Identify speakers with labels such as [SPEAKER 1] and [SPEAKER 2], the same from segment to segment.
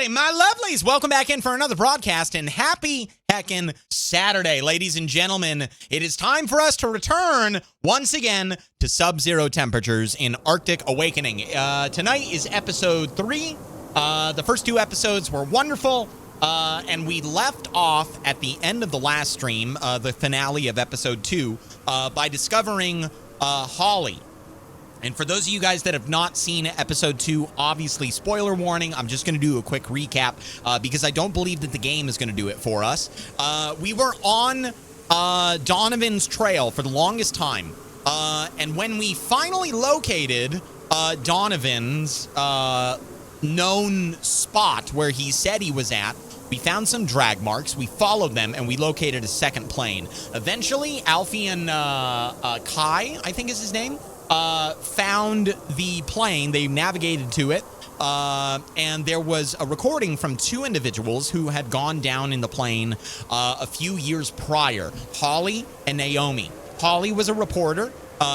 [SPEAKER 1] Howdy, my lovelies. Welcome back in for another broadcast, and happy heckin' Saturday. Ladies and gentlemen, it is time for us to return once again to sub-zero temperatures in Arctic Awakening. Tonight is episode 3. The first 2 episodes were wonderful, and we left off at the end of the last stream, the finale of episode 2, by discovering Holly. And for those of you guys that have not seen episode 2, obviously, spoiler warning, I'm just going to do a quick recap because I don't believe that the game is going to do it for us. We were on Donovan's trail for the longest time. And when we finally located Donovan's known spot where he said he was at, we found some drag marks, we followed them, and we located a second plane. Eventually, Alfie and Kai, I think is his name, found the plane. They navigated to it, and there was a recording from 2 individuals who had gone down in the plane a few years prior, Holly and Naomi. Holly was a reporter.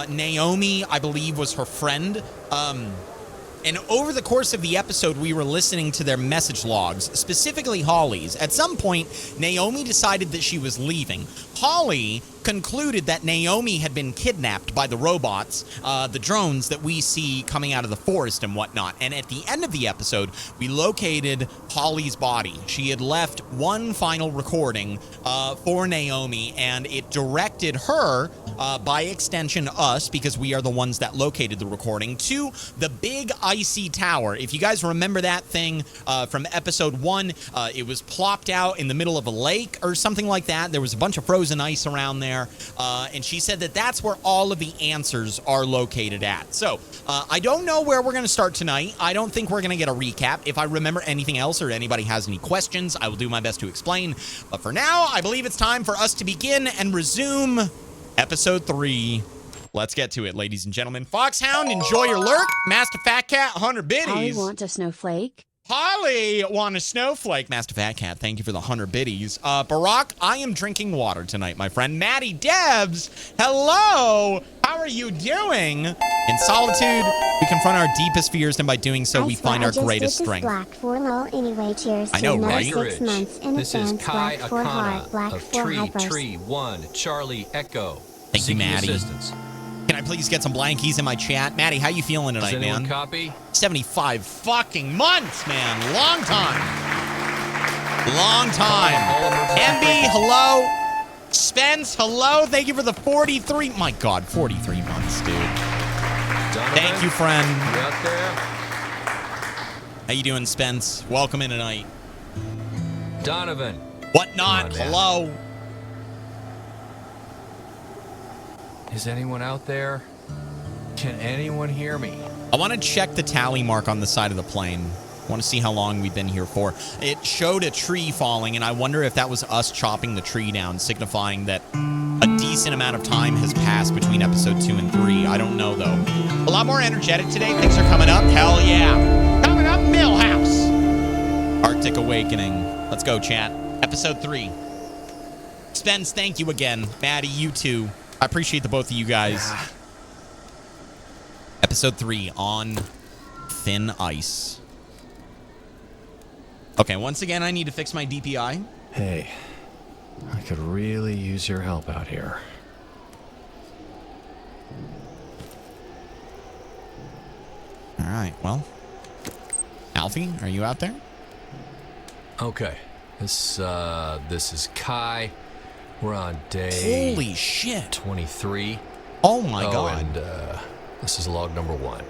[SPEAKER 1] Naomi, I believe, was her friend. And over the course of the episode, we were listening to their message logs, specifically Holly's. At some point, Naomi decided that she was leaving. Holly concluded that Naomi had been kidnapped by the robots, the drones that we see coming out of the forest and whatnot. And at the end of the episode, we located Holly's body. She had left one final recording for Naomi, and it directed her, by extension us, because we are the ones that located the recording, to the big icy tower. If you guys remember that thing from episode 1, it was plopped out in the middle of a lake or something like that. There was a bunch of frozen ice around there. And she said that that's where all of the answers are located at. So I don't know where we're going to start tonight. I don't think we're going to get a recap. If I remember anything else or anybody has any questions, I will do my best to explain. But for now, I believe it's time for us to begin and resume episode 3. Let's get to it, ladies and gentlemen. Foxhound, enjoy your lurk. Master Fat Cat, 100 biddies.
[SPEAKER 2] Holly want a snowflake?
[SPEAKER 1] Holly want a snowflake. Master Fat Cat, thank you for the 100 biddies. Barack, I am drinking water tonight, my friend. Maddie Debs, hello. How are you doing? In solitude, we confront our deepest fears, and by doing so, we find our greatest strength.
[SPEAKER 3] Black for low anyway, cheers.
[SPEAKER 1] I know, right?
[SPEAKER 3] 6 months in
[SPEAKER 4] This is Kai Akana of Tree 1 Charlie Echo.
[SPEAKER 1] Thank you, Maddie.
[SPEAKER 4] Assistance.
[SPEAKER 1] Can I please get some blankies in my chat? Maddie, how you feeling tonight,
[SPEAKER 4] Does anyone
[SPEAKER 1] man?
[SPEAKER 4] copy?
[SPEAKER 1] 75 fucking months, man. Long time. Long time. MB, hello. Spence, hello. Thank you for the 43. My God, 43 months, dude.
[SPEAKER 4] Donovan,
[SPEAKER 1] Thank you, friend.
[SPEAKER 4] You out there?
[SPEAKER 1] How you doing, Spence? Welcome in tonight.
[SPEAKER 4] Donovan.
[SPEAKER 1] What not?
[SPEAKER 4] Come on, man.
[SPEAKER 1] Hello.
[SPEAKER 4] Is anyone out there? Can anyone hear me?
[SPEAKER 1] I want to check the tally mark on the side of the plane. I want to see how long we've been here for. It showed a tree falling, and I wonder if that was us chopping the tree down, signifying that a decent amount of time has passed between episode 2 and 3. I don't know, though. A lot more energetic today. Things are coming up. Hell yeah. Coming up, Millhouse. Arctic Awakening. Let's go, chat. Episode 3. Spence, thank you again. Maddie, you too. I appreciate the both of you guys. Yeah. Episode 3 on thin ice. Okay, once again, I need to fix my DPI.
[SPEAKER 5] Hey, I could really use your help out here.
[SPEAKER 1] All right, well. Alfie, are you out there?
[SPEAKER 4] Okay. This is Kai. We're on day...
[SPEAKER 1] Holy shit.
[SPEAKER 4] 23.
[SPEAKER 1] Oh my God.
[SPEAKER 4] And this is log number 1.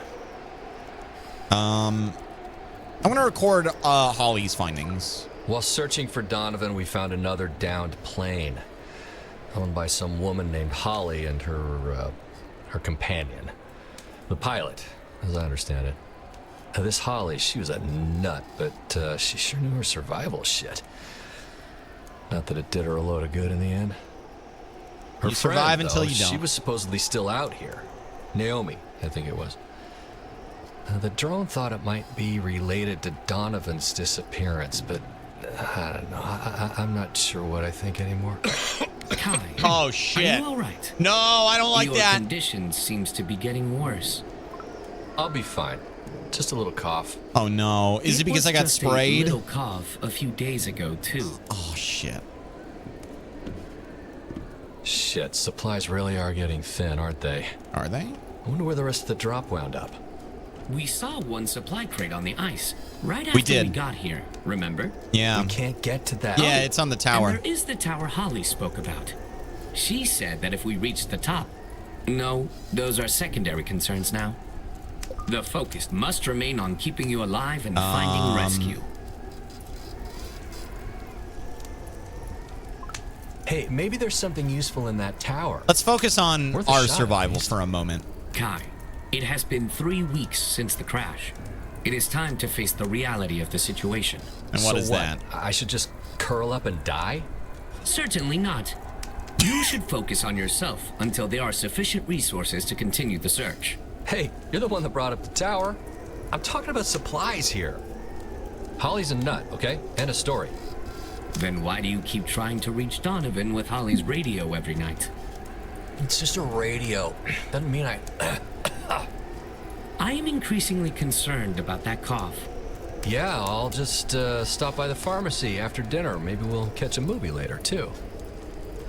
[SPEAKER 1] I want to record Holly's findings.
[SPEAKER 4] While searching for Donovan, we found another downed plane owned by some woman named Holly and her companion. The pilot, as I understand it. This Holly, she was a nut, but she sure knew her survival shit. Not that it did her a load of good in the end. Her
[SPEAKER 1] You survive
[SPEAKER 4] friend,
[SPEAKER 1] until
[SPEAKER 4] though,
[SPEAKER 1] you don't.
[SPEAKER 4] She was supposedly still out here. Naomi, I think it was. The drone thought it might be related to Donovan's disappearance, but I don't know. I'm not sure what I think anymore.
[SPEAKER 6] Kai,
[SPEAKER 1] Oh shit.
[SPEAKER 6] are you all right?
[SPEAKER 1] No, I don't like
[SPEAKER 6] Your
[SPEAKER 1] that.
[SPEAKER 6] condition seems to be getting worse.
[SPEAKER 4] I'll be fine. Just a little cough.
[SPEAKER 1] Oh no. Is it because I got
[SPEAKER 2] was just
[SPEAKER 1] sprayed?
[SPEAKER 2] A little cough a few days ago too.
[SPEAKER 1] Oh shit.
[SPEAKER 4] Shit, supplies really are getting thin, aren't they?
[SPEAKER 1] Are they?
[SPEAKER 4] I wonder where the rest of the drop wound up.
[SPEAKER 2] We saw one supply crate on the ice right
[SPEAKER 1] We
[SPEAKER 2] after
[SPEAKER 1] did.
[SPEAKER 2] we got here. Remember?
[SPEAKER 1] Yeah.
[SPEAKER 4] We can't get to that.
[SPEAKER 1] Yeah, it's on the tower.
[SPEAKER 2] And there is the tower Holly spoke about. She said that if we reach the top... No, those are secondary concerns now. The focus must remain on keeping you alive and finding rescue.
[SPEAKER 4] Hey, maybe there's something useful in that tower.
[SPEAKER 1] Let's focus on
[SPEAKER 4] Worth a
[SPEAKER 1] our
[SPEAKER 4] shot, at
[SPEAKER 1] survival
[SPEAKER 4] least.
[SPEAKER 1] for a moment.
[SPEAKER 2] Kai, it has been 3 weeks since the crash. It is time to face the reality of the situation.
[SPEAKER 1] And what
[SPEAKER 4] So
[SPEAKER 1] is that?
[SPEAKER 4] I should just curl up and die?
[SPEAKER 2] Certainly not. You should focus on yourself until there are sufficient resources to continue the search.
[SPEAKER 4] Hey, you're the one that brought up the tower. I'm talking about supplies here. Holly's a nut, okay? And a story.
[SPEAKER 2] Then why do you keep trying to reach Donovan with Holly's radio every night?
[SPEAKER 4] It's just a radio. Doesn't mean I...
[SPEAKER 2] I am increasingly concerned about that cough.
[SPEAKER 4] Yeah, I'll just stop by the pharmacy after dinner. Maybe we'll catch a movie later, too.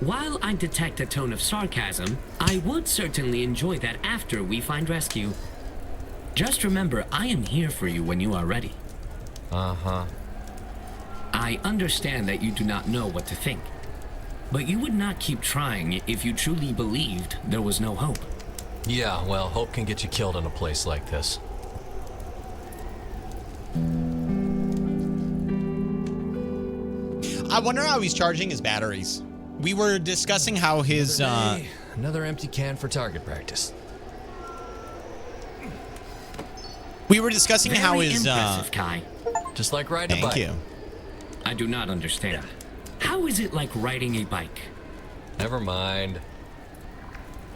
[SPEAKER 2] While I detect a tone of sarcasm, I would certainly enjoy that after we find rescue. Just remember, I am here for you when you are ready.
[SPEAKER 4] Uh-huh.
[SPEAKER 2] I understand that you do not know what to think, but you would not keep trying if you truly believed there was no hope.
[SPEAKER 4] Yeah, well, hope can get you killed in a place like this.
[SPEAKER 1] I wonder how he's charging his batteries. We were discussing how his
[SPEAKER 4] Hey, another empty can for target practice.
[SPEAKER 1] we were discussing how
[SPEAKER 2] Very
[SPEAKER 1] his
[SPEAKER 2] impressive, Kai.
[SPEAKER 4] Just like riding a bike.
[SPEAKER 1] thank you.
[SPEAKER 2] I do not understand. How is it like riding a bike?
[SPEAKER 4] Never mind.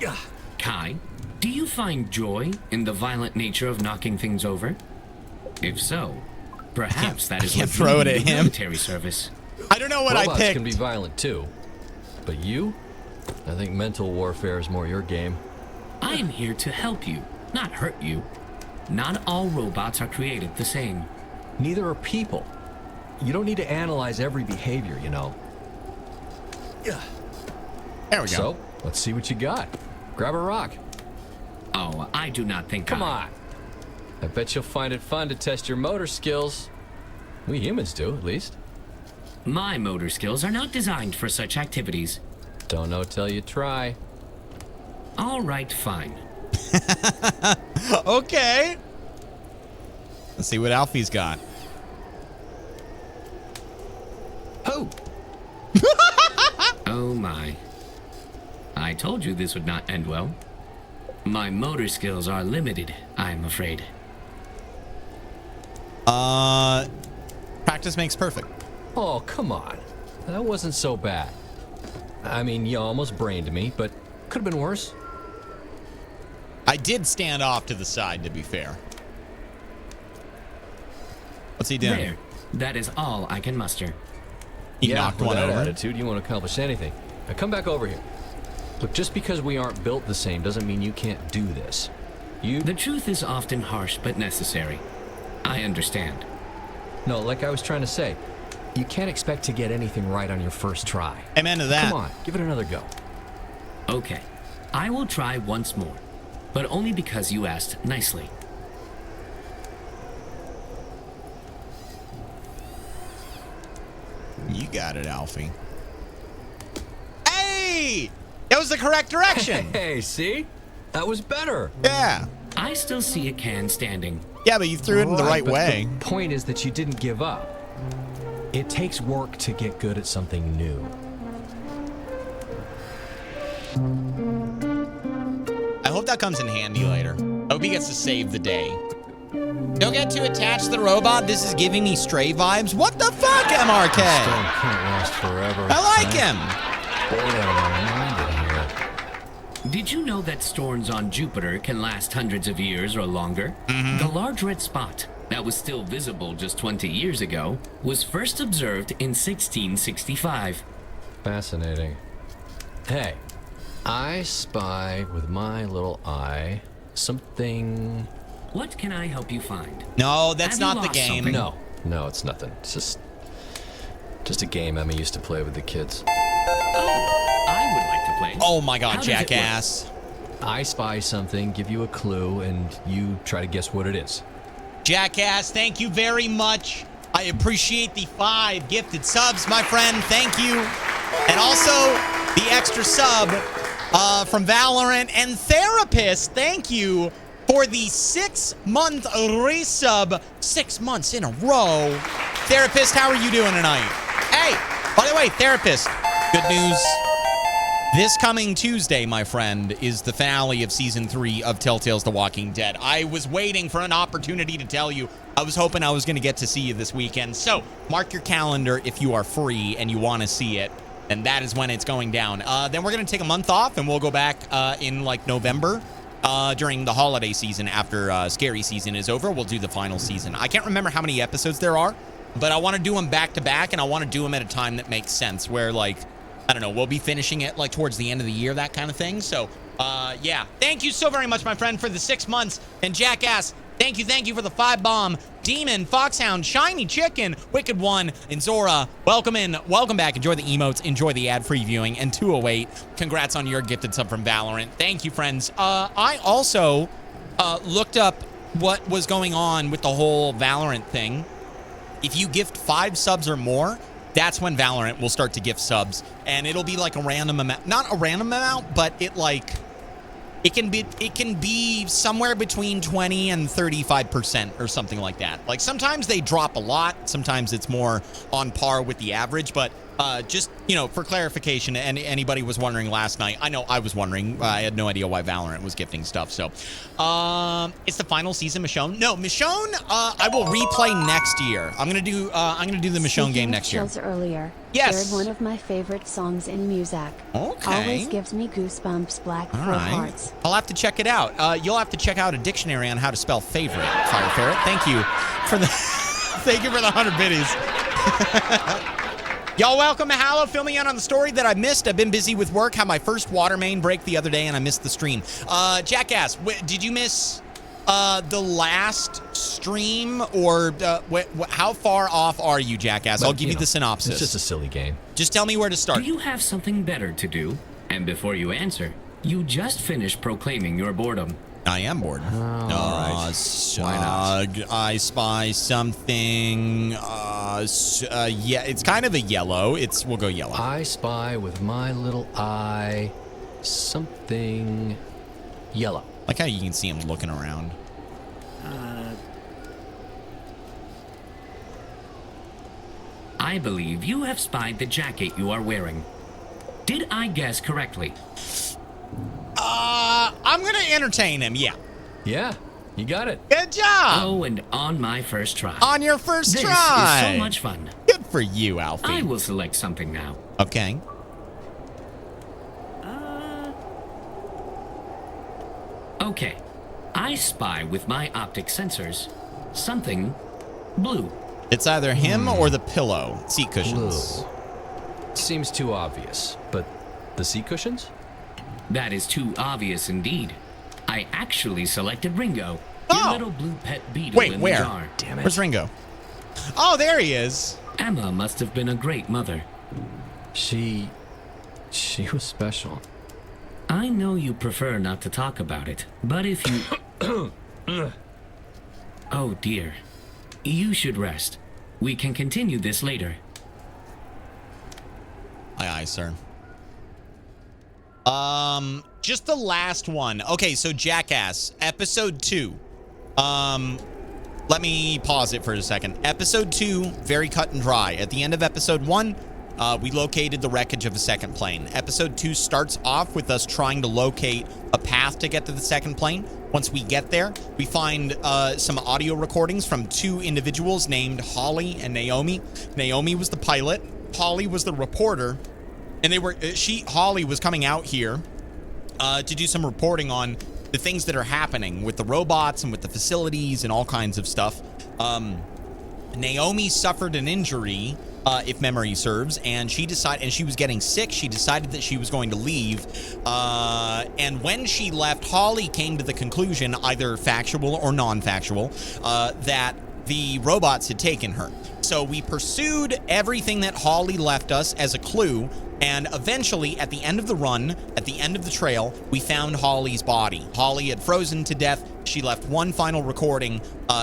[SPEAKER 4] Yeah.
[SPEAKER 2] Kai, do you find joy in the violent nature of knocking things over? If so, perhaps that is
[SPEAKER 1] I can't
[SPEAKER 2] what
[SPEAKER 1] throw
[SPEAKER 2] drew
[SPEAKER 1] it
[SPEAKER 2] you
[SPEAKER 1] at
[SPEAKER 2] to
[SPEAKER 1] him.
[SPEAKER 2] military service.
[SPEAKER 1] I don't know what
[SPEAKER 4] Robots
[SPEAKER 1] I picked.
[SPEAKER 4] can be violent too. But you? I think mental warfare is more your game.
[SPEAKER 2] I am here to help you, not hurt you. Not all robots are created the same.
[SPEAKER 4] Neither are people. You don't need to analyze every behavior, you know. Yeah.
[SPEAKER 1] There we go.
[SPEAKER 4] So, let's see what you got. Grab a rock.
[SPEAKER 2] Oh, I do not think
[SPEAKER 4] Come on. I bet you'll find it fun to test your motor skills. We humans do, at least.
[SPEAKER 2] My motor skills are not designed for such activities.
[SPEAKER 4] Don't know till you try.
[SPEAKER 2] All right, fine.
[SPEAKER 1] Okay. Let's see what Alfie's got.
[SPEAKER 4] Oh!
[SPEAKER 2] Oh my. I told you this would not end well. My motor skills are limited, I'm afraid.
[SPEAKER 1] Practice makes perfect.
[SPEAKER 4] Oh, come on. That wasn't so bad. I mean, you almost brained me, but could have been worse.
[SPEAKER 1] I did stand off to the side, to be fair. What's he doing?
[SPEAKER 2] There. That is all I can muster.
[SPEAKER 1] He knocked
[SPEAKER 4] with
[SPEAKER 1] one
[SPEAKER 4] that
[SPEAKER 1] over.
[SPEAKER 4] attitude, you won't accomplish anything. Now come back over here. Look, just because we aren't built the same doesn't mean you can't do this.
[SPEAKER 2] The truth is often harsh but necessary. I understand.
[SPEAKER 4] No, like I was trying to say, you can't expect to get anything right on your first try.
[SPEAKER 1] Amen to that.
[SPEAKER 4] Come on, give it another go.
[SPEAKER 2] Okay. I will try once more, but only because you asked nicely.
[SPEAKER 1] You got it, Alfie. Hey! That was the correct direction.
[SPEAKER 4] Hey, see? That was better.
[SPEAKER 1] Yeah.
[SPEAKER 2] I still see a can standing.
[SPEAKER 1] Yeah, but you threw it in the right
[SPEAKER 4] but
[SPEAKER 1] way.
[SPEAKER 4] The point is that you didn't give up. It takes work to get good at something new.
[SPEAKER 1] I hope that comes in handy later. I hope he gets to save the day. Don't get too attached to the robot. This is giving me Stray vibes. What the fuck, MRK?
[SPEAKER 4] Storm can't last forever.
[SPEAKER 1] I like him.
[SPEAKER 2] Did you know that storms on Jupiter can last hundreds of years or longer? The large red spot that was still visible just 20 years ago was first observed in 1665.
[SPEAKER 4] Fascinating. Hey, I spy with my little eye something
[SPEAKER 2] What can I help you find?
[SPEAKER 1] No, that's
[SPEAKER 2] Have you
[SPEAKER 1] not the
[SPEAKER 2] lost
[SPEAKER 1] game.
[SPEAKER 2] something?
[SPEAKER 4] No, it's nothing. It's just a game Emma used to play with the kids.
[SPEAKER 2] Oh, I would like to play.
[SPEAKER 1] Oh my God,
[SPEAKER 2] How does it work?
[SPEAKER 1] jackass.
[SPEAKER 4] I spy something, give you a clue, and you try to guess what it is.
[SPEAKER 1] Jackass, thank you very much. I appreciate the 5 gifted subs, my friend. Thank you. And also the extra sub from Valorant. And Therapist, thank you for the 6-month resub. 6 months in a row. Therapist, how are you doing tonight? Hey, by the way, Therapist, good news. This coming Tuesday, my friend, is the finale of Season 3 of Telltale's The Walking Dead. I was waiting for an opportunity to tell you. I was hoping I was going to get to see you this weekend. So, mark your calendar if you are free and you want to see it. And that is when it's going down. Then we're going to take a month off, and we'll go back in, like, November during the holiday season after Scary Season is over. We'll do the final season. I can't remember how many episodes there are, but I want to do them back-to-back, and I want to do them at a time that makes sense, where, like, I don't know, we'll be finishing it like towards the end of the year, that kind of thing. So, yeah. Thank you so very much, my friend, for the 6 months. And Jackass, thank you for the 5-bomb. Demon, Foxhound, Shiny Chicken, Wicked One, and Zora, welcome in. Welcome back. Enjoy the emotes. Enjoy the ad-free viewing. And 208, congrats on your gifted sub from Valorant. Thank you, friends. I also looked up what was going on with the whole Valorant thing. If you gift 5 subs or more, that's when Valorant will start to gift subs, and it'll be like a random amount, not a random amount, but it can be somewhere between 20 and 35% or something like that. Like sometimes they drop a lot, sometimes it's more on par with the average, but just, you know, for clarification, and anybody was wondering last night, I know I was wondering, I had no idea why Valorant was gifting stuff. So it's the final season, Michonne. No, Michonne, I will replay next year. I'm gonna do the Michonne game next year.
[SPEAKER 3] Earlier,
[SPEAKER 1] Yes.
[SPEAKER 3] shared one of my favorite songs in music.
[SPEAKER 1] Okay.
[SPEAKER 3] Always gives me goosebumps. Black
[SPEAKER 1] All
[SPEAKER 3] Pearl
[SPEAKER 1] right.
[SPEAKER 3] Hearts.
[SPEAKER 1] I'll have to check it out. You'll have to check out a dictionary on how to spell favorite, Fire Ferret. Thank you for the thank you for the 100 biddies. Y'all, welcome to HaLLoW. Fill me in on the story that I missed. I've been busy with work. Had my first water main break the other day, and I missed the stream. Jackass, did you miss the last stream, or how far off are you, Jackass?
[SPEAKER 4] Well,
[SPEAKER 1] I'll give you the synopsis.
[SPEAKER 4] It's just a silly game.
[SPEAKER 1] Just tell me where to start.
[SPEAKER 2] Do you have something better to do? And before you answer, you just finished proclaiming your boredom.
[SPEAKER 1] I am bored.
[SPEAKER 4] All right. Why not?
[SPEAKER 1] I spy something. Yeah, it's kind of a yellow. We'll go yellow.
[SPEAKER 4] I spy with my little eye something yellow.
[SPEAKER 1] Like how you can see him looking around.
[SPEAKER 2] I believe you have spied the jacket you are wearing. Did I guess correctly?
[SPEAKER 1] I'm gonna entertain him. Yeah.
[SPEAKER 4] Yeah, you got it.
[SPEAKER 1] Good job.
[SPEAKER 2] Oh, and on my first try.
[SPEAKER 1] On your first
[SPEAKER 2] This
[SPEAKER 1] try.
[SPEAKER 2] is so much fun.
[SPEAKER 1] Good for you, Alfie.
[SPEAKER 2] I will select something now.
[SPEAKER 1] Okay.
[SPEAKER 2] Okay. I spy with my optic sensors something blue.
[SPEAKER 1] It's either him or the pillow. Seat cushions.
[SPEAKER 4] Blue. Seems too obvious, but the seat cushions?
[SPEAKER 2] That is too obvious indeed. I actually selected Ringo,
[SPEAKER 1] Oh.
[SPEAKER 2] your little blue pet beetle
[SPEAKER 1] Wait,
[SPEAKER 2] in
[SPEAKER 1] where?
[SPEAKER 2] the jar.
[SPEAKER 4] Damn it.
[SPEAKER 1] Where's Ringo? Oh, there he is.
[SPEAKER 2] Emma must have been a great mother.
[SPEAKER 4] She was special.
[SPEAKER 2] I know you prefer not to talk about it, but if you... Oh dear. You should rest. We can continue this later.
[SPEAKER 1] Aye, aye, sir. Just the last one. Okay, so Jackass, episode 2. Let me pause it for a second. Episode 2, very cut and dry. At the end of episode 1, we located the wreckage of a second plane. Episode 2 starts off with us trying to locate a path to get to the second plane. Once we get there, we find some audio recordings from 2 individuals named Holly and Naomi. Naomi was the pilot. Holly was the reporter. And Holly was coming out here to do some reporting on the things that are happening with the robots and with the facilities and all kinds of stuff. Naomi suffered an injury if memory serves, and she was getting sick. She decided that she was going to leave, and when she left, HaLLoW came to the conclusion, either factual or non-factual, that the robots had taken her. So we pursued everything that HaLLoW left us as a clue, and eventually, at the end of the run, at the end of the trail, we found HaLLoW's body. HaLLoW had frozen to death. She left one final recording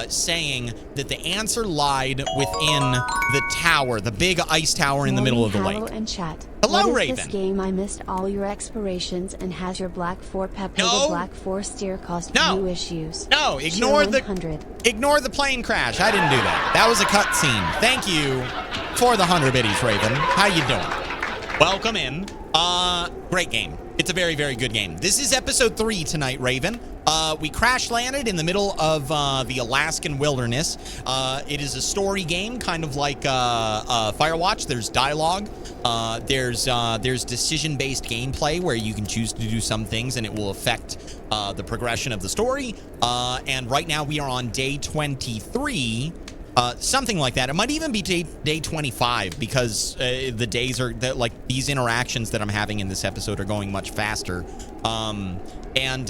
[SPEAKER 1] saying that the answer lied within the tower, the big ice tower in the middle of the lake.
[SPEAKER 3] And chat.
[SPEAKER 1] Hello,
[SPEAKER 3] what is
[SPEAKER 1] Raven.
[SPEAKER 3] This game, I missed all your expirations, and has your Black 4 Pepe
[SPEAKER 1] No.
[SPEAKER 3] the Black 4 steer caused
[SPEAKER 1] No.
[SPEAKER 3] new issues?
[SPEAKER 1] No, ignore the plane crash. I didn't do that. That was a cutscene. Thank you for the 100 biddies, Raven. How you doing? Welcome in. Great game. It's a very, very good game. This is episode 3 tonight, Raven. We crash landed in the middle of the Alaskan wilderness. It is a story game, kind of like Firewatch. There's dialogue. There's decision-based gameplay where you can choose to do some things and it will affect the progression of the story. And right now we are on day 23. Something like that. It might even be day 25 because the days are like these interactions that I'm having in this episode are going much faster. And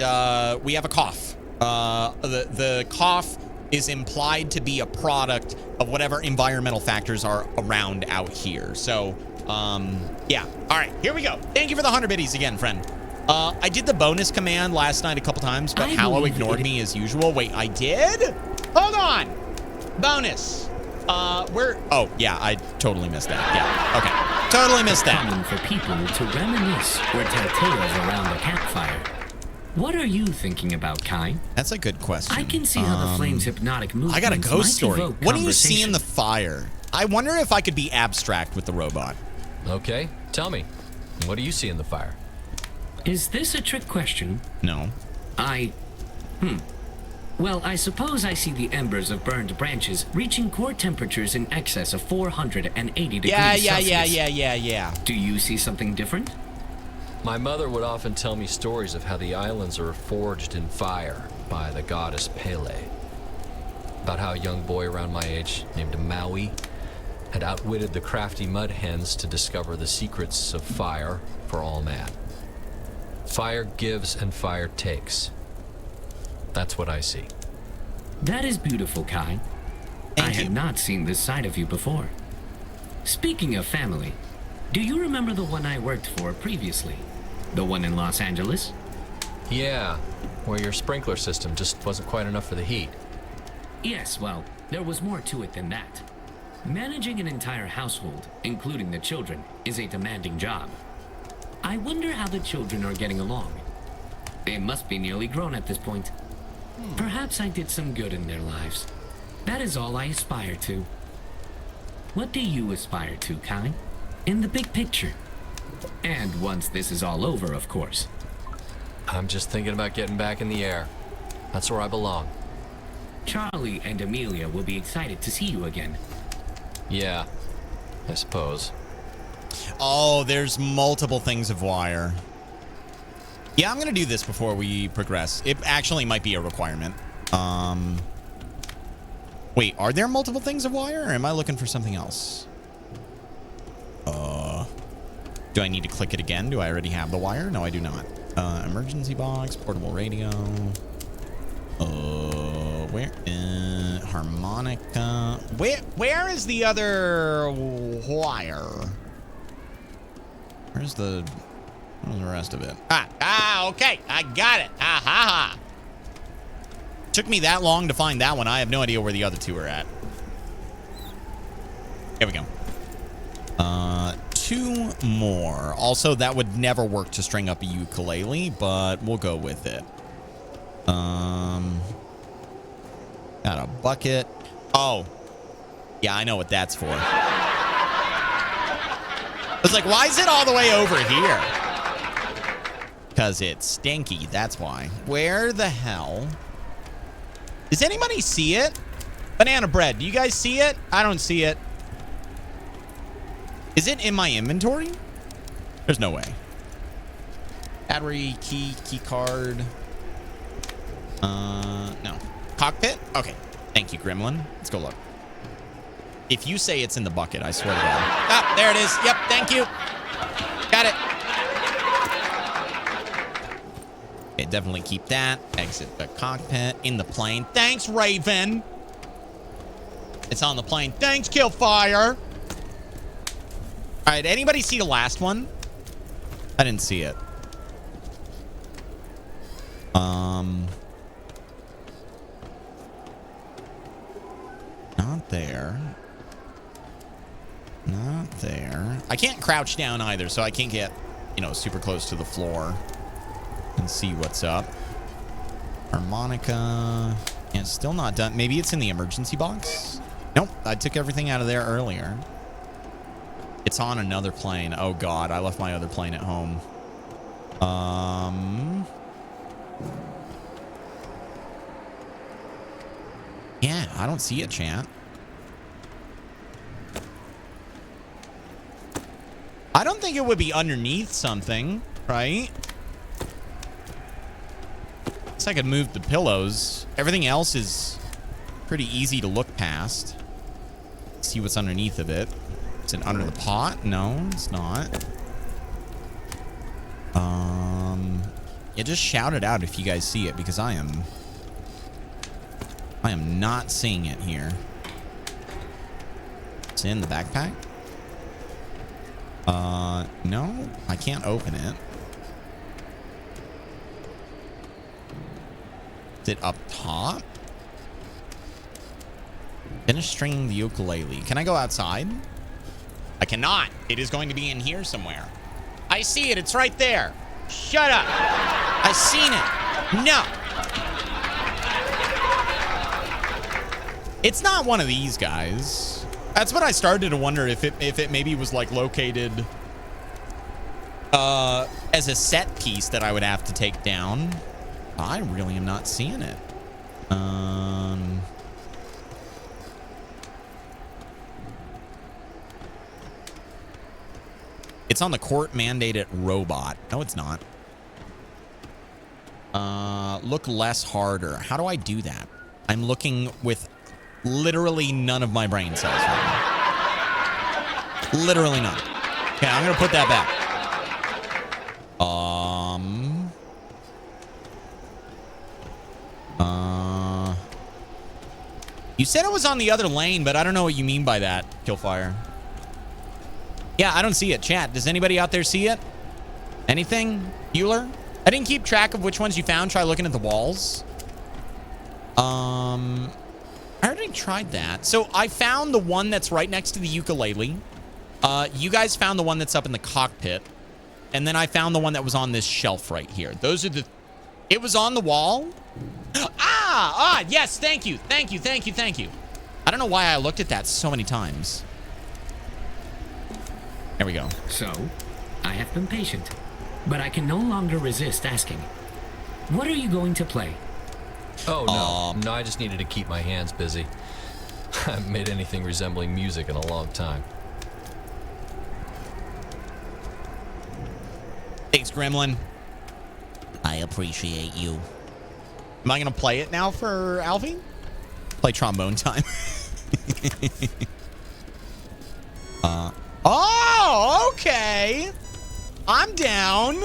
[SPEAKER 1] we have a cough. The cough is implied to be a product of whatever environmental factors are around out here. So, yeah. All right, here we go. Thank you for the 100 biddies again, friend. I did the bonus command last night a couple times, but HaLLoW ignored me as usual. Wait, I did? Hold on. Bonus. Oh, yeah, I totally missed that. Yeah, okay. Totally missed that.
[SPEAKER 2] Common for people to reminisce or tell tales around a campfire. What are you thinking about, Kai?
[SPEAKER 1] That's a good question.
[SPEAKER 2] I can see how the flame's hypnotic movements
[SPEAKER 1] I got a ghost story.
[SPEAKER 2] evoke
[SPEAKER 1] What do you see in
[SPEAKER 2] conversation.
[SPEAKER 1] the fire? I wonder if I could be abstract with the robot.
[SPEAKER 4] Okay, tell me. What do you see in the fire?
[SPEAKER 2] Is this a trick question?
[SPEAKER 1] No.
[SPEAKER 2] Well, I suppose I see the embers of burned branches reaching core temperatures in excess of 480 degrees Celsius.
[SPEAKER 1] Yeah.
[SPEAKER 2] Do you see something different?
[SPEAKER 4] My mother would often tell me stories of how the islands are forged in fire by the goddess Pele. About how a young boy around my age, named Maui, had outwitted the crafty mud hens to discover the secrets of fire for all man. Fire gives and fire takes. That's what I see.
[SPEAKER 2] That is beautiful, Kai. I had not seen this side of you before. Speaking of family, do you remember the one I worked for previously? The one in Los Angeles?
[SPEAKER 4] Yeah, where your sprinkler system just wasn't quite enough for the heat.
[SPEAKER 2] Yes, well, there was more to it than that. Managing an entire household, including the children, is a demanding job. I wonder how the children are getting along. They must be nearly grown at this point. Perhaps I did some good in their lives. That is all I aspire to. What do you aspire to, Kai? In the big picture. And once this is all over, of course.
[SPEAKER 4] I'm just thinking about getting back in the air. That's where I belong.
[SPEAKER 2] Charlie and Amelia will be excited to see you again.
[SPEAKER 4] Yeah, I suppose.
[SPEAKER 1] Oh, there's multiple things of wire. Yeah, I'm gonna do this before we progress. It actually might be a requirement. Wait, are there multiple things of wire, or am I looking for something else? Do I need to click it again? Do I already have the wire? No, I do not. Emergency box, portable radio. Where? Harmonica. Where is the other wire? Where's the rest of it? Okay. I got it. Ha. Took me that long to find that one. I have no idea where the other two are at. Here we go. 2 more. Also, that would never work to string up a ukulele, but we'll go with it. Got a bucket. Oh. Yeah, I know what that's for. I was like, why is it all the way over here? Because it's stinky, that's why. Where the hell? Does anybody see it? Banana bread, do you guys see it? I don't see it. Is it in my inventory? There's no way. Battery, key card. No. Cockpit? Okay. Thank you, Gremlin. Let's go look. If you say it's in the bucket, I swear to God. Ah, there it is. Yep, thank you. Got it. Okay, definitely keep that. Exit the cockpit. In the plane. Thanks, Raven. It's on the plane. Thanks, Killfire. All right, anybody see the last one? I didn't see it. Not there. Not there. I can't crouch down either, so I can't get, you know, super close to the floor and see what's up. Harmonica. Yeah, it's still not done. Maybe it's in the emergency box? Nope, I took everything out of there earlier. It's on another plane. Oh, God, I left my other plane at home. Yeah, I don't see it, chat. I don't think it would be underneath something, right? Guess I could move the pillows. Everything else is pretty easy to look past. See what's underneath of it. Is it under the pot? No, it's not. Yeah, just shout it out if you guys see it, because I am not seeing it here. It's in the backpack? No, I can't open it. Is it up top? Finish stringing the ukulele. Can I go outside? I cannot. It is going to be in here somewhere. I see it. It's right there. Shut up. I seen it. No. It's not one of these guys. That's what I started to wonder, if it maybe was like located as a set piece that I would have to take down. I really am not seeing it. It's on the court-mandated robot. No, it's not. Look less harder. How do I do that? I'm looking with literally none of my brain cells right now. Literally none. Okay, I'm gonna put that back. You said it was on the other lane, but I don't know what you mean by that, Killfire. Yeah, I don't see it. Chat, does anybody out there see it? Anything? Bueller? I didn't keep track of which ones you found. Try looking at the walls. I already tried that. So I found the one that's right next to the ukulele. You guys found the one that's up in the cockpit. And then I found the one that was on this shelf right here. Those are the... It was on the wall? Yes, thank you. Thank you, thank you, thank you. I don't know why I looked at that so many times. There we go.
[SPEAKER 2] So, I have been patient, but I can no longer resist asking. What are you going to play?
[SPEAKER 4] Oh, no. No, I just needed to keep my hands busy. I haven't made anything resembling music in a long time.
[SPEAKER 1] Thanks, Gremlin. I appreciate you. Am I going to play it now for Alfie? Play trombone time. Oh, okay. I'm down.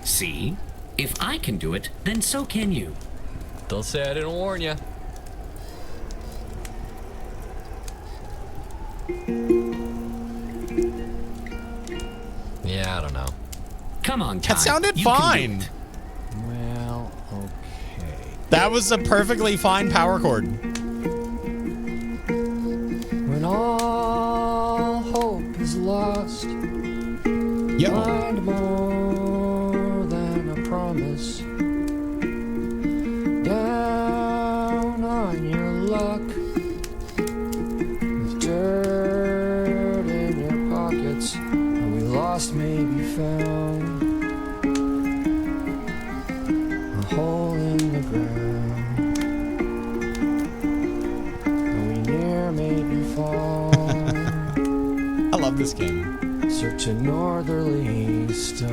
[SPEAKER 2] See? If I can do it, then so can you.
[SPEAKER 4] Don't say I didn't warn you. Yeah, I don't know.
[SPEAKER 2] Come on, Ty.
[SPEAKER 1] That sounded
[SPEAKER 2] You can do
[SPEAKER 1] fine.
[SPEAKER 2] it.
[SPEAKER 5] Well, okay.
[SPEAKER 1] That was a perfectly fine power chord.
[SPEAKER 5] When all hope is lost,
[SPEAKER 1] Yo.
[SPEAKER 5] find more than a promise. Down on your luck, with dirt in your pockets, and we lost may be found. A hole in the ground, and we near may be found.
[SPEAKER 1] I love this game.
[SPEAKER 5] Search a northerly star.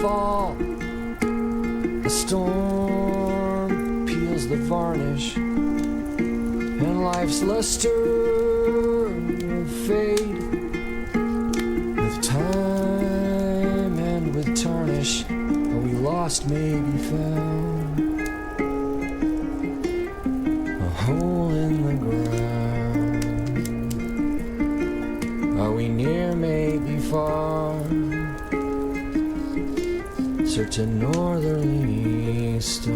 [SPEAKER 5] fall. A storm peels the varnish, and life's luster will fade. With time and with tarnish, are we lost, maybe found? A hole in the ground. Are we near, maybe far? Search a northerly star.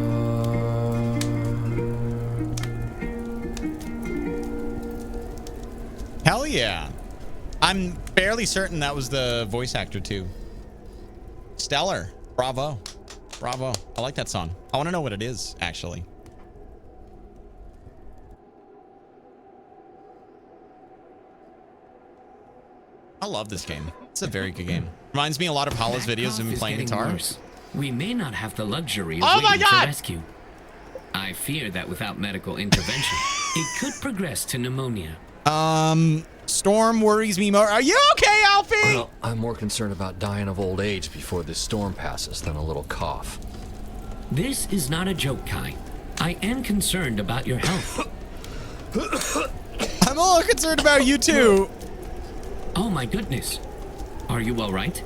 [SPEAKER 1] Hell yeah. I'm fairly certain that was the voice actor too. Stellar. Bravo. Bravo. I like that song. I want to know what it is, actually. I love this game. It's a very good game. Reminds me a lot of HaLLoW's videos of him playing guitar.
[SPEAKER 2] Worse. We may not have the luxury of
[SPEAKER 1] Oh my
[SPEAKER 2] waiting
[SPEAKER 1] God!
[SPEAKER 2] for rescue. I fear that without medical intervention, it could progress to pneumonia.
[SPEAKER 1] Storm worries me more. Are you okay, Alfie?
[SPEAKER 4] Well, I'm more concerned about dying of old age before this storm passes than a little cough.
[SPEAKER 2] This is not a joke, Kai. I am concerned about your health.
[SPEAKER 1] I'm a little concerned about you too.
[SPEAKER 2] Oh my goodness. Are you all right?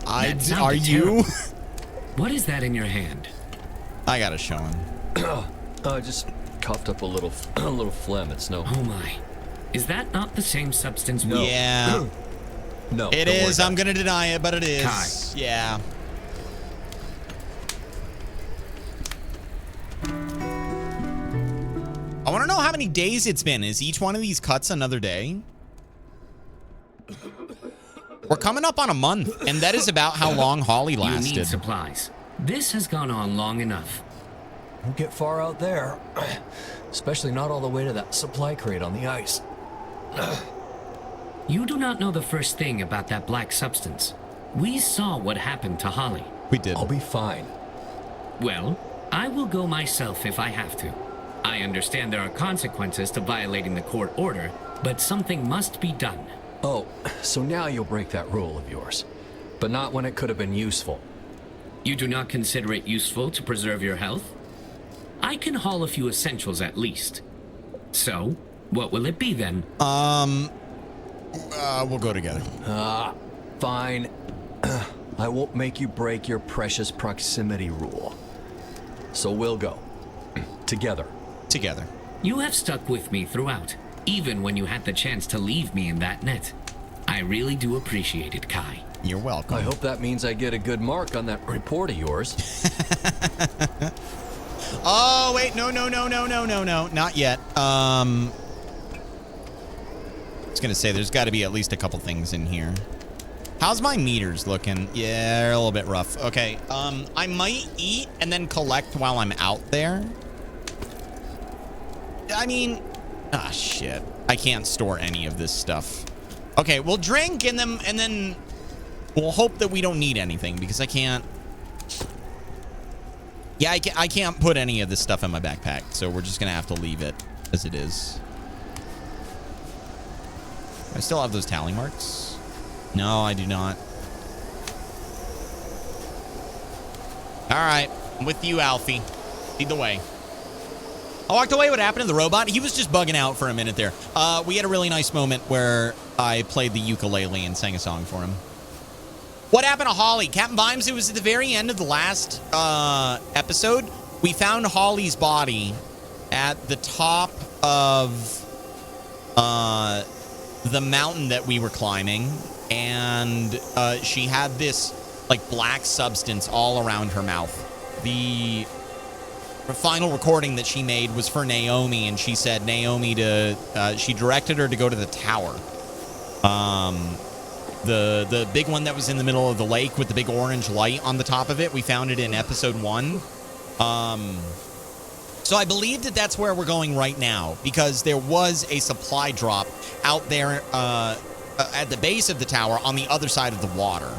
[SPEAKER 1] Are you?
[SPEAKER 2] What is that in your hand?
[SPEAKER 1] I gotta show him.
[SPEAKER 4] I just coughed up a little phlegm. It's no.
[SPEAKER 2] Oh my. Is that not the same substance?
[SPEAKER 4] No.
[SPEAKER 1] Yeah.
[SPEAKER 4] No.
[SPEAKER 1] It
[SPEAKER 4] don't worry
[SPEAKER 1] is.
[SPEAKER 4] about
[SPEAKER 1] I'm gonna deny it, but it is.
[SPEAKER 2] Kai.
[SPEAKER 1] Yeah. I want to know how many days it's been. Is each one of these cuts another day? We're coming up on a month, and that is about how long Holly
[SPEAKER 2] You
[SPEAKER 1] lasted.
[SPEAKER 2] need supplies. This has gone on long enough.
[SPEAKER 4] Don't get far out there. Especially not all the way to that supply crate on the ice.
[SPEAKER 2] You do not know the first thing about that black substance. We saw what happened to Holly.
[SPEAKER 1] We did.
[SPEAKER 4] I'll be fine.
[SPEAKER 2] Well, I will go myself if I have to. I understand there are consequences to violating the court order, but something must be done.
[SPEAKER 4] Oh, so now you'll break that rule of yours. But not when it could have been useful.
[SPEAKER 2] You do not consider it useful to preserve your health? I can haul a few essentials at least. So, what will it be then?
[SPEAKER 1] We'll go together.
[SPEAKER 4] Fine. I won't make you break your precious proximity rule. So we'll go. Together.
[SPEAKER 1] Together.
[SPEAKER 2] You have stuck with me throughout, even when you had the chance to leave me in that net. I really do appreciate it, Kai.
[SPEAKER 1] You're welcome.
[SPEAKER 4] I hope that means I get a good mark on that report of yours.
[SPEAKER 1] Oh, wait. No. Not yet. I was going to say, there's got to be at least a couple things in here. How's my meters looking? Yeah, they're a little bit rough. Okay. I might eat and then collect while I'm out there. I mean, shit. I can't store any of this stuff. Okay, we'll drink and then we'll hope that we don't need anything because I can't. Yeah, I can't put any of this stuff in my backpack, so we're just gonna have to leave it as it is. I still have those tally marks. No, I do not. All right, I'm with you, Alfie. Lead the way. I walked away. What happened to the robot? He was just bugging out for a minute there. We had a really nice moment where I played the ukulele and sang a song for him. What happened to Holly? Captain Vimes, it was at the very end of the last episode. We found Holly's body at the top of the mountain that we were climbing. And she had this like black substance all around her mouth. The final recording that she made was for Naomi, and she said Naomi she directed her to go to the tower. The big one that was in the middle of the lake with the big orange light on the top of it. We found it in episode 1. So I believe that that's where we're going right now, because there was a supply drop out there at the base of the tower on the other side of the water.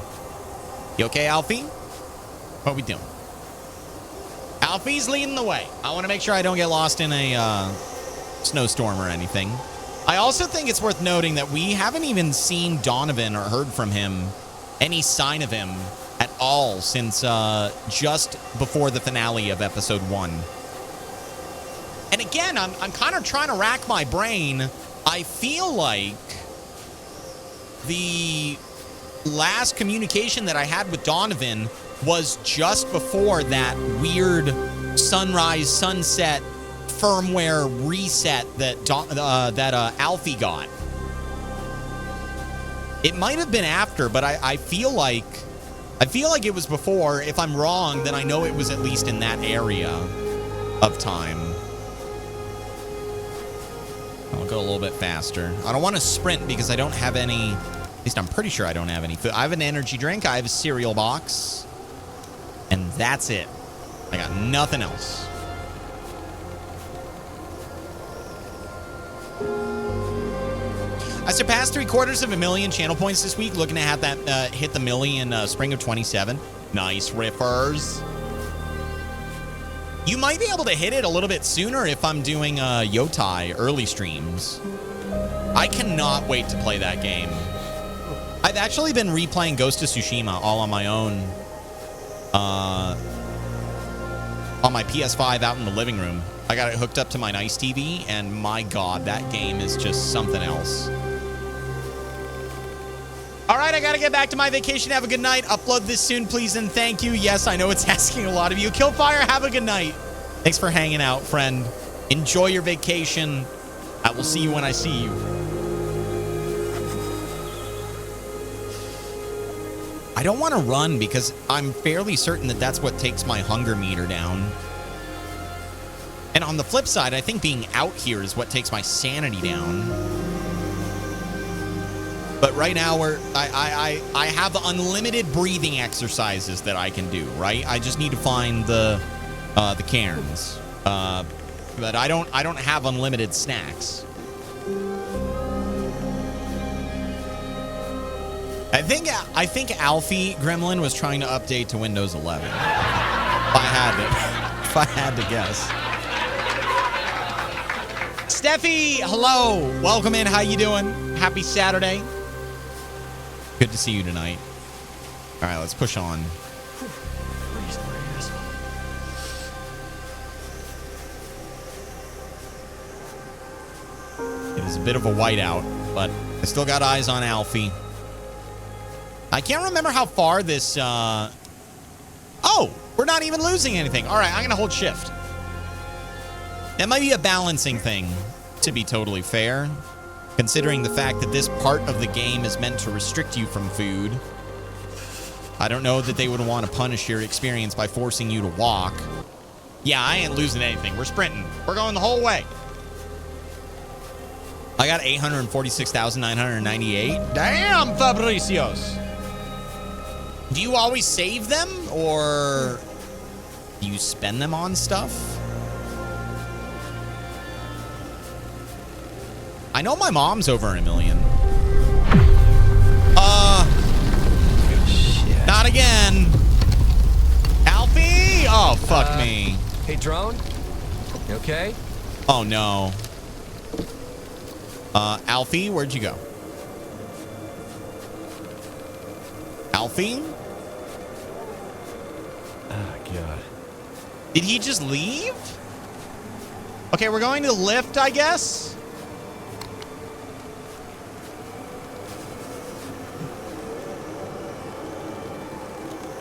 [SPEAKER 1] You okay, Alfie? What are we doing? Alfie's leading the way. I want to make sure I don't get lost in a snowstorm or anything. I also think it's worth noting that we haven't even seen Donovan or heard from him, any sign of him at all since just before the finale of episode 1. And again, I'm kind of trying to rack my brain. I feel like the last communication that I had with Donovan was just before that weird sunrise, sunset firmware reset that Alfie got. It might have been after, but I feel like it was before. If I'm wrong, then I know it was at least in that area of time. I'll go a little bit faster. I don't want to sprint because I don't have any. At least I'm pretty sure I don't have any food. I have an energy drink. I have a cereal box. And that's it. I got nothing else. I surpassed 750,000 channel points this week. Looking to have that hit the million spring of 27. Nice riffers. You might be able to hit it a little bit sooner if I'm doing Yotai early streams. I cannot wait to play that game. I've actually been replaying Ghost of Tsushima all on my own. On my PS5 out in the living room. I got it hooked up to my nice TV, and my God, that game is just something else. All right, I got to get back to my vacation. Have a good night. Upload this soon, please, and thank you. Yes, I know it's asking a lot of you. Killfire, have a good night. Thanks for hanging out, friend. Enjoy your vacation. I will see you when I see you. I don't want to run because I'm fairly certain that that's what takes my hunger meter down. And on the flip side, I think being out here is what takes my sanity down. But right now, I have unlimited breathing exercises that I can do, right? I just need to find the cairns. But I don't have unlimited snacks. I think Alfie Gremlin was trying to update to Windows 11. If I had to guess. Steffi, hello. Welcome in. How you doing? Happy Saturday. Good to see you tonight. All right, let's push on. It is a bit of a whiteout, but I still got eyes on Alfie. I can't remember how far this... Oh, we're not even losing anything. All right, I'm going to hold shift. That might be a balancing thing, to be totally fair, considering the fact that this part of the game is meant to restrict you from food. I don't know that they would want to punish your experience by forcing you to walk. Yeah, I ain't losing anything. We're sprinting. We're going the whole way. I got 846,998. Damn, Fabricios. Do you always save them, or do you spend them on stuff? I know my mom's over a million. Shit. Not again. Alfie? Oh, fuck me.
[SPEAKER 4] Hey, drone? You okay?
[SPEAKER 1] Oh, no. Alfie, where'd you go? Alfie?
[SPEAKER 4] Oh, God.
[SPEAKER 1] Did he just leave? Okay, we're going to the lift, I guess.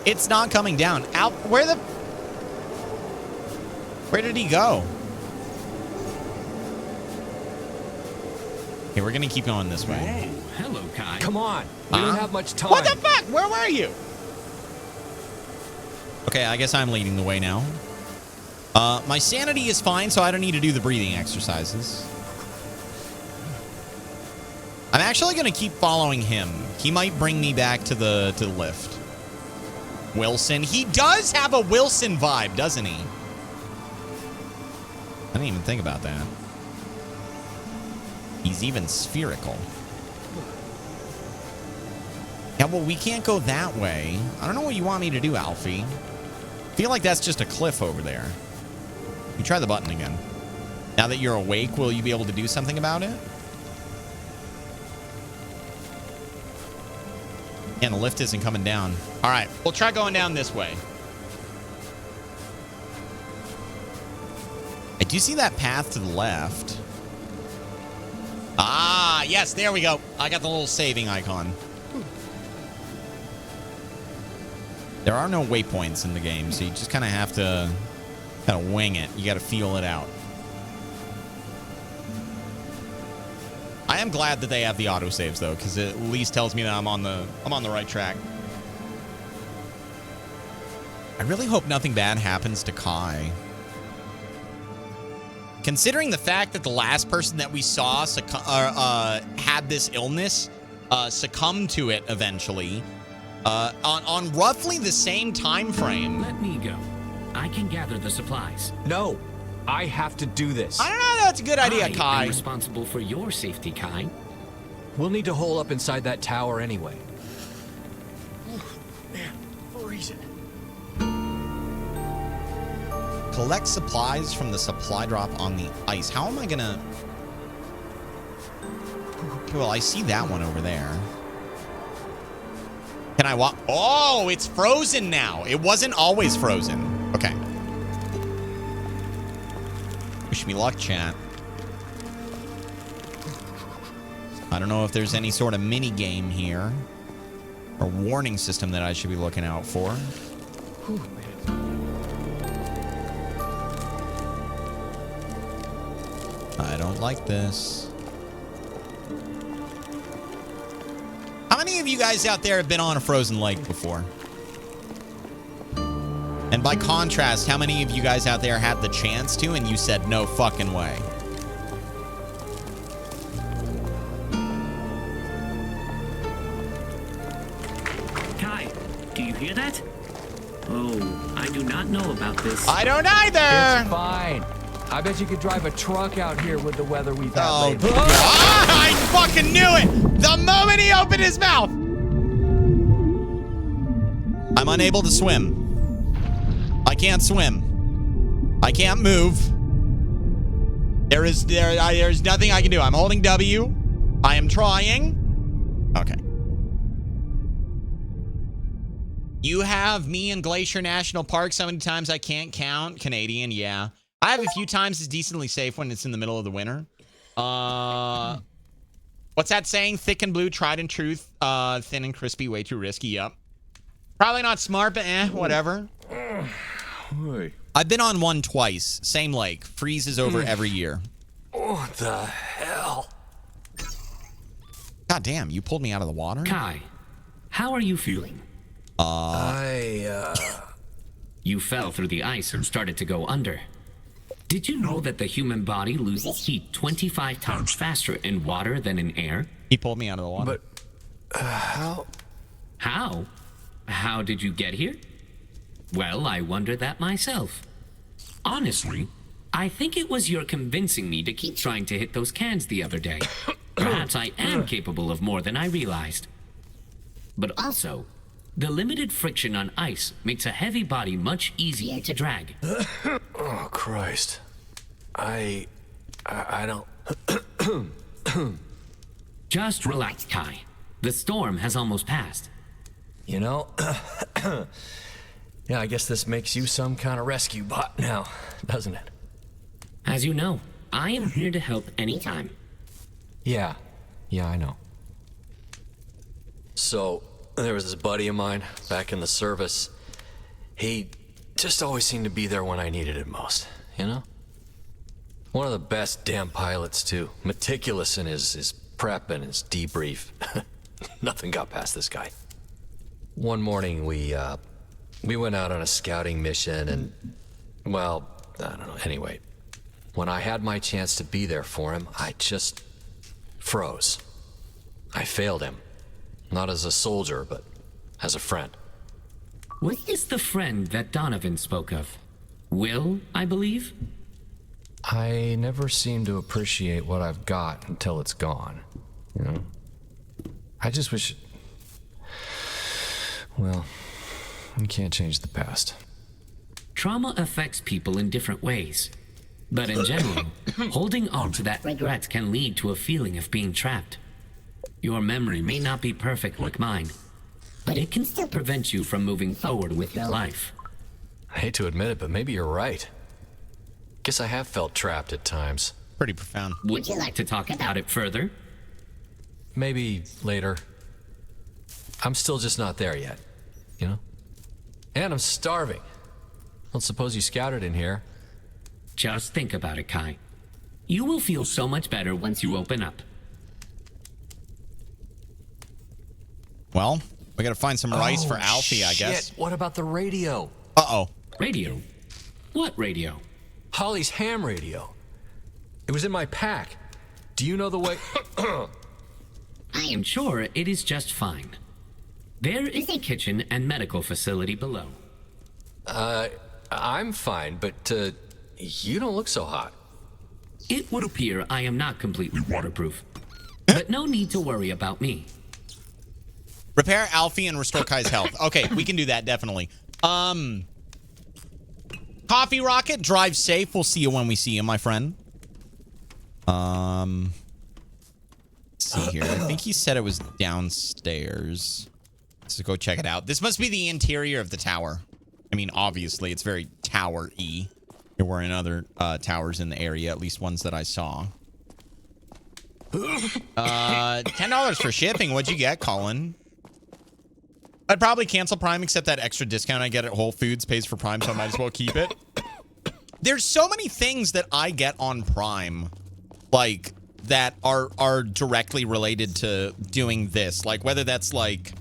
[SPEAKER 1] It's not coming down. Where did he go? Okay, we're gonna keep going this way.
[SPEAKER 2] Hey, hello, Kai.
[SPEAKER 4] Come on. We don't have much time.
[SPEAKER 1] What the fuck? Where were you? Okay, I guess I'm leading the way now. My sanity is fine, so I don't need to do the breathing exercises. I'm actually gonna keep following him. He might bring me back to the lift. Wilson. He does have a Wilson vibe, doesn't he? I didn't even think about that. He's even spherical. Yeah, well, we can't go that way. I don't know what you want me to do, Alfie. I feel like that's just a cliff over there. You try the button again. Now that you're awake, will you be able to do something about it? And the lift isn't coming down. All right, we'll try going down this way. I do see that path to the left. Ah, yes, there we go. I got the little saving icon. There are no waypoints in the game, so you just kind of have to kind of wing it. You got to feel it out. I am glad that they have the autosaves though, because it at least tells me that I'm on the right track. I really hope nothing bad happens to Kai. Considering the fact that the last person that we saw had this illness, succumb to it eventually, on roughly the same time frame.
[SPEAKER 2] Let me go. I can gather the supplies.
[SPEAKER 5] No, I have to do this.
[SPEAKER 1] I don't know. That's a good idea, Kai.
[SPEAKER 2] I'm responsible for your safety, Kai.
[SPEAKER 5] We'll need to hole up inside that tower anyway.
[SPEAKER 4] Man, freezing.
[SPEAKER 1] Collect supplies from the supply drop on the ice. How am I gonna... Okay, well, I see that one over there. Can I walk? Oh, it's frozen now. It wasn't always frozen. Okay. Wish me luck, chat. I don't know if there's any sort of mini game here or warning system that I should be looking out for.
[SPEAKER 5] Whew, man.
[SPEAKER 1] I don't like this. How many of you guys out there have been on a frozen lake before? And by contrast, how many of you guys out there had the chance to and you said no fucking way?
[SPEAKER 2] Kai, do you hear that? Oh, I do not know about this.
[SPEAKER 1] I don't either.
[SPEAKER 5] It's fine. I bet you could drive a truck out here with the weather we've had
[SPEAKER 1] Oh,
[SPEAKER 5] lately.
[SPEAKER 1] I fucking knew it! The moment he opened his mouth! I'm unable to swim. I can't swim. I can't move. There's nothing I can do. I'm holding W. I am trying. Okay. You have me in Glacier National Park so many times I can't count. Canadian, yeah. I have a few times it's decently safe when it's in the middle of the winter. What's that saying? Thick and blue, tried and truth. Thin and crispy, way too risky. Yep. Probably not smart, but whatever. I've been on one twice. Same lake. Freezes over every year.
[SPEAKER 4] What the hell?
[SPEAKER 1] God damn, you pulled me out of the water?
[SPEAKER 2] Kai, how are you feeling? You fell through the ice and started to go under. Did you know that the human body loses heat 25 times faster in water than in air?
[SPEAKER 1] He pulled me out of the water.
[SPEAKER 4] But how?
[SPEAKER 2] How? How did you get here? Well, I wondered that myself. Honestly, I think it was your convincing me to keep trying to hit those cans the other day. Perhaps I am capable of more than I realized. But also, the limited friction on ice makes a heavy body much easier to drag.
[SPEAKER 4] Oh, Christ. I don't...
[SPEAKER 2] Just relax, Kai. The storm has almost passed.
[SPEAKER 5] You know, yeah, I guess this makes you some kind of rescue bot now, doesn't it?
[SPEAKER 2] As you know, I am here to help anytime.
[SPEAKER 5] Yeah, I know.
[SPEAKER 4] So, there was this buddy of mine back in the service. He just always seemed to be there when I needed it most, you know? One of the best damn pilots, too. Meticulous in his prep and his debrief. Nothing got past this guy. One morning, we went out on a scouting mission and, well, I don't know, anyway. When I had my chance to be there for him, I just froze. I failed him. Not as a soldier, but as a friend.
[SPEAKER 2] What is the friend that Donovan spoke of? Will, I believe?
[SPEAKER 5] I never seem to appreciate what I've got until it's gone, you know? I just wish... Well, you can't change the past.
[SPEAKER 2] Trauma affects people in different ways. But in general, holding on to that regret can lead to a feeling of being trapped. Your memory may not be perfect like mine, but it can still prevent you from moving forward with your life.
[SPEAKER 4] I hate to admit it, but maybe you're right. Guess I have felt trapped at times.
[SPEAKER 1] Pretty profound.
[SPEAKER 2] Would you like to talk about it further?
[SPEAKER 4] Maybe later. I'm still just not there yet, you know? And I'm starving. Don't suppose you scouted in here.
[SPEAKER 2] Just think about it, Kai. You will feel so much better once you open up.
[SPEAKER 1] Well, we gotta find some rice for Alfie, I
[SPEAKER 4] shit.
[SPEAKER 1] guess.
[SPEAKER 4] What about the radio?
[SPEAKER 1] Uh-oh.
[SPEAKER 2] Radio? What radio?
[SPEAKER 4] Holly's ham radio. It was in my pack. Do you know the way?
[SPEAKER 2] I am sure it is just fine. There is a kitchen and medical facility below.
[SPEAKER 4] I'm fine, but, you don't look so hot.
[SPEAKER 2] It would appear I am not completely waterproof. But no need to worry about me.
[SPEAKER 1] Repair Alfie and restore Kai's health. Okay, we can do that, definitely. Coffee Rocket, drive safe. We'll see you when we see you, my friend. Let's see here. I think he said it was downstairs. Let's go check it out. This must be the interior of the tower. I mean, obviously, it's very tower-y. There were other towers in the area, at least ones that I saw. $10 for shipping. What'd you get, Colin? I'd probably cancel Prime, except that extra discount I get at Whole Foods pays for Prime, so I might as well keep it. There's so many things that I get on Prime, like, that are directly related to doing this. Like, whether that's, like,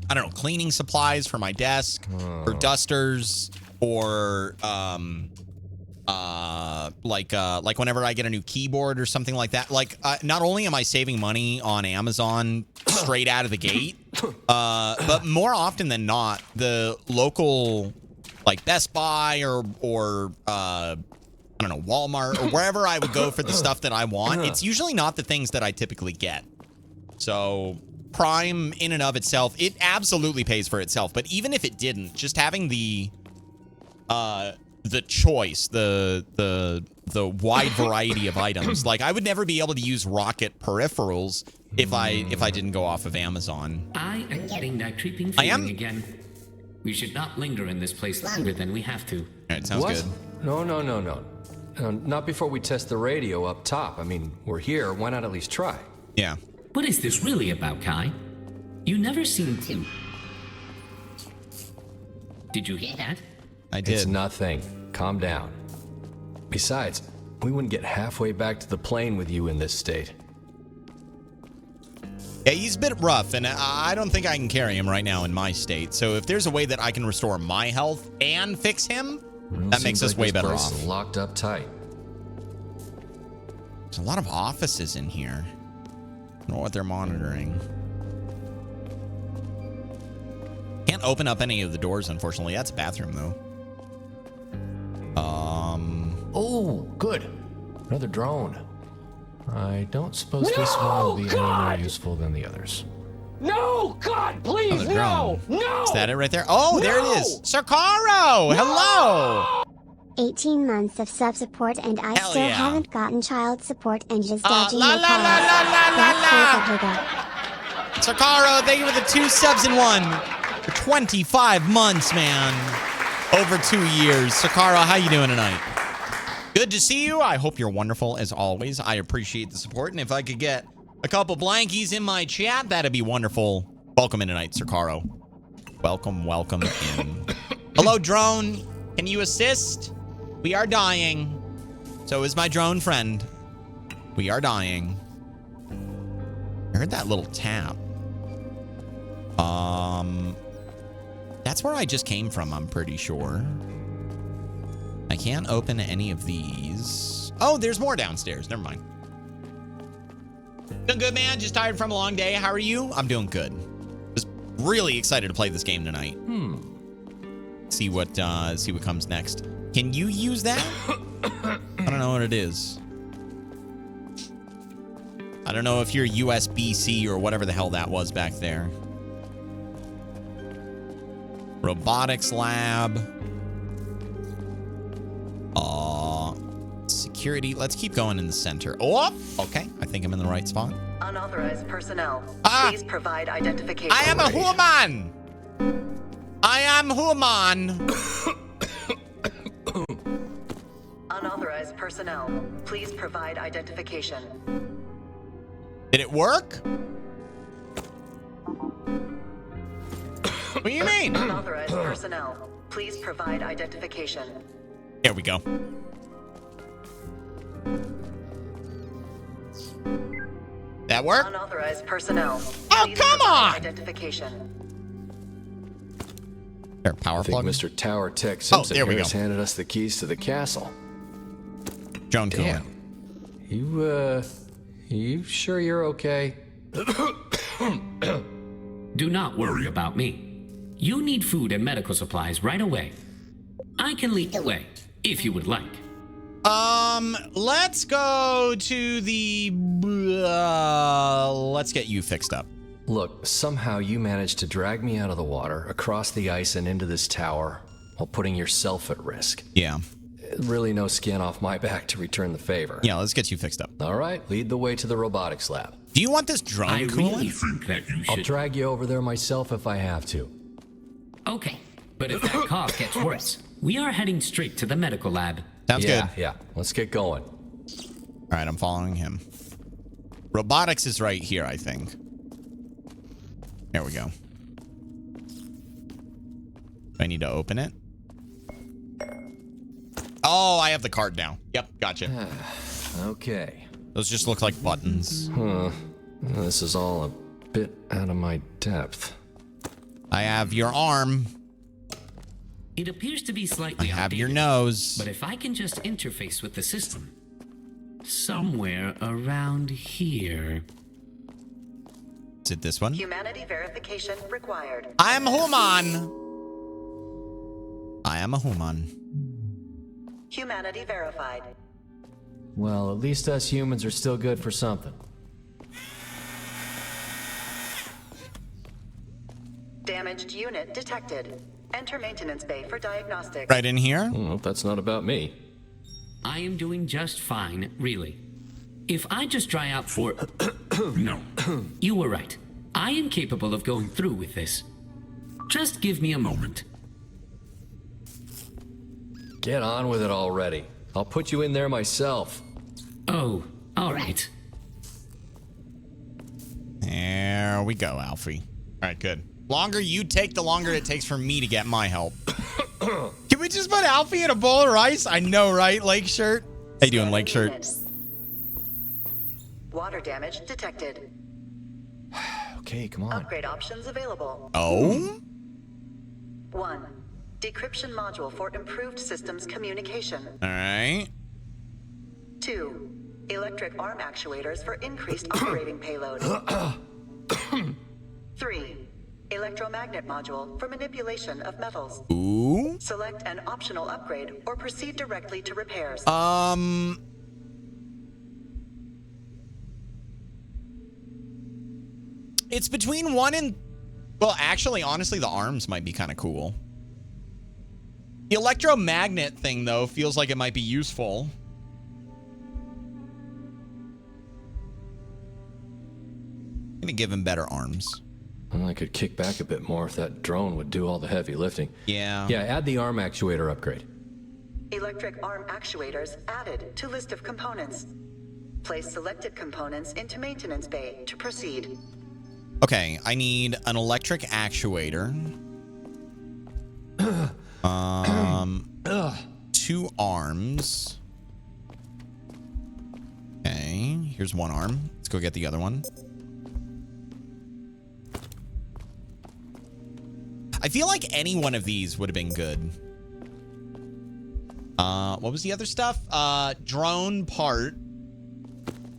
[SPEAKER 1] I don't know, cleaning supplies for my desk, or dusters, or, like whenever I get a new keyboard or something like that. Like, not only am I saving money on Amazon straight out of the gate, but more often than not, the local, like Best Buy or I don't know, Walmart or wherever I would go for the stuff that I want, it's usually not the things that I typically get. So Prime in and of itself, it absolutely pays for itself. But even if it didn't, just having the choice, the wide variety of items. Like, I would never be able to use Rocket peripherals if I didn't go off of Amazon.
[SPEAKER 2] I am getting that creeping
[SPEAKER 1] I am?
[SPEAKER 2] feeling again. We should not linger in this place longer than we have to.
[SPEAKER 1] All right, sounds
[SPEAKER 4] What?
[SPEAKER 1] good.
[SPEAKER 4] No. Not before we test the radio up top. I mean, we're here. Why not at least try?
[SPEAKER 1] Yeah.
[SPEAKER 2] What is this really about, Kai? You never seem to... Did you hear that?
[SPEAKER 1] I did.
[SPEAKER 4] It's nothing. Calm down. Besides, we wouldn't get halfway back to the plane with you in this state.
[SPEAKER 1] Yeah, he's a bit rough, and I don't think I can carry him right now in my state. So if there's a way that I can restore my health and fix him, that makes us way better off.
[SPEAKER 4] Locked up tight.
[SPEAKER 1] There's a lot of offices in here. I don't know what they're monitoring. Can't open up any of the doors, unfortunately. That's a bathroom, though.
[SPEAKER 5] Oh, good. Another drone. I don't suppose this one will be any more useful than the others.
[SPEAKER 6] No! God, please,
[SPEAKER 1] Another drone.
[SPEAKER 6] no!
[SPEAKER 1] Is that it right there? Oh, there it is. Sarkaro! Hello!
[SPEAKER 7] 18 months of sub support and I
[SPEAKER 1] Hell
[SPEAKER 7] still
[SPEAKER 1] yeah.
[SPEAKER 7] haven't gotten child support and just dodging
[SPEAKER 1] la
[SPEAKER 7] your
[SPEAKER 1] la la la la la la.
[SPEAKER 7] calls.
[SPEAKER 1] Sarkaro, thank you for the 2 subs in 1. For 25 months, man. Over 2 years. Sarkaro, how you doing tonight? Good to see you. I hope you're wonderful as always. I appreciate the support. And if I could get a couple blankies in my chat, that'd be wonderful. Welcome in tonight, Sarkaro. Welcome in. Hello, drone. Can you assist? We are dying. So is my drone friend. We are dying. I heard that little tap. That's where I just came from, I'm pretty sure. I can't open any of these. Oh, there's more downstairs. Never mind. Doing good, man. Just tired from a long day. How are you? I'm doing good. Was really excited to play this game tonight. See what comes next. Can you use that? I don't know what it is. I don't know if you're USB-C or whatever the hell that was back there. Robotics lab. Security. Let's keep going in the center. Oh, okay. I think I'm in the right spot.
[SPEAKER 8] Unauthorized personnel.
[SPEAKER 1] Ah.
[SPEAKER 8] Please provide identification.
[SPEAKER 1] I am a human. I am human.
[SPEAKER 8] Unauthorized personnel. Please provide identification.
[SPEAKER 1] Did it work? What do you mean?
[SPEAKER 8] Unauthorized personnel. Please provide identification.
[SPEAKER 1] There we go. That work?
[SPEAKER 8] Unauthorized personnel.
[SPEAKER 1] Oh,
[SPEAKER 8] Please
[SPEAKER 1] come
[SPEAKER 8] provide
[SPEAKER 1] on!
[SPEAKER 8] Identification.
[SPEAKER 1] There, power
[SPEAKER 5] I think
[SPEAKER 1] plug.
[SPEAKER 5] Mr. Tower Tech Simpson
[SPEAKER 1] there we
[SPEAKER 5] here
[SPEAKER 1] go.
[SPEAKER 5] has handed us the keys to the castle.
[SPEAKER 1] Drone
[SPEAKER 5] Damn.
[SPEAKER 1] coolant.
[SPEAKER 5] You sure you're okay?
[SPEAKER 2] Do not worry about me. You need food and medical supplies right away. I can lead the way, if you would like.
[SPEAKER 1] Let's go to the, let's get you fixed up.
[SPEAKER 5] Look, somehow you managed to drag me out of the water, across the ice and into this tower, while putting yourself at risk.
[SPEAKER 1] Yeah.
[SPEAKER 5] Really no skin off my back to return the favor.
[SPEAKER 1] Yeah, let's get you fixed up.
[SPEAKER 5] All right, lead the way to the robotics lab.
[SPEAKER 1] Do you want this drone
[SPEAKER 2] I
[SPEAKER 1] coolant?
[SPEAKER 2] really think that you
[SPEAKER 5] I'll
[SPEAKER 2] should...
[SPEAKER 5] drag you over there myself if I have to.
[SPEAKER 2] Okay, but if that cough gets worse, we are heading straight to the medical lab.
[SPEAKER 1] Sounds good.
[SPEAKER 5] Yeah, let's get going.
[SPEAKER 1] All right, I'm following him. Robotics is right here, I think. There we go. Do I need to open it? Oh, I have the card now. Yep, gotcha.
[SPEAKER 5] Okay.
[SPEAKER 1] Those just look like buttons.
[SPEAKER 5] This is all a bit out of my depth.
[SPEAKER 1] I have your arm.
[SPEAKER 2] It appears to be slightly
[SPEAKER 1] I have your
[SPEAKER 2] outdated,
[SPEAKER 1] nose.
[SPEAKER 2] but if I can just interface with the system, somewhere around here.
[SPEAKER 1] Is it this one?
[SPEAKER 8] Humanity verification required.
[SPEAKER 1] I am a human. I am a human.
[SPEAKER 8] Humanity verified.
[SPEAKER 5] Well, at least us humans are still good for something.
[SPEAKER 8] Damaged unit detected. Enter maintenance bay for diagnostics.
[SPEAKER 1] Right in here?
[SPEAKER 5] Well, that's not about me.
[SPEAKER 2] I am doing just fine, really. If I just dry out for... No, you were right. I am capable of going through with this. Just give me a moment.
[SPEAKER 5] Get on with it already. I'll put you in there myself.
[SPEAKER 2] Oh, all right.
[SPEAKER 1] There we go, Alfie. All right, good. Longer you take, the longer it takes for me to get my help. Can we just put Alfie in a bowl of rice? I know, right? Lake shirt. How you doing, Lake shirt?
[SPEAKER 8] Water damage detected.
[SPEAKER 5] Okay, come on.
[SPEAKER 8] Upgrade options available.
[SPEAKER 1] Oh?
[SPEAKER 8] 1. Decryption module for improved systems communication.
[SPEAKER 1] All right.
[SPEAKER 8] 2. Electric arm actuators for increased operating payload. 3. Electromagnet module for manipulation of metals.
[SPEAKER 1] Ooh.
[SPEAKER 8] Select an optional upgrade or proceed directly to repairs.
[SPEAKER 1] It's between 1 and... Well, actually, honestly, the arms might be kind of cool. The electromagnet thing, though, feels like it might be useful. I'm gonna give him better arms.
[SPEAKER 5] Well, I could kick back a bit more if that drone would do all the heavy lifting.
[SPEAKER 1] Yeah.
[SPEAKER 5] Yeah, add the arm actuator upgrade.
[SPEAKER 8] Electric arm actuators added to list of components. Place selected components into maintenance bay to proceed.
[SPEAKER 1] Okay, I need an electric actuator. 2 arms. Okay, here's 1 arm. Let's go get the other one. I feel like any one of these would have been good. What was the other stuff? Drone part.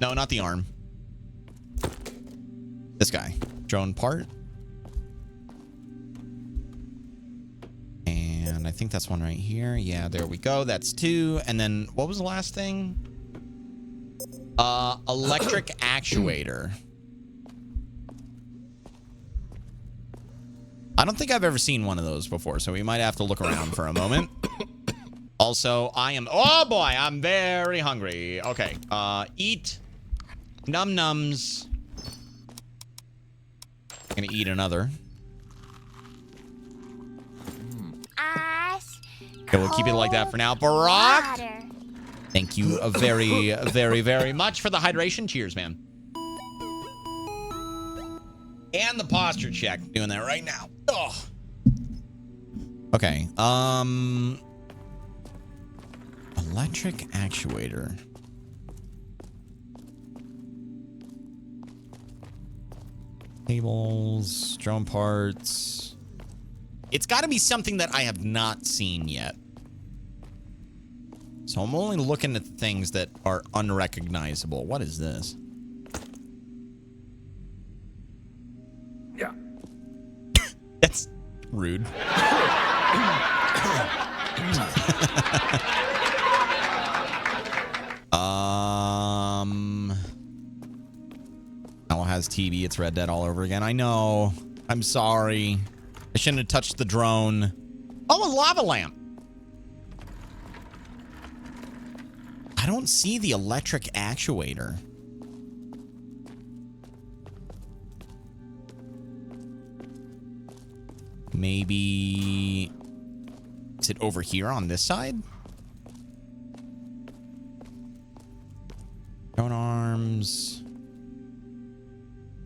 [SPEAKER 1] No, not the arm. This guy. Drone part. And I think that's one right here. Yeah, there we go. That's 2. And then what was the last thing? Electric actuator. I don't think I've ever seen one of those before, so we might have to look around for a moment. Also, oh boy, I'm very hungry. Okay, eat num-nums. Gonna eat another.
[SPEAKER 9] Ice.
[SPEAKER 1] Okay, we'll keep it like that for now. Barack, thank you very, very, very much for the hydration. Cheers, man. And the posture check. Doing that right now. Ugh. Okay. Electric actuator. Cables, drone parts. It's got to be something that I have not seen yet. So I'm only looking at the things that are unrecognizable. What is this?
[SPEAKER 5] Yeah.
[SPEAKER 1] That's rude. HaLLoW has TV. It's Red Dead all over again. I know. I'm sorry. I shouldn't have touched the drone. Oh, a lava lamp. I don't see the electric actuator. Maybe... Is it over here on this side? Drone arms.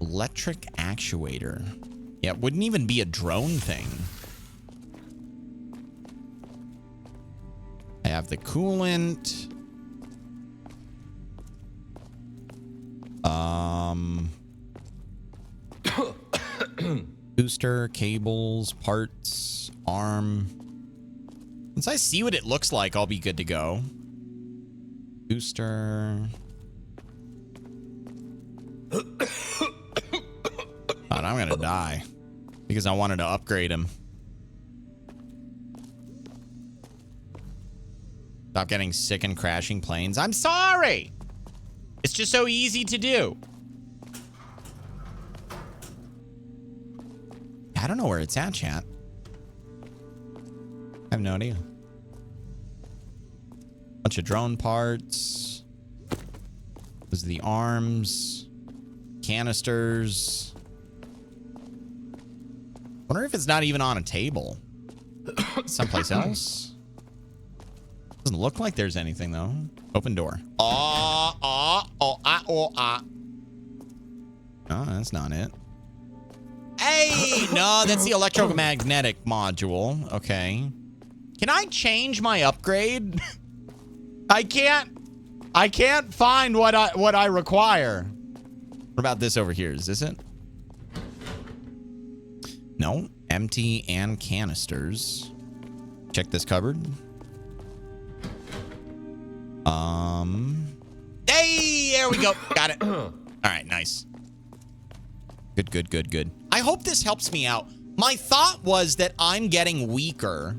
[SPEAKER 1] Electric actuator. Yeah, it wouldn't even be a drone thing. I have the coolant. Booster, cables, parts, arm. Once I see what it looks like, I'll be good to go. Booster. God, I'm gonna die because I wanted to upgrade him. Stop getting sick and crashing planes. I'm sorry. It's just so easy to do. I don't know where it's at, chat. I have no idea. Bunch of drone parts. Those are the arms. Canisters. Wonder if it's not even on a table. Someplace else. Doesn't look like there's anything though. Open door. Oh, that's not it. Hey, no, that's the electromagnetic module. Okay. Can I change my upgrade? I can't find what I require. What about this over here? Is this it? No, empty and canisters. Check this cupboard. Hey, there we go. Got it. All right, nice. Good. I hope this helps me out. My thought was that I'm getting weaker,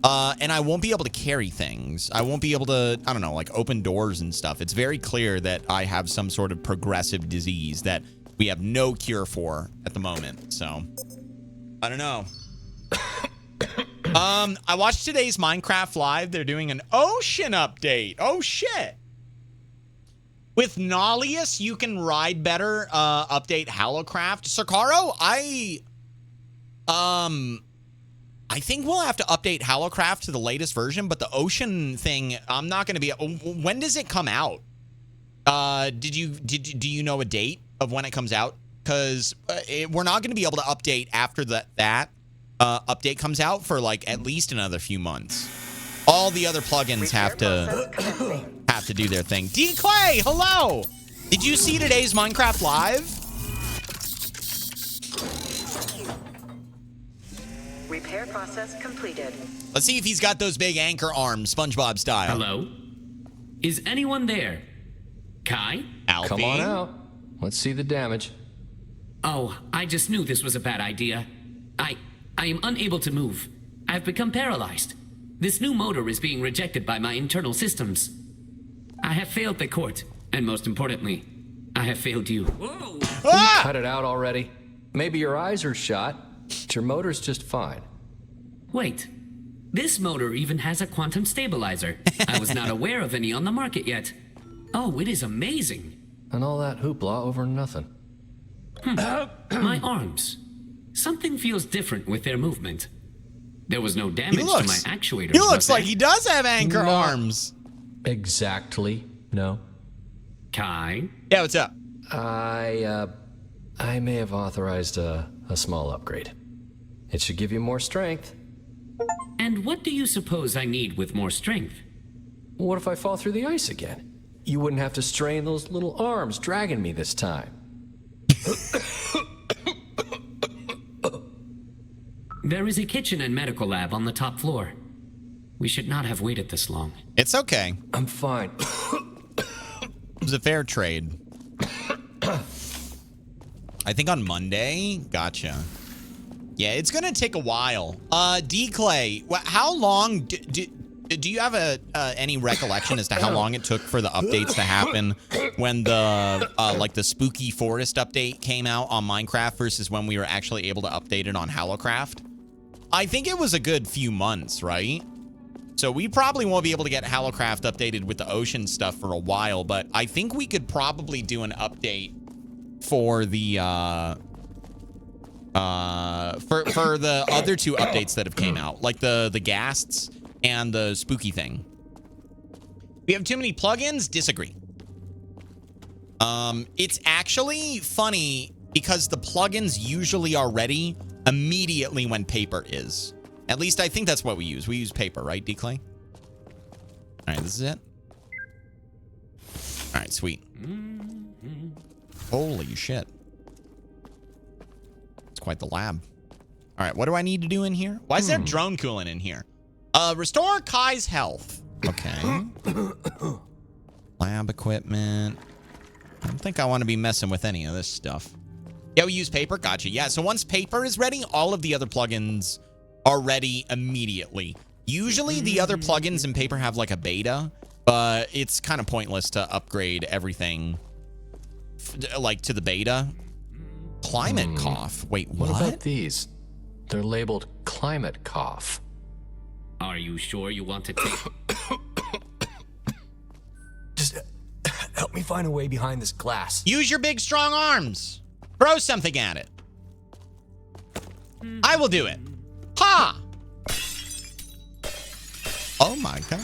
[SPEAKER 1] and I won't be able to carry things. I won't be able to, I don't know, like open doors and stuff. It's very clear that I have some sort of progressive disease that we have no cure for at the moment. So, I don't know. I watched today's Minecraft Live. They're doing an ocean update. Oh, shit. With Nollius, you can ride better. Update HaLLoCraft. Sakaro, I think we'll have to update HaLLoCraft to the latest version, but the ocean thing, I'm not going to be. When does it come out? Do you know a date of when it comes out? Because we're not going to be able to update after that update comes out for like at least another few months. All the other plugins have to do their thing. D Clay, hello. Did you see today's Minecraft Live?
[SPEAKER 8] Repair process completed.
[SPEAKER 1] Let's see if he's got those big anchor arms, SpongeBob style.
[SPEAKER 2] Hello? Is anyone there? Kai?
[SPEAKER 1] Alfie?
[SPEAKER 5] Come on out. Let's see the damage.
[SPEAKER 2] Oh, I just knew this was a bad idea. I am unable to move. I've become paralyzed. This new motor is being rejected by my internal systems. I have failed the court, and most importantly, I have failed you. Whoa!
[SPEAKER 1] Ah!
[SPEAKER 5] Cut it out already. Maybe your eyes are shot, but your motor's just fine.
[SPEAKER 2] Wait, this motor even has a quantum stabilizer. I was not aware of any on the market yet. Oh, it is amazing.
[SPEAKER 5] And all that hoopla over nothing.
[SPEAKER 2] My arms. Something feels different with their movement. There was no damage to my actuators.
[SPEAKER 1] He looks like he does have anchor arms.
[SPEAKER 4] Exactly. No.
[SPEAKER 2] Kai?
[SPEAKER 1] Yeah, what's up?
[SPEAKER 4] I may have authorized a small upgrade. It should give you more strength.
[SPEAKER 2] And what do you suppose I need with more strength?
[SPEAKER 4] What if I fall through the ice again? You wouldn't have to strain those little arms dragging me this time.
[SPEAKER 2] There is a kitchen and medical lab on the top floor. We should not have waited this long.
[SPEAKER 1] It's okay.
[SPEAKER 4] I'm fine.
[SPEAKER 1] It was a fair trade. I think on Monday. Gotcha. Yeah, it's gonna take a while. D-Clay, how long do you have any recollection as to how long it took for the updates to happen when the like the spooky forest update came out on Minecraft versus when we were actually able to update it on HaLLoCraft? I think it was a good few months, right? So we probably won't be able to get HaLLoCraft updated with the ocean stuff for a while, but I think we could probably do an update for the for the other two updates that have came out, like the ghasts and the spooky thing. We have too many plugins? Disagree. It's actually funny because the plugins usually are ready immediately when paper is. At least I think that's what we use. We use paper, right, D-Clay? All right, this is it. All right, sweet. Holy shit. It's quite the lab. All right, what do I need to do in here? Why is there drone coolant in here? Restore Kai's health. Okay. Lab equipment. I don't think I want to be messing with any of this stuff. Yeah, we use paper. Gotcha. Yeah, so once paper is ready, all of the other plugins are ready immediately. Usually the other plugins in paper have like a beta, but it's kind of pointless to upgrade everything like to the beta. Climate cough. Wait, what?
[SPEAKER 5] What about these? They're labeled climate cough.
[SPEAKER 2] Are you sure you want to take...
[SPEAKER 4] Just help me find a way behind this glass.
[SPEAKER 1] Use your big strong arms. Throw something at it. I will do it. Ha! Oh my god.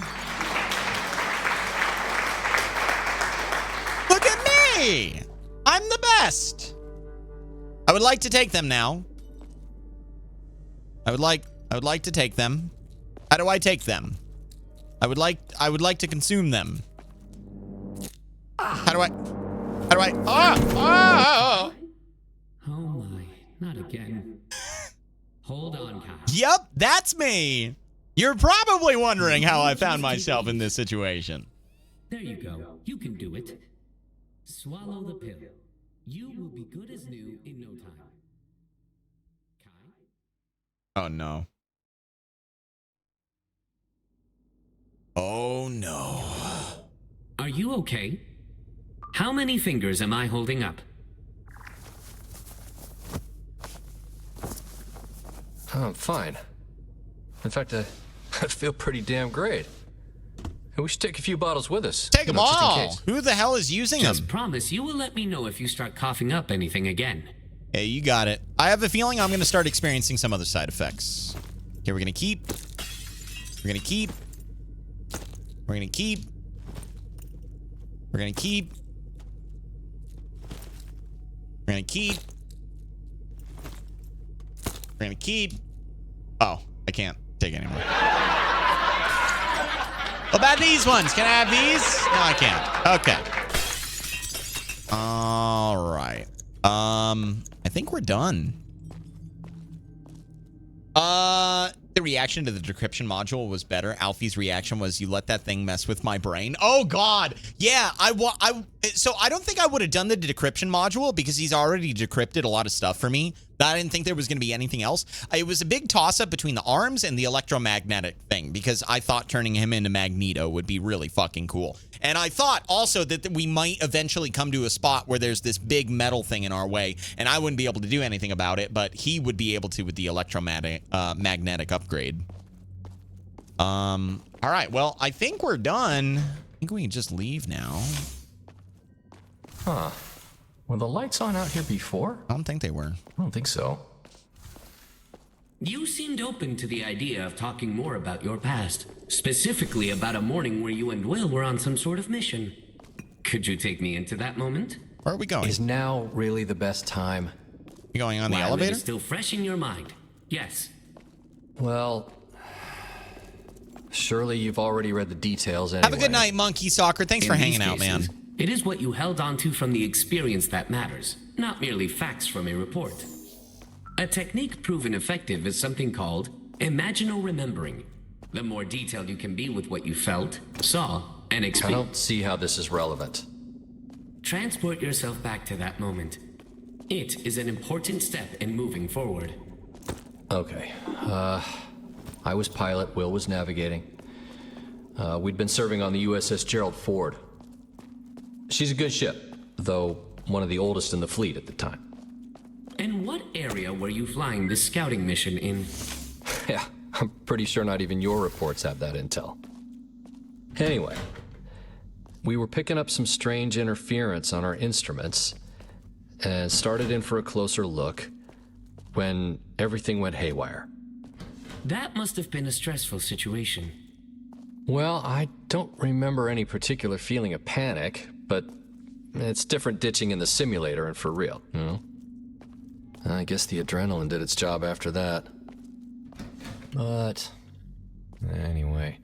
[SPEAKER 1] Look at me! I'm the best. I would like to take them now. I would like to take them. How do I take them? I would like to consume them. How do I
[SPEAKER 2] Oh my, not again. Hold on, Kai.
[SPEAKER 1] Yep, that's me. You're probably wondering how I found myself in this situation.
[SPEAKER 2] There you go. You can do it. Swallow the pill. You will be good as new in no time. Kai?
[SPEAKER 1] Oh no. Oh no.
[SPEAKER 2] Are you okay? How many fingers am I holding up?
[SPEAKER 5] Oh, I'm fine. In fact, I feel pretty damn great. Hey, we should take a few bottles with us.
[SPEAKER 1] Take them
[SPEAKER 5] just in
[SPEAKER 1] all.
[SPEAKER 5] case.
[SPEAKER 1] Who the hell is using
[SPEAKER 2] Just
[SPEAKER 1] them?
[SPEAKER 2] promise you will let me know if you start coughing up anything again.
[SPEAKER 1] Hey, you got it. I have a feeling I'm going to start experiencing some other side effects. Okay, we're going to keep. We're going to keep. We're going to keep. We're going to keep. We're going to keep. We're going to keep. Oh, I can't take anymore. What about these ones? Can I have these? No, I can't. Okay. All right. I think we're done. The reaction to the decryption module was better. Alfie's reaction was, you let that thing mess with my brain. Oh God. Yeah, so I don't think I would have done the decryption module because he's already decrypted a lot of stuff for me. I didn't think there was going to be anything else. It was a big toss-up between the arms and the electromagnetic thing because I thought turning him into Magneto would be really fucking cool. And I thought also that we might eventually come to a spot where there's this big metal thing in our way and I wouldn't be able to do anything about it, but he would be able to with the magnetic upgrade. All right, well, I think we're done. I think we can just leave now.
[SPEAKER 5] Huh. Were the lights on out here before?
[SPEAKER 1] I don't think they were.
[SPEAKER 5] I don't think so.
[SPEAKER 2] You seemed open to the idea of talking more about your past, specifically about a morning where you and Will were on some sort of mission. Could you take me into that moment?
[SPEAKER 1] Where are we going?
[SPEAKER 5] Is now really the best time?
[SPEAKER 1] You going on the
[SPEAKER 2] While
[SPEAKER 1] elevator?
[SPEAKER 2] it is still fresh in your mind. Yes.
[SPEAKER 5] Well, surely you've already read the details anyway.
[SPEAKER 1] Have a good night, Monkey Soccer. Thanks for
[SPEAKER 2] In
[SPEAKER 1] hanging
[SPEAKER 2] these
[SPEAKER 1] out, man.
[SPEAKER 2] cases, it is what you held onto from the experience that matters, not merely facts from a report. A technique proven effective is something called imaginal remembering. The more detailed you can be with what you felt, saw, and
[SPEAKER 5] I
[SPEAKER 2] experienced.
[SPEAKER 5] don't see how this is relevant.
[SPEAKER 2] Transport yourself back to that moment. It is an important step in moving forward.
[SPEAKER 5] Okay. I was pilot, Will was navigating. We'd been serving on the USS Gerald Ford. She's a good ship, though one of the oldest in the fleet at the time.
[SPEAKER 2] And what area were you flying this scouting mission in?
[SPEAKER 5] Yeah, I'm pretty sure not even your reports have that intel. Anyway, we were picking up some strange interference on our instruments and started in for a closer look when everything went haywire.
[SPEAKER 2] That must have been a stressful situation.
[SPEAKER 5] Well, I don't remember any particular feeling of panic, but it's different ditching in the simulator and for real, you know? I guess the adrenaline did its job after that. But anyway,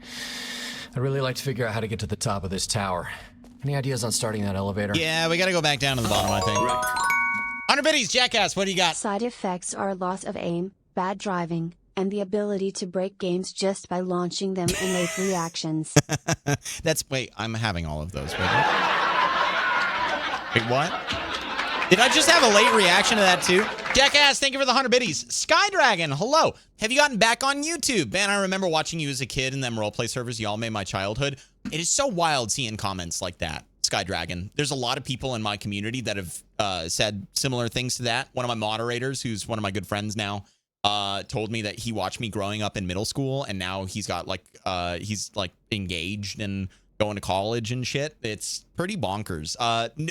[SPEAKER 5] I'd really like to figure out how to get to the top of this tower. Any ideas on starting that elevator?
[SPEAKER 1] Yeah, we got to go back down to the bottom, I think.
[SPEAKER 2] Right.
[SPEAKER 1] 100 biddies, Jackass, what do you got?
[SPEAKER 3] Side effects are loss of aim, bad driving, and the ability to break games just by launching them in late reactions.
[SPEAKER 1] Wait, I'm having all of those. Wait, what? Did I just have a late reaction to that too? Jackass, thank you for the 100 biddies. Skydragon, hello. Have you gotten back on YouTube? Man, I remember watching you as a kid in them roleplay servers. Y'all made my childhood. It is so wild seeing comments like that, Skydragon. There's a lot of people in my community that have said similar things to that. One of my moderators, who's one of my good friends now, told me that he watched me growing up in middle school, and now he's got he's engaged and going to college and shit. It's pretty bonkers.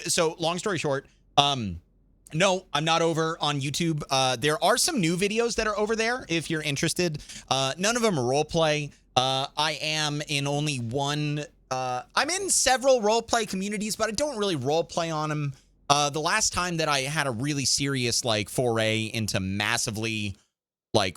[SPEAKER 1] So long story short, no, I'm not over on YouTube. There are some new videos that are over there if you're interested. None of them are roleplay. I am in only one. I'm in several roleplay communities, but I don't really roleplay on them. The last time that I had a really serious foray into massively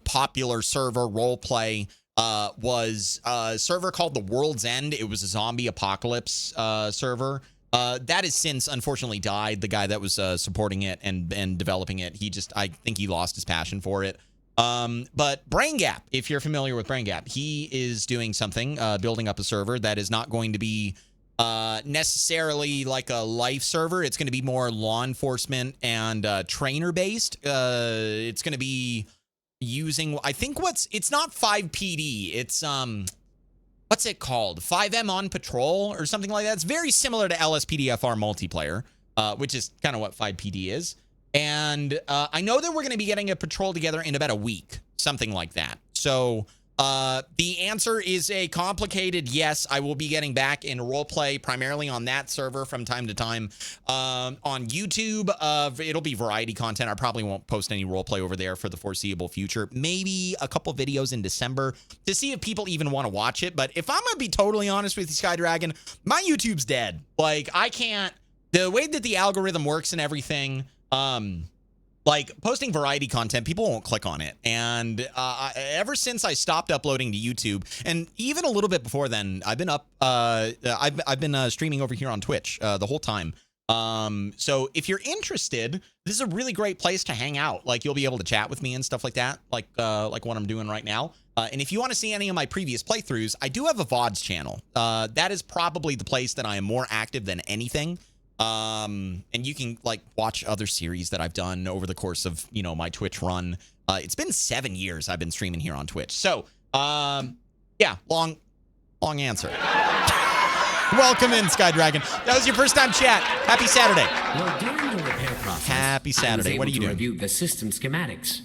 [SPEAKER 1] popular server roleplay was a server called The World's End. It was a zombie apocalypse server. That has since unfortunately died. The guy that was supporting it and developing it, I think he lost his passion for it. But Brain Gap, if you're familiar with Brain Gap, he is doing something, building up a server that is not going to be necessarily like a life server. It's going to be more law enforcement and trainer based. It's going to be using, I think it's not 5PD. It's what's it called? 5M on patrol or something like that. It's very similar to LSPDFR multiplayer, which is kind of what 5PD is. And I know that we're going to be getting a patrol together in about a week, something like that. So the answer is a complicated yes. I will be getting back in roleplay primarily on that server from time to time. On YouTube, it'll be variety content. I probably won't post any roleplay over there for the foreseeable future. Maybe a couple videos in December to see if people even want to watch it. But if I'm going to be totally honest with you, Skydragon, my YouTube's dead. I can't, the way that the algorithm works and everything, posting variety content, people won't click on it. And ever since I stopped uploading to YouTube, and even a little bit before then, I've been I've been streaming over here on Twitch the whole time. So if you're interested, this is a really great place to hang out. You'll be able to chat with me and stuff like that, like what I'm doing right now. And if you want to see any of my previous playthroughs, I do have a VODs channel. That is probably the place that I am more active than anything. And you can watch other series that I've done over the course of, my Twitch run. It's been 7 years I've been streaming here on Twitch. So, yeah, long answer. Welcome in, Skydragon. That was your first time chat. Happy Saturday.
[SPEAKER 2] Well, during the repair process,
[SPEAKER 1] Happy Saturday. What are you doing?
[SPEAKER 2] Review the system schematics.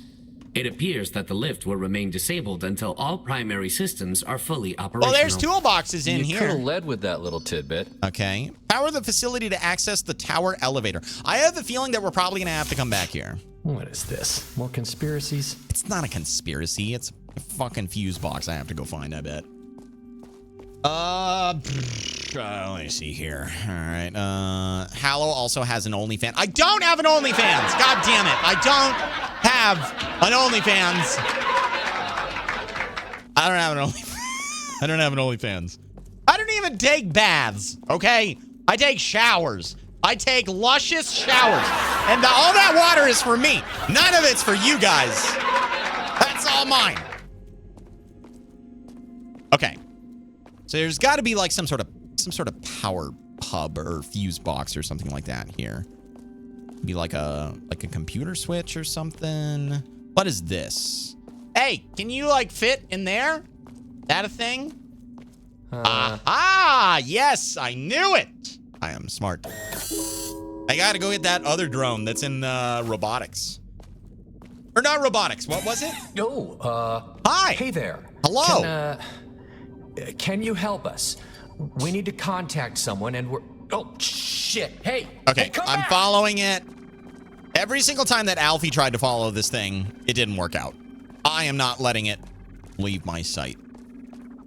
[SPEAKER 2] It appears that the lift will remain disabled until all primary systems are fully operational.
[SPEAKER 1] Well, there's toolboxes in
[SPEAKER 5] You could have
[SPEAKER 1] here.
[SPEAKER 5] led with that little tidbit.
[SPEAKER 1] Okay. Power the facility to access the tower elevator. I have a feeling that we're probably going to have to come back here.
[SPEAKER 5] What is this? More conspiracies?
[SPEAKER 1] It's not a conspiracy. It's a fucking fuse box I have to go find, I bet. Let me see here. All right. HaLLoW also has an OnlyFans. I don't have an OnlyFans. God damn it. I don't have an OnlyFans. I don't have an OnlyFans. I don't have an OnlyFans. I don't even take baths, okay? I take showers. I take luscious showers. And all that water is for me. None of it's for you guys. That's all mine. Okay. So there's got to be like some sort of power hub or fuse box or something like that here. Be like a computer switch or something. What is this? Hey, can you like fit in there? That a thing? Aha! Yes, I knew it. I am smart. I gotta go get that other drone that's in robotics. Or not robotics. What was it? Hi.
[SPEAKER 9] Hey there.
[SPEAKER 1] Hello.
[SPEAKER 9] Can you help us? We need to contact someone and we're... Oh, shit. Hey.
[SPEAKER 1] Okay,
[SPEAKER 9] Hey, come
[SPEAKER 1] I'm
[SPEAKER 9] back.
[SPEAKER 1] following it. Every single time that Alfie tried to follow this thing, it didn't work out. I am not letting it leave my sight.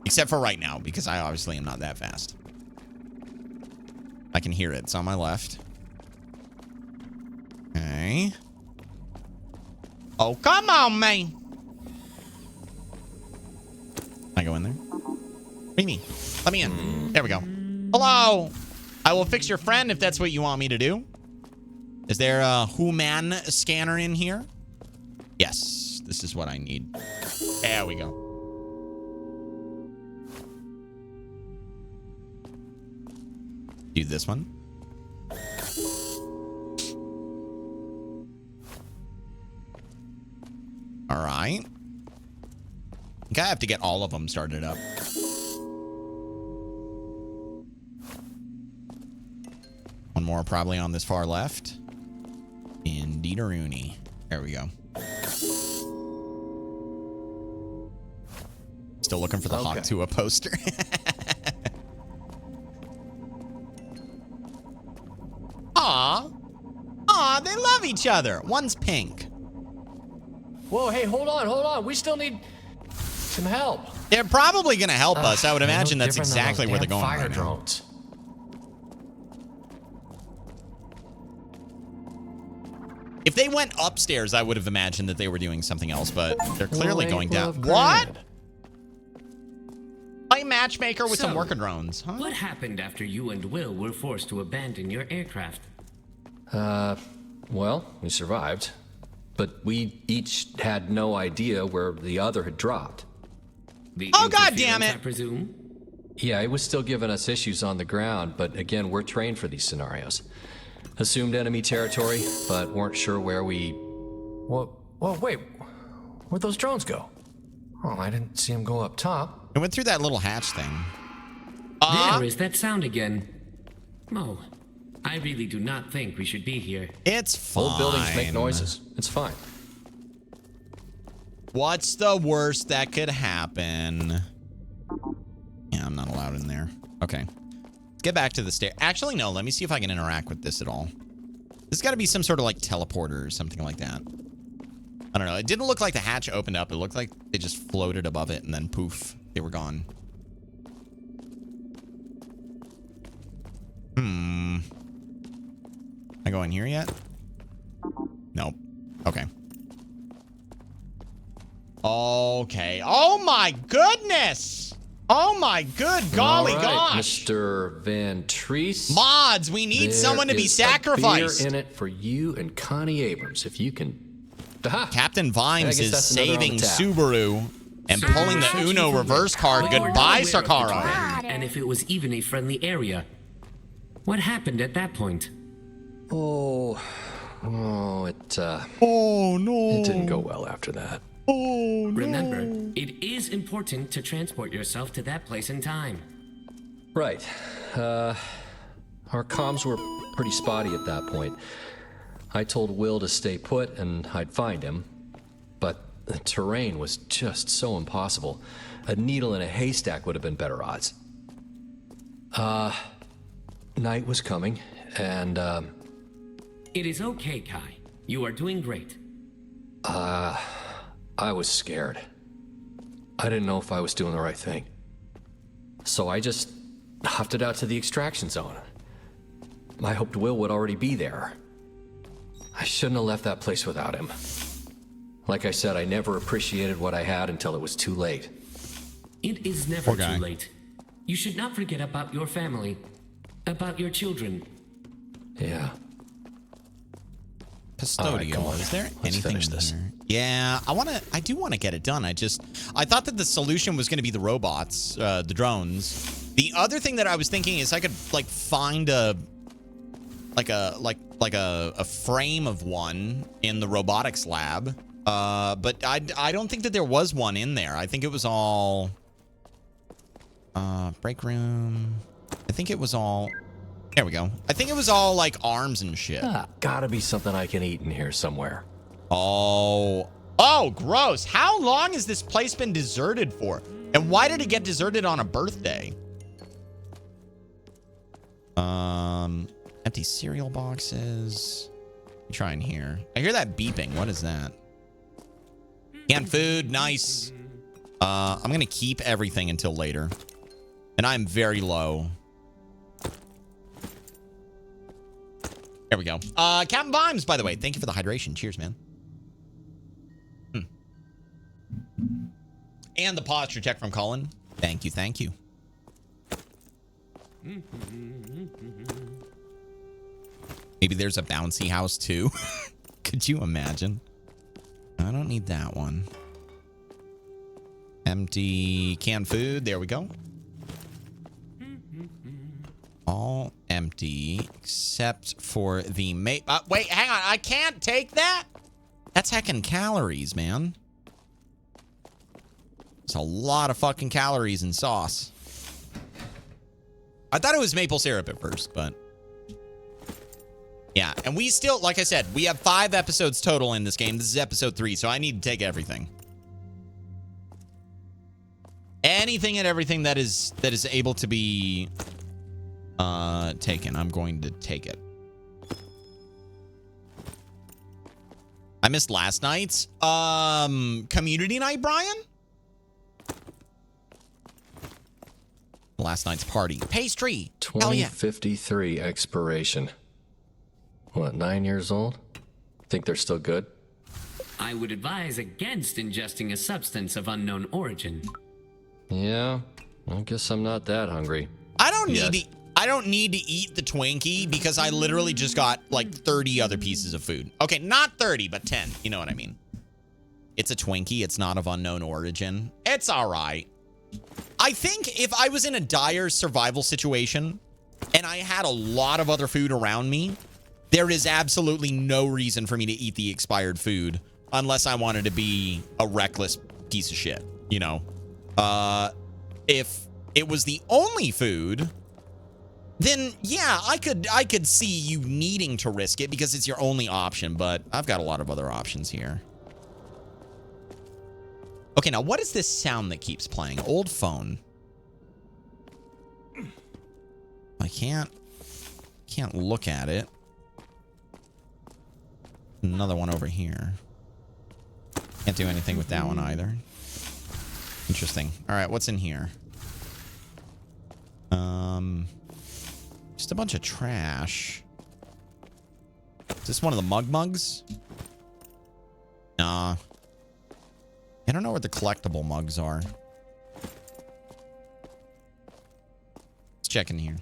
[SPEAKER 1] Except for right now, because I obviously am not that fast. I can hear it. It's on my left. Okay. Oh, come on, man. Can I go in there? Mimi, let me in. There we go. Hello. I will fix your friend if that's what you want me to do. Is there a human scanner in here? Yes, this is what I need. There we go. Do this one. All right. I think I have to get all of them started up. One more probably on this far left. Indeed-a-rooney. There we go. Still looking for the Hawk Tua poster. Aw. Aw, they love each other. One's pink.
[SPEAKER 5] Whoa, hey, hold on. We still need some help.
[SPEAKER 1] They're probably going to help us. I would imagine that's
[SPEAKER 9] Different than
[SPEAKER 1] exactly
[SPEAKER 9] those
[SPEAKER 1] where they're
[SPEAKER 9] damn
[SPEAKER 1] going
[SPEAKER 9] fire
[SPEAKER 1] right now.
[SPEAKER 9] drones.
[SPEAKER 1] If they went upstairs, I would have imagined that they were doing something else, but they're clearly
[SPEAKER 5] Late
[SPEAKER 1] going down.
[SPEAKER 5] love
[SPEAKER 1] What?
[SPEAKER 5] granted.
[SPEAKER 1] Play matchmaker with some
[SPEAKER 2] So,
[SPEAKER 1] worker drones, huh?
[SPEAKER 2] What happened after you and Will were forced to abandon your aircraft?
[SPEAKER 5] Well, we survived. But we each had no idea where the other had dropped.
[SPEAKER 2] The
[SPEAKER 1] Oh, God damn
[SPEAKER 2] interference,
[SPEAKER 1] it.
[SPEAKER 2] I presume?
[SPEAKER 5] Yeah, it was still giving us issues on the ground, but again, we're trained for these scenarios. Assumed enemy territory, but weren't sure where we...
[SPEAKER 9] Well, wait. Where'd those drones go? Oh, I didn't see them go up top.
[SPEAKER 1] It went through that little hatch thing.
[SPEAKER 2] There is that sound again. Oh, I really do not think we should be here.
[SPEAKER 1] It's fine.
[SPEAKER 5] Old buildings make noises. It's fine.
[SPEAKER 1] What's the worst that could happen? Yeah, I'm not allowed in there. Okay. Let's get back to the stair. Actually, no. Let me see if I can interact with this at all. This has got to be some sort of like teleporter or something like that. I don't know. It didn't look like the hatch opened up. It looked like they just floated above it and then poof, they were gone. Can I go in here yet? Nope. Okay. Okay. Oh my goodness! Oh my good golly
[SPEAKER 5] All right,
[SPEAKER 1] gosh!
[SPEAKER 5] Mr. Van Treese.
[SPEAKER 1] Mods, we need someone to be sacrificed.
[SPEAKER 5] Beer in it for you and Connie Abrams, if you can. Aha!
[SPEAKER 1] Captain
[SPEAKER 5] I
[SPEAKER 1] Vimes
[SPEAKER 5] guess
[SPEAKER 1] is
[SPEAKER 5] that's another on
[SPEAKER 1] saving
[SPEAKER 5] the tap.
[SPEAKER 1] Subaru and
[SPEAKER 2] So
[SPEAKER 1] pulling
[SPEAKER 2] we're
[SPEAKER 1] the
[SPEAKER 2] searching
[SPEAKER 1] Uno
[SPEAKER 2] for
[SPEAKER 1] reverse
[SPEAKER 2] Will.
[SPEAKER 1] card.
[SPEAKER 2] We were
[SPEAKER 1] Goodbye,
[SPEAKER 2] unaware of the
[SPEAKER 1] Sakara.
[SPEAKER 2] plan, and if it was even a friendly area. What happened at that point?
[SPEAKER 5] It
[SPEAKER 1] Oh no!
[SPEAKER 5] it didn't go well after that.
[SPEAKER 1] Oh no!
[SPEAKER 2] Remember, it is important to transport yourself to that place in time.
[SPEAKER 5] Right. Our comms were pretty spotty at that point. I told Will to stay put and I'd find him. But The terrain was just so impossible. A needle in a haystack would have been better odds. Night was coming, and,
[SPEAKER 2] It is okay, Kai. You are doing great.
[SPEAKER 5] I was scared. I didn't know if I was doing the right thing. So I just huffed it out to the extraction zone. I hoped Will would already be there. I shouldn't have left that place without him. Like I said, I never appreciated what I had until it was too late.
[SPEAKER 2] It is never too late. You should not forget about your family, about your children.
[SPEAKER 5] Yeah.
[SPEAKER 1] Custodial. Is there anything
[SPEAKER 5] finish this.
[SPEAKER 1] here? Yeah, I do want to get it done. I thought that the solution was going to be the robots, the drones. The other thing that I was thinking is I could like find a frame of one in the robotics lab. But I don't think that there was one in there. I think it was all break room. I think it was all. There we go. I think it was all like arms and shit.
[SPEAKER 5] Gotta be something I can eat in here somewhere.
[SPEAKER 1] Oh, gross. How long has this place been deserted for? And why did it get deserted on a birthday? Empty cereal boxes. Let me try in here. I hear that beeping. What is that? Canned food. Nice. I'm going to keep everything until later. And I'm very low. There we go. Captain Vimes, by the way, thank you for the hydration. Cheers, man. And the posture check from Colin. Thank you, thank you. Maybe there's a bouncy house too. Could you imagine? I don't need that one. Empty canned food. There we go. All empty except for the wait, hang on. I can't take that? That's heckin' calories, man. There's a lot of fucking calories in sauce. I thought it was maple syrup at first, but yeah. And we still, like I said, we have 5 episodes total in this game. This is episode 3, so I need to take everything. Anything and everything that is able to be taken. I'm going to take it. I missed last night's community night, Brian. Last night's party. Pastry.
[SPEAKER 5] 2053 expiration. What, 9 years old? Think they're still good?
[SPEAKER 2] I would advise against ingesting a substance of unknown origin.
[SPEAKER 5] Yeah, I guess I'm not that hungry.
[SPEAKER 1] I don't need to eat the Twinkie because I literally just got like 30 other pieces of food. Okay, not 30, but 10. You know what I mean? It's a Twinkie. It's not of unknown origin. It's all right. I think if I was in a dire survival situation and I had a lot of other food around me, there is absolutely no reason for me to eat the expired food unless I wanted to be a reckless piece of shit, you know? If it was the only food, then yeah, I could see you needing to risk it because it's your only option, but I've got a lot of other options here. Okay, now what is this sound that keeps playing? Old phone. I can't look at it. Another one over here. Can't do anything with that one either. Interesting. All right, what's in here? Just a bunch of trash. Is this one of the mugs? Nah. I don't know where the collectible mugs are. Let's check in here.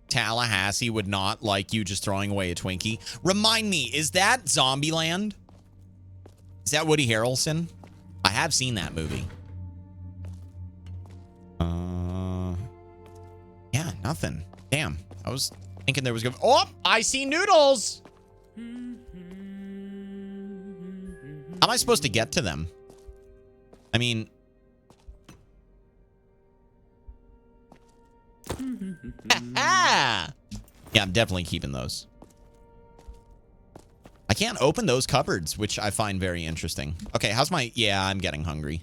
[SPEAKER 1] Tallahassee would not like you just throwing away a Twinkie. Remind me, is that Zombieland? Is that Woody Harrelson? I have seen that movie. Yeah, nothing. Damn. I was thinking there was gonna... Oh, I see noodles! How am I supposed to get to them? I mean... Yeah, I'm definitely keeping those. I can't open those cupboards, which I find very interesting. Okay, how's my... Yeah, I'm getting hungry.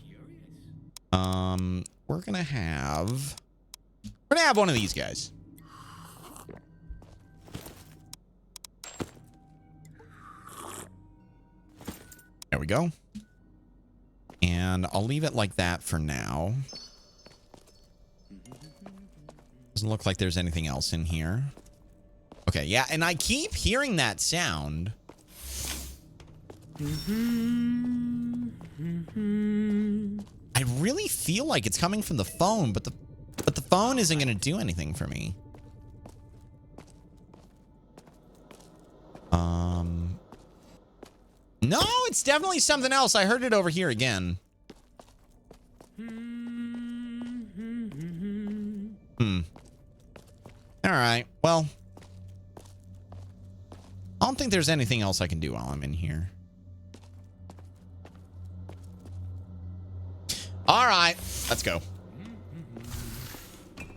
[SPEAKER 1] We're gonna have one of these guys. There we go. And I'll leave it like that for now. Doesn't look like there's anything else in here. Okay, yeah, and I keep hearing that sound. I really feel like it's coming from the phone, but the phone isn't going to do anything for me. No, it's definitely something else. I heard it over here again. All right. Well, I don't think there's anything else I can do while I'm in here. All right, let's go.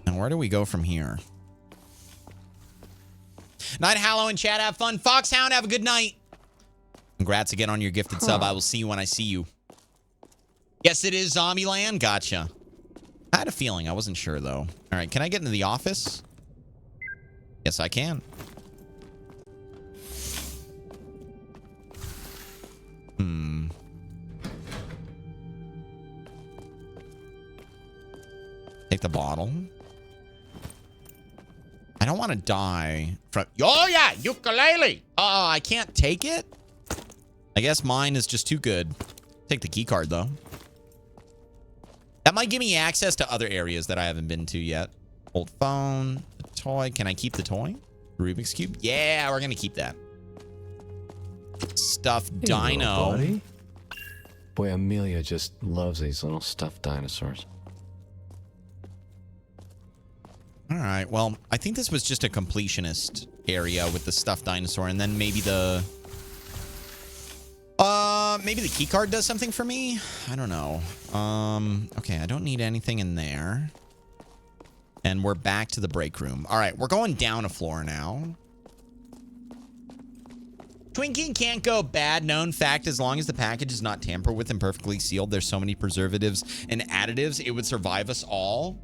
[SPEAKER 1] And where do we go from here? Night, HaLLoW, and chat. Have fun. Foxhound, have a good night. Congrats again on your gifted sub. I will see you when I see you. Yes, it is Zombieland. Gotcha. I had a feeling. I wasn't sure, though. All right, can I get into the office? Yes, I can. Take the bottle. I don't want to die from... Oh, yeah, ukulele. Oh, I can't take it? I guess mine is just too good. Take the key card, though. That might give me access to other areas that I haven't been to yet. Old phone, the toy. Can I keep the toy? Rubik's Cube? Yeah, we're going to keep that. Stuffed dino.
[SPEAKER 5] Buddy. Boy, Amelia just loves these little stuffed dinosaurs.
[SPEAKER 1] All right, well, I think this was just a completionist area with the stuffed dinosaur, and then maybe the key card does something for me. I don't know. Okay, I don't need anything in there. And we're back to the break room. All right, we're going down a floor now. Twinkie can't go bad. Known fact, as long as the package is not tampered with and perfectly sealed, there's so many preservatives and additives, it would survive us all.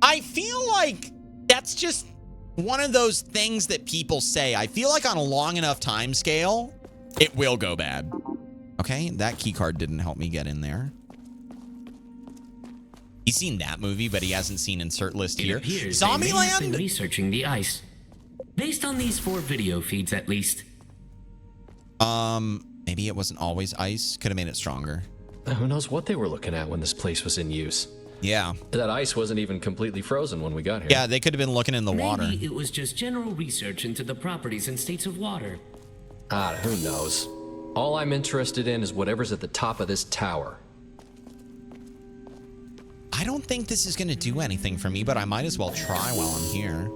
[SPEAKER 1] I feel like that's just one of those things that people say. I feel like on a long enough time scale, it will go bad. Okay, that key card didn't help me get in there. He's seen that movie, but he hasn't seen insert list here.
[SPEAKER 2] Zombieland? Researching the ice. Based on these 4 video feeds, at least.
[SPEAKER 1] Maybe it wasn't always ice. Could have made it stronger.
[SPEAKER 5] Who knows what they were looking at when this place was in use?
[SPEAKER 1] Yeah.
[SPEAKER 5] That ice wasn't even completely frozen when we got here.
[SPEAKER 1] Yeah, they could have been looking in the water.
[SPEAKER 2] Maybe it was just general research into the properties and states of water.
[SPEAKER 5] Who knows? All I'm interested in is whatever's at the top of this tower.
[SPEAKER 1] I don't think this is going to do anything for me, but I might as well try while I'm here.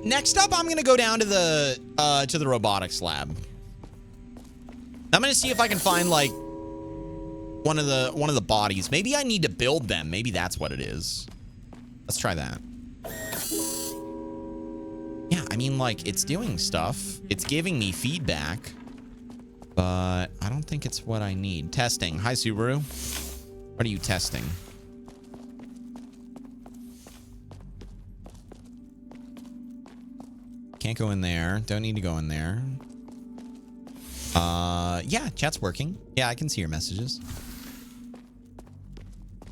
[SPEAKER 1] Next up, I'm going to go down to the robotics lab. I'm going to see if I can find like one of the bodies. Maybe I need to build them. Maybe that's what it is. Let's try that. Yeah, I mean, like, it's doing stuff. It's giving me feedback. But I don't think it's what I need. Testing. Hi, Subaru. What are you testing? Can't go in there. Don't need to go in there. Yeah, chat's working. Yeah, I can see your messages.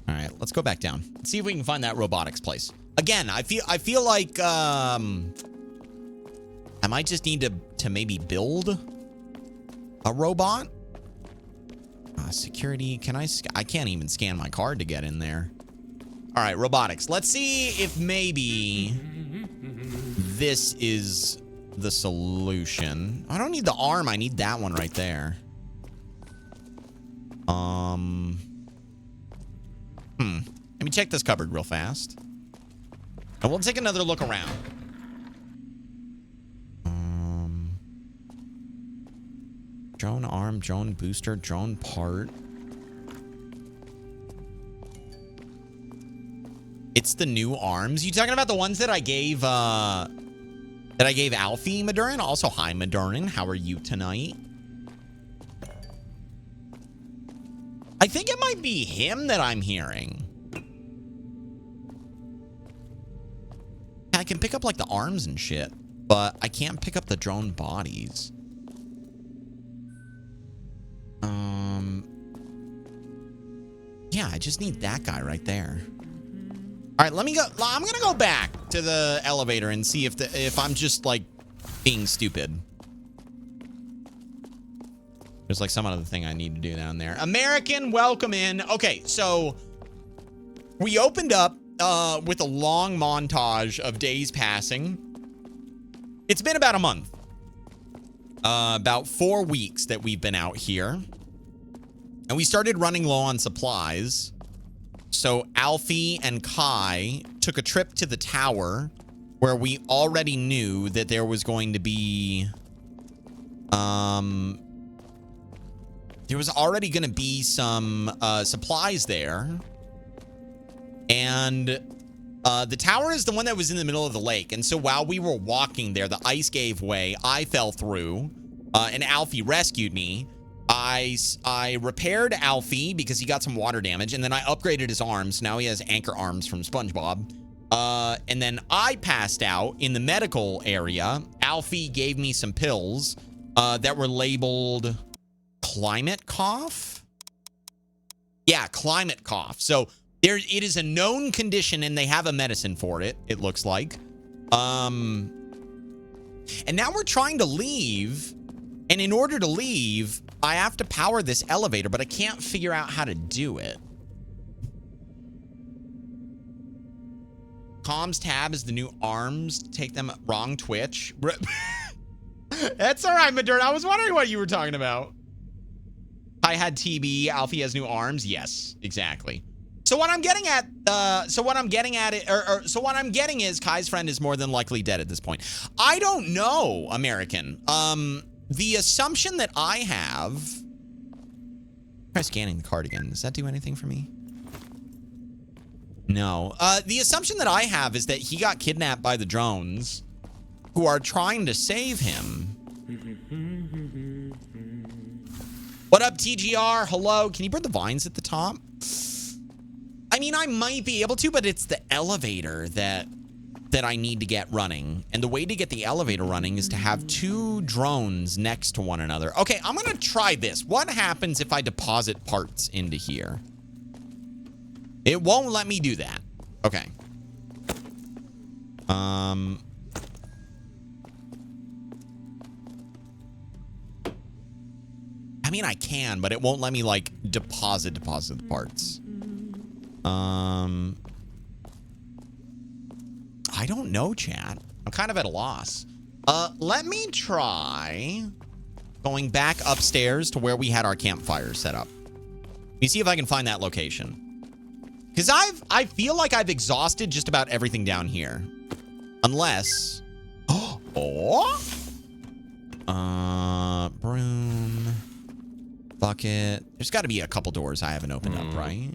[SPEAKER 1] All right, let's go back down. Let's see if we can find that robotics place. Again, I feel like I might just need to maybe build a robot. Security. Can I can't even scan my card to get in there. All right, robotics. Let's see if maybe this is the solution. I don't need the arm. I need that one right there. Let me check this cupboard real fast. And we'll take another look around. Drone arm, drone booster, drone part. It's the new arms. You talking about the ones that I gave that I gave Alfie Madurin. Also, hi, Madurin. How are you tonight? I think it might be him that I'm hearing. I can pick up like the arms and shit, but I can't pick up the drone bodies. Yeah, I just need that guy right there. All right, let me go. I'm gonna go back to the elevator and see if I'm just like being stupid. There's like some other thing I need to do down there. American, welcome in. Okay, so we opened up with a long montage of days passing. It's been about a month. About 4 weeks that we've been out here. And we started running low on supplies. So Alfie and Kai took a trip to the tower where we already knew that there was going to be... there was already going to be some supplies there. And the tower is the one that was in the middle of the lake. And so while we were walking there, the ice gave way. I fell through and Alfie rescued me. I repaired Alfie because he got some water damage. And then I upgraded his arms. Now he has anchor arms from SpongeBob. And then I passed out in the medical area. Alfie gave me some pills that were labeled climate cough. Yeah, climate cough. So it is a known condition and they have a medicine for it, it looks like. And now we're trying to leave. And in order to leave, I have to power this elevator, but I can't figure out how to do it. Comms tab is the new arms. Take them wrong Twitch. That's all right, Madur. I was wondering what you were talking about. I had TB. Alfie has new arms. Yes, exactly. So what I'm getting at, so what I'm getting is Kai's friend is more than likely dead at this point. I don't know, American. The assumption that I have, try scanning the card again. Does that do anything for me? No. The assumption that I have is that he got kidnapped by the drones who are trying to save him. What up, TGR? Hello. Can you burn the vines at the top? I mean, I might be able to, but it's the elevator that I need to get running. And the way to get the elevator running is to have 2 drones next to one another. Okay, I'm going to try this. What happens if I deposit parts into here? It won't let me do that. Okay. I mean, I can, but it won't let me, like, deposit the parts. I don't know, chat. I'm kind of at a loss. Let me try going back upstairs to where we had our campfire set up. Let me see if I can find that location. Because I feel like I've exhausted just about everything down here. Unless... broom... bucket. There's got to be a couple doors I haven't opened up, right?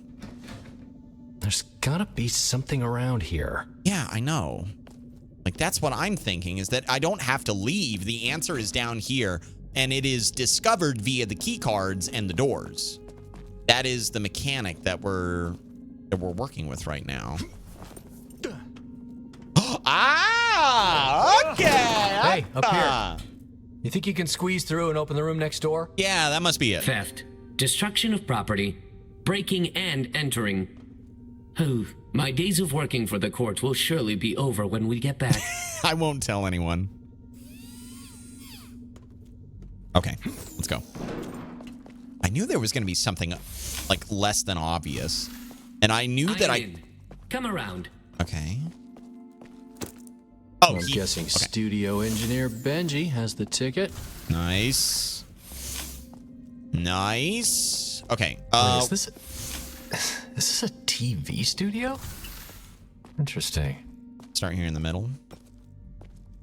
[SPEAKER 5] There's gotta be something around here.
[SPEAKER 1] Yeah, I know. Like, that's what I'm thinking, is that I don't have to leave. The answer is down here, and it is discovered via the key cards and the doors. That is the mechanic that we're working with right now. Ah, okay.
[SPEAKER 9] Hey, up here. You think you can squeeze through and open the room next door?
[SPEAKER 1] Yeah, that must be it.
[SPEAKER 2] Theft, destruction of property, breaking and entering. Oh, my days of working for the court will surely be over when we get back.
[SPEAKER 1] I won't tell anyone. Okay, let's go. I knew there was going to be something like less than obvious. And I knew that
[SPEAKER 2] Come around.
[SPEAKER 1] Okay. Oh,
[SPEAKER 5] I'm guessing studio engineer Benji has the ticket.
[SPEAKER 1] Nice. Nice. Okay.
[SPEAKER 5] Wait, is this a TV studio? Interesting.
[SPEAKER 1] Start here in the middle.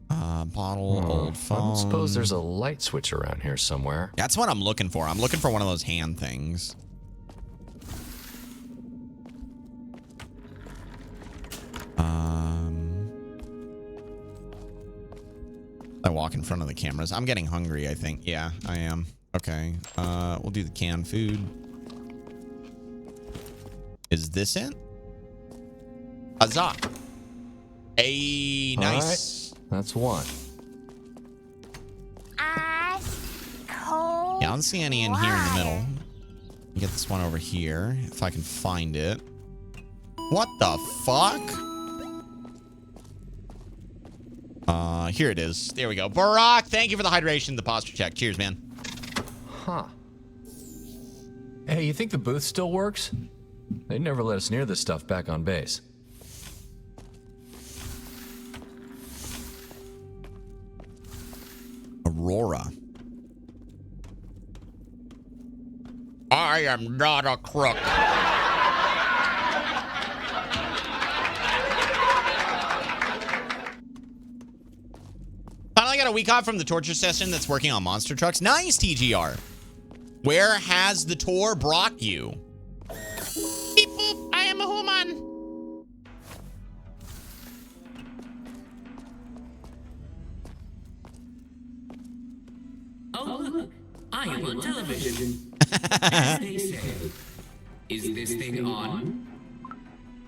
[SPEAKER 1] Bottle, old phone.
[SPEAKER 5] I don't suppose there's a light switch around here somewhere.
[SPEAKER 1] That's what I'm looking for. I'm looking for one of those hand things. I walk in front of the cameras. I'm getting hungry, I think. Yeah, I am. Okay. We'll do the canned food. Is this it? Huzzah. Hey, nice.
[SPEAKER 5] All right. That's one.
[SPEAKER 1] Yeah, I don't see any in here in the middle. Get this one over here, if I can find it. What the fuck? Here it is. There we go. Barack, thank you for the hydration, the posture check. Cheers, man.
[SPEAKER 5] Huh. Hey, you think the booth still works? They never let us near this stuff back on base.
[SPEAKER 1] Aurora. I am not a crook. Finally got a week off from the torture session that's working on monster trucks. Nice, TGR. Where has the tour brought you? Beep boop, I am a human.
[SPEAKER 2] Oh, look. I am on television. As they say, is this thing on?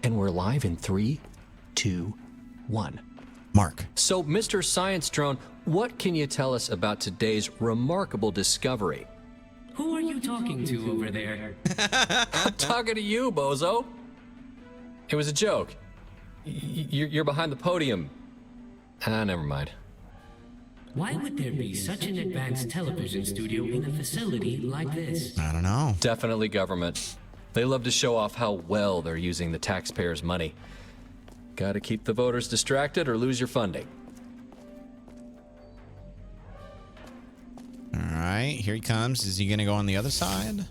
[SPEAKER 5] And we're live in 3, 2, 1.
[SPEAKER 1] Mark.
[SPEAKER 5] So, Mr. Science Drone, what can you tell us about today's remarkable discovery?
[SPEAKER 2] Who are you talking to over there?
[SPEAKER 5] I'm talking to you, bozo. It was a joke. You're behind the podium. Never mind.
[SPEAKER 2] Why would there be such an advanced television studio in a facility like this?
[SPEAKER 1] I don't know.
[SPEAKER 5] Definitely government. They love to show off how well they're using the taxpayers' money. Gotta keep the voters distracted or lose your funding.
[SPEAKER 1] All right, here he comes. Is he gonna go on the other side?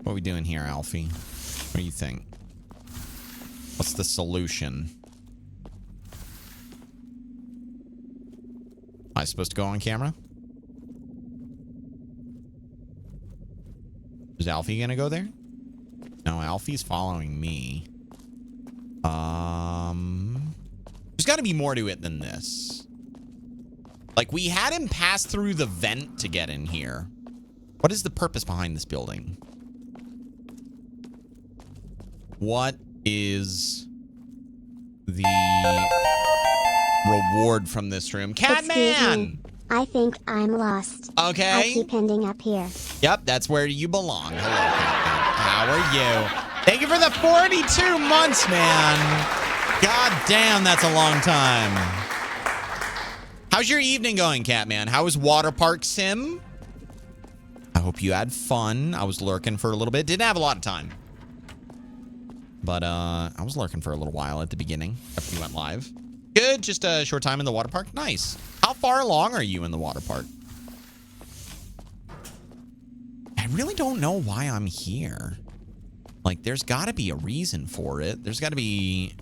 [SPEAKER 1] What are we doing here, Alfie? What do you think? What's the solution? Am I supposed to go on camera? Is Alfie gonna go there? No, Alfie's following me. There's got to be more to it than this. Like, we had him pass through the vent to get in here. What is the purpose behind this building? What is the reward from this room? Catman!
[SPEAKER 7] I think I'm lost.
[SPEAKER 1] Okay.
[SPEAKER 7] I keep ending up here.
[SPEAKER 1] Yep, that's where you belong. Hello, Catman. How are you? Thank you for the 42 months, man. God damn, that's a long time. How's your evening going, Catman? How was Water Park Sim? I hope you had fun. I was lurking for a little bit. Didn't have a lot of time. But I was lurking for a little while at the beginning after we went live. Good, just a short time in the water park. Nice. How far along are you in the water park? I really don't know why I'm here. Like, there's got to be a reason for it. There's got to be,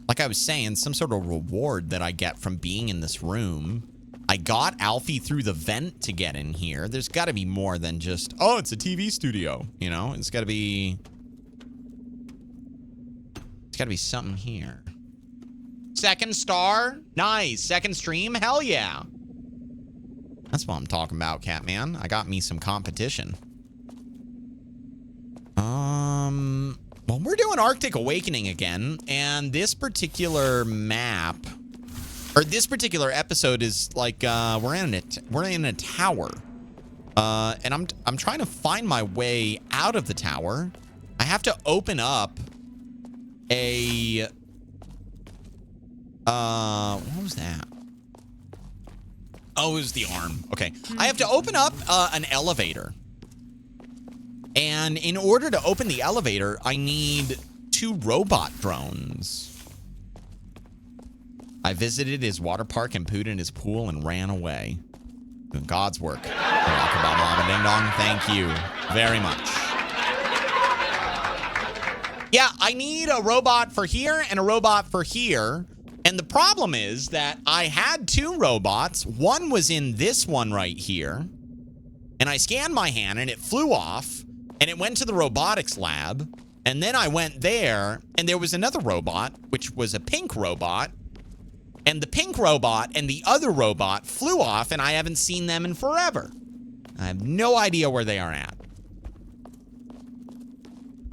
[SPEAKER 1] like I was saying, some sort of reward that I get from being in this room. I got Alfie through the vent to get in here. There's got to be more than just, oh, it's a TV studio. You know, it's got to be something here. Second star? Nice. Second stream? Hell yeah. That's what I'm talking about, Catman. I got me some competition. Well, we're doing Arctic Awakening again, and this particular map, or this particular episode is like, we're in a tower. And I'm trying to find my way out of the tower. I have to open up a, what was that? Oh, it was the arm. Okay. I have to open up an elevator. And in order to open the elevator, I need 2 robot drones. I visited his water park and pooed in his pool and ran away. Doing God's work. Ding dong, thank you very much. Yeah, I need a robot for here and a robot for here. And the problem is that I had 2 robots. One was in this one right here. And I scanned my hand and it flew off. And it went to the robotics lab. And then I went there and there was another robot, which was a pink robot. And the pink robot and the other robot flew off, and I haven't seen them in forever. I have no idea where they are at.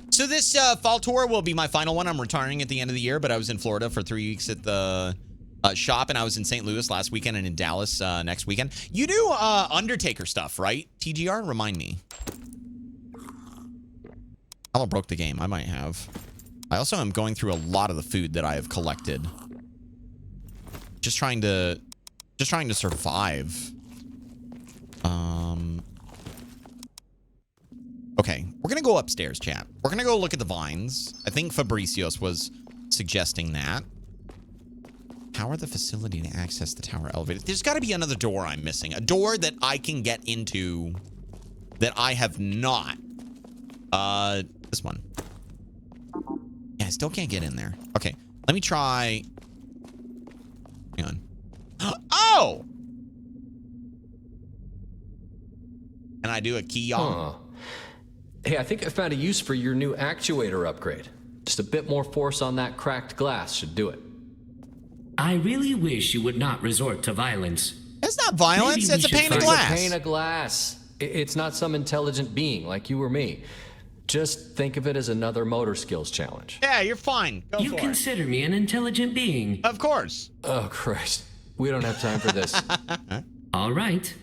[SPEAKER 1] So this fall tour will be my final one. I'm retiring at the end of the year, but I was in Florida for 3 weeks at the shop, and I was in St. Louis last weekend and in Dallas next weekend. You do Undertaker stuff, right? TGR? Remind me. HaLLoW broke the game. I might have. I also am going through a lot of the food that I have collected. Just trying to survive. Okay, we're gonna go upstairs, chat. We're gonna go look at the vines. I think Fabricios was suggesting that. Power the facility to access the tower elevator. There's got to be another door I'm missing. A door that I can get into that I have not. This one. Yeah, I still can't get in there. Okay, let me try. Hang on. Oh! Can I do a key on?
[SPEAKER 5] Huh. Hey, I think I found a use for your new actuator upgrade. Just a bit more force on that cracked glass should do it.
[SPEAKER 2] I really wish you would not resort to violence.
[SPEAKER 1] It's not violence,
[SPEAKER 2] Maybe
[SPEAKER 1] it's a
[SPEAKER 2] we
[SPEAKER 1] pane
[SPEAKER 2] should
[SPEAKER 1] of
[SPEAKER 2] find
[SPEAKER 1] glass.
[SPEAKER 5] It's a pane of glass. It's not some intelligent being like you or me. Just think of it as another motor skills challenge.
[SPEAKER 1] Yeah, you're fine. Go
[SPEAKER 2] You
[SPEAKER 1] for it.
[SPEAKER 2] consider me an intelligent being.
[SPEAKER 1] Of course.
[SPEAKER 5] Oh, Christ. We don't have time for this.
[SPEAKER 2] All right.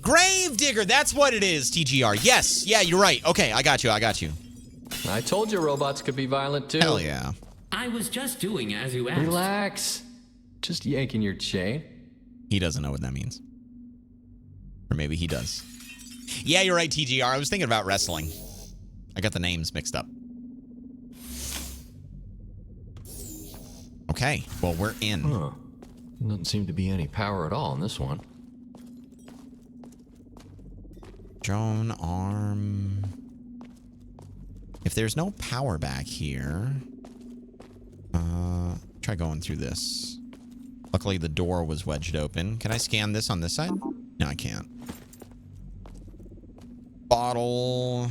[SPEAKER 1] Gravedigger, that's what it is, TGR. Yes, yeah, you're right. Okay, I got you.
[SPEAKER 5] I told you robots could be violent too.
[SPEAKER 1] Hell yeah.
[SPEAKER 2] I was just doing as you asked.
[SPEAKER 5] Relax. Just yanking your chain.
[SPEAKER 1] He doesn't know what that means. Or maybe he does. Yeah, you're right, TGR. I was thinking about wrestling. I got the names mixed up. Okay, well, we're in.
[SPEAKER 5] Huh. Doesn't seem to be any power at all in this one.
[SPEAKER 1] Drone arm. If there's no power back here, try going through this. Luckily, the door was wedged open. Can I scan this on this side? No, I can't. Bottle.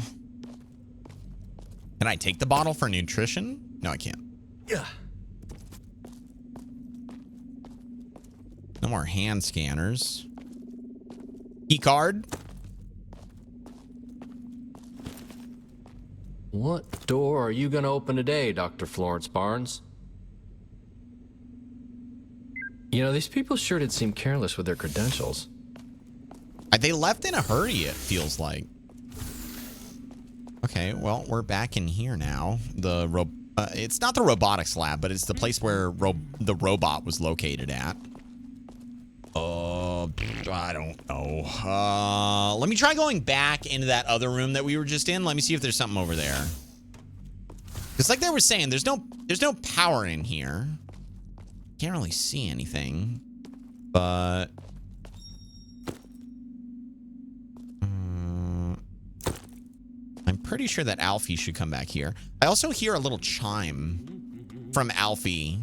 [SPEAKER 1] Can I take the bottle for nutrition? No, I can't.
[SPEAKER 5] Yeah.
[SPEAKER 1] No more hand scanners. Key card.
[SPEAKER 5] What door are you gonna open today, Dr. Florence Barnes? You know, these people sure did seem careless with their credentials.
[SPEAKER 1] They left in a hurry, it feels like. Okay, well, we're back in here now. It's not the robotics lab, but it's the place where the robot was located at. I don't know. Let me try going back into that other room that we were just in. Let me see if there's something over there. Because like they were saying, there's no power in here. Can't really see anything. But I'm pretty sure that Alfie should come back here. I also hear a little chime from Alfie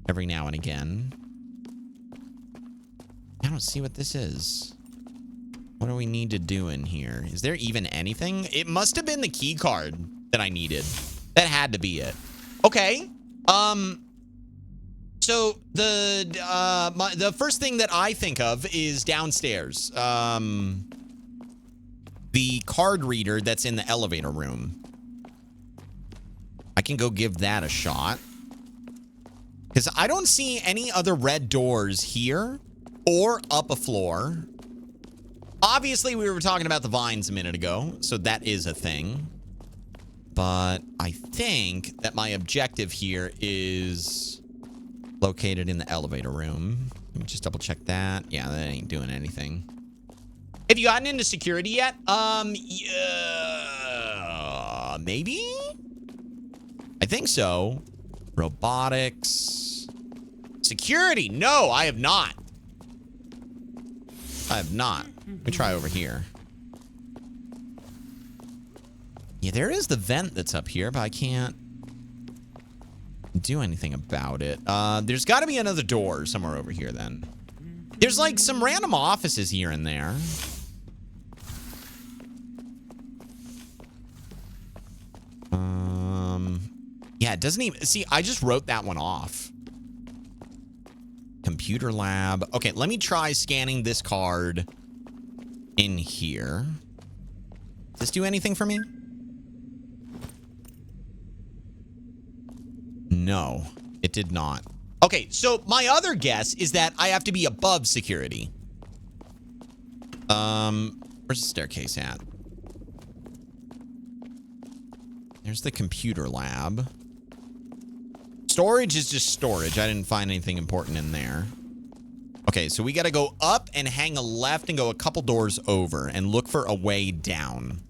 [SPEAKER 1] every now and again. I don't see what this is. What do we need to do in here? Is there even anything? It must have been the key card that I needed. That had to be it. Okay. So the first thing that I think of is downstairs. The card reader that's in the elevator room. I can go give that a shot. Because I don't see any other red doors here or up a floor. Obviously, we were talking about the vines a minute ago, so that is a thing. But I think that my objective here is located in the elevator room. Let me just double check that. Yeah, that ain't doing anything. Have you gotten into security yet? Yeah, maybe? I think so. Robotics. Security. No, I have not. I have not. Let me try over here. Yeah, there is the vent that's up here, but I can't do anything about it. There's got to be another door somewhere over here then. There's like some random offices here and there. Yeah, it doesn't even... See, I just wrote that one off. computer lab. Okay, let me try scanning this card in here. Does this do anything for me? No, it did not. Okay, so my other guess is that I have to be above security. Where's the staircase at? There's the computer lab. Storage is just storage. I didn't find anything important in there. Okay, so we got to go up and hang a left and go a couple doors over and look for a way down.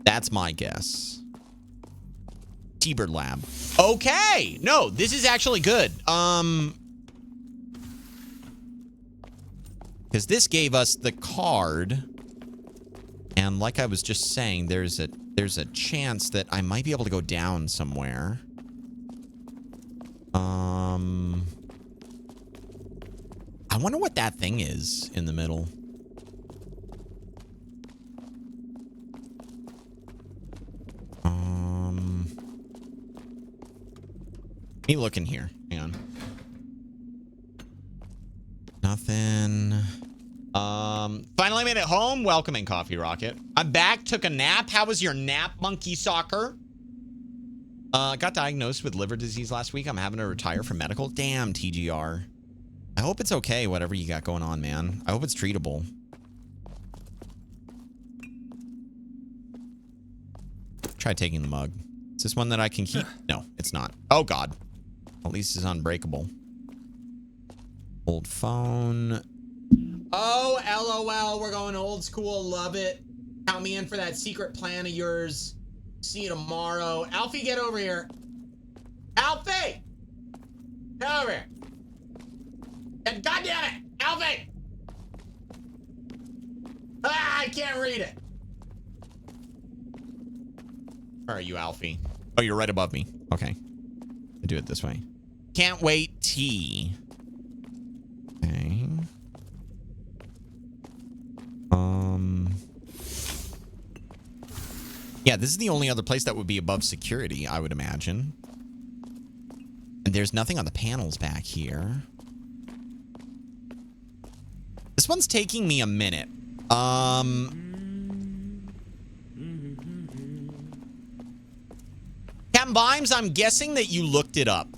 [SPEAKER 1] That's my guess. T-Bird lab. Okay. No, this is actually good. Because this gave us the card. And like I was just saying, there's a chance that I might be able to go down somewhere. I wonder what that thing is in the middle. Let me look in here. Hang on. Nothing. Finally made it home. Welcome in, Coffee Rocket. I'm back. Took a nap. How was your nap, Monkey Soccer? Got diagnosed with liver disease last week. I'm having to retire from medical. Damn, TGR. I hope it's okay, whatever you got going on, man. I hope it's treatable. Try taking the mug. Is this one that I can keep? No, it's not. Oh, God. At least it's unbreakable. Old phone. Oh, LOL. We're going old school. Love it. Count me in for that secret plan of yours. See you tomorrow. Alfie, get over here. Alfie! Get over here. And God damn it! Alfie! Ah, I can't read it. Where are you, Alfie? Oh, you're right above me. Okay. I do it this way. Can't wait tea. Okay. Yeah, this is the only other place that would be above security, I would imagine. And there's nothing on the panels back here. This one's taking me a minute. Captain Bimes, I'm guessing that you looked it up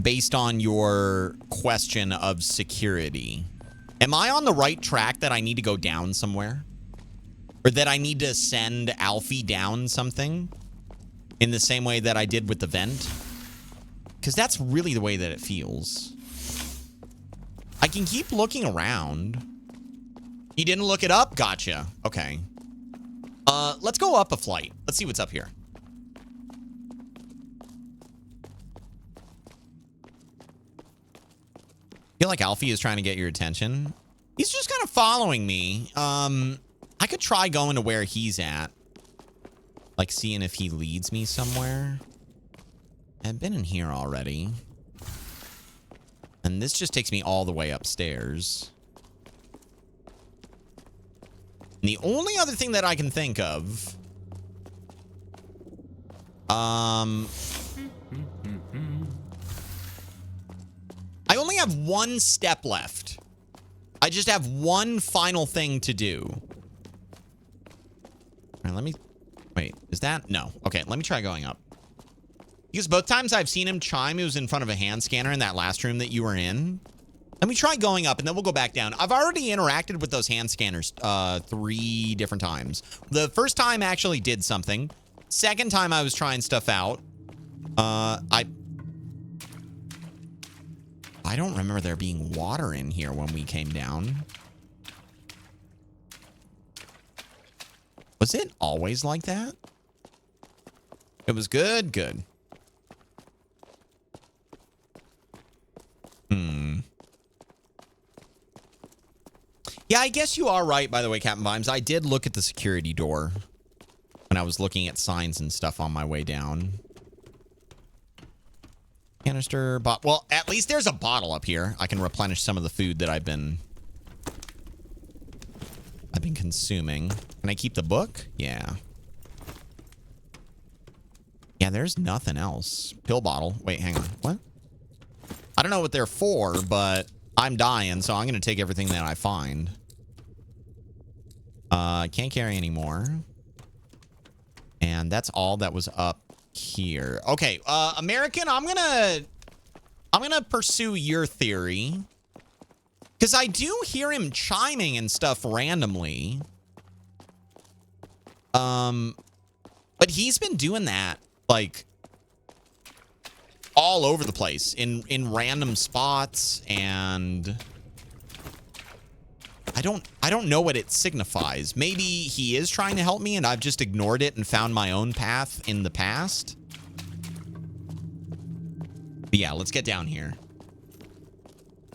[SPEAKER 1] based on your question of security. Am I on the right track that I need to go down somewhere? Or that I need to send Alfie down something in the same way that I did with the vent? Because that's really the way that it feels. I can keep looking around. You didn't look it up? Gotcha. Okay. Let's go up a flight. Let's see what's up here. I feel like Alfie is trying to get your attention. He's just kind of following me. I could try going to where he's at. Like seeing if he leads me somewhere. I've been in here already. And this just takes me all the way upstairs. And the only other thing that I can think of... I only have one step left. I just have one final thing to do. All right, let me... Wait, is that... No. Okay, let me try going up. Because both times I've seen him chime, it was in front of a hand scanner in that last room that you were in. Let me try going up, and then we'll go back down. I've already interacted with those hand scanners 3 different times. The first time actually did something. Second time I was trying stuff out. I don't remember there being water in here when we came down. Was it always like that? It was good? Good. Yeah, I guess you are right, by the way, Captain Vimes. I did look at the security door when I was looking at signs and stuff on my way down. Canister, well, at least there's a bottle up here. I can replenish some of the food that I've been consuming. Can I keep the book? Yeah. Yeah, there's nothing else. Pill bottle. Wait, hang on. What? I don't know what they're for, but I'm dying, so I'm going to take everything that I find. Can't carry anymore. And that's all that was up here. Okay, American, I'm gonna pursue your theory. Because I do hear him chiming and stuff randomly. But he's been doing that, like, all over the place in random spots, and I don't know what it signifies. Maybe he is trying to help me and I've just ignored it and found my own path in the past. But yeah, let's get down here.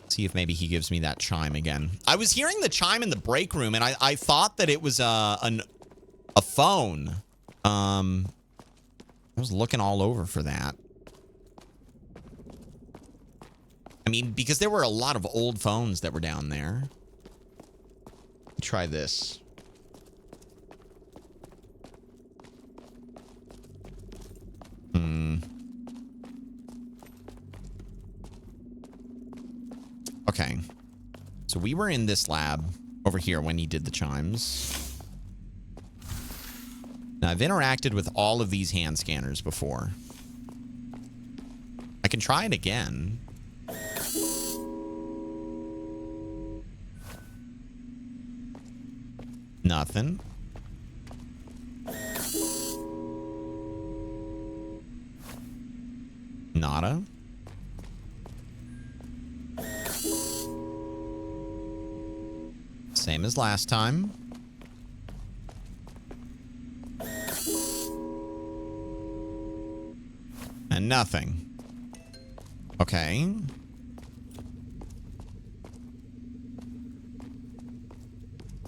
[SPEAKER 1] See if maybe he gives me that chime again. I was hearing the chime in the break room and I thought that it was a phone. I was looking all over for that. I mean, because there were a lot of old phones that were down there. Try this. Okay. So we were in this lab over here when he did the chimes. Now, I've interacted with all of these hand scanners before. I can try it again. Nothing. Nada. Same as last time. And nothing. Okay.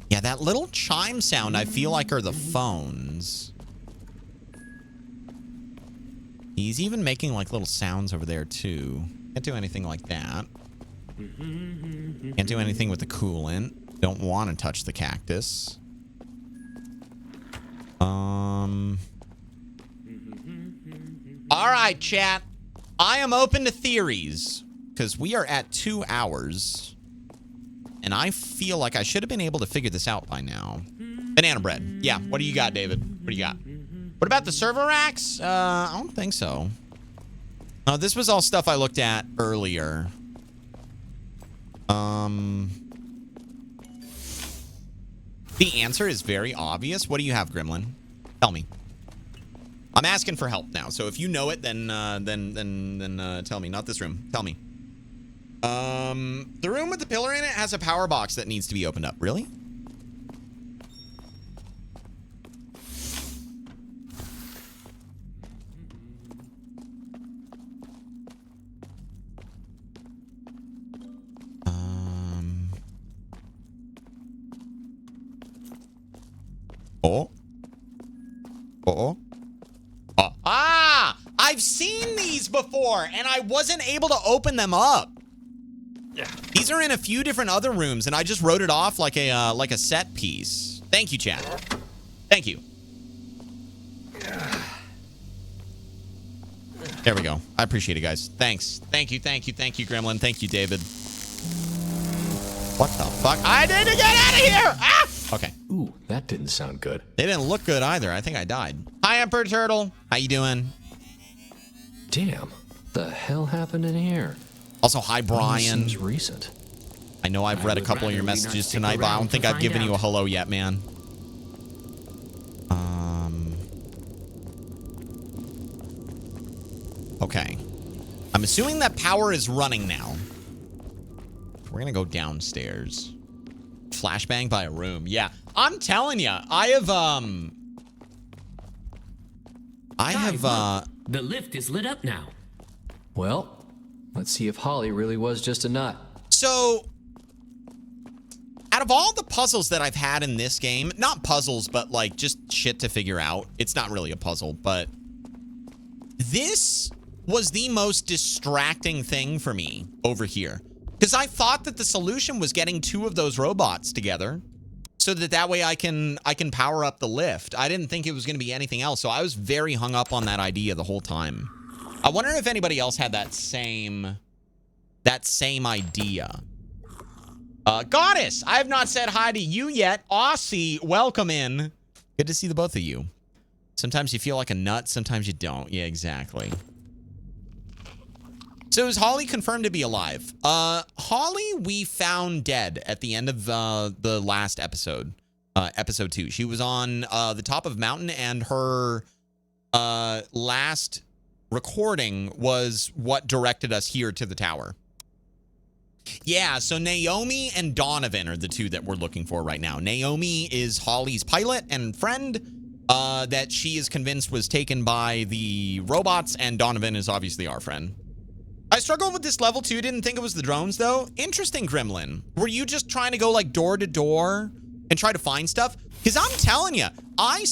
[SPEAKER 1] Yeah, that little chime sound I feel like are the phones. He's even making like little sounds over there too. Can't do anything like that. Can't do anything with the coolant. Don't want to touch the cactus. All right, chat. I am open to theories because we are at 2 hours. And I feel like I should have been able to figure this out by now. Banana bread. Yeah, what do you got, David? What do you got? What about the server racks? I don't think so. No, this was all stuff I looked at earlier. The answer is very obvious. What do you have, Gremlin? Tell me. I'm asking for help now. So if you know it, then tell me. Not this room. Tell me. The room with the pillar in it has a power box that needs to be opened up. Really? I've seen these before, and I wasn't able to open them up. Yeah. These are in a few different other rooms, and I just wrote it off like a set piece. Thank you, chat. Thank you. There we go. I appreciate it, guys. Thanks. Thank you, Gremlin. Thank you, David. What the fuck? I need to get out of here! Ah! Okay.
[SPEAKER 5] Ooh, that didn't sound good.
[SPEAKER 1] They didn't look good either. I think I died. Hi, Emperor Turtle. How you doing?
[SPEAKER 5] Damn. The hell happened in here?
[SPEAKER 1] Also, hi, Brian.
[SPEAKER 5] Seems recent.
[SPEAKER 1] I know I've read a couple of your messages tonight, but I don't think I've given you a hello yet, man. Okay. I'm assuming that power is running now. We're gonna go downstairs. Flashbang by a room. Yeah, I'm telling you, I have
[SPEAKER 2] The lift is lit up now.
[SPEAKER 5] Well, let's see if Holly really was just a nut.
[SPEAKER 1] So, out of all the puzzles that I've had in this game, not puzzles, but like just shit to figure out. It's not really a puzzle, but this was the most distracting thing for me over here. Because I thought that the solution was getting 2 of those robots together so that way I can power up the lift. I didn't think it was going to be anything else, so I was very hung up on that idea the whole time. I wonder if anybody else had that same that same idea. Goddess, I have not said hi to you yet. Aussie, welcome in. Good to see the both of you. Sometimes you feel like a nut, sometimes you don't. Yeah, exactly. So is Holly confirmed to be alive? Holly, we found dead at the end of the last episode, episode 2. She was on the top of a mountain, and her last recording was what directed us here to the tower. Yeah, so Naomi and Donovan are the two that we're looking for right now. Naomi is Holly's pilot and friend that she is convinced was taken by the robots, and Donovan is obviously our friend. I struggled with this level too. Didn't think it was the drones though. Interesting, Gremlin. Were you just trying to go like door to door and try to find stuff? Because I'm telling you, I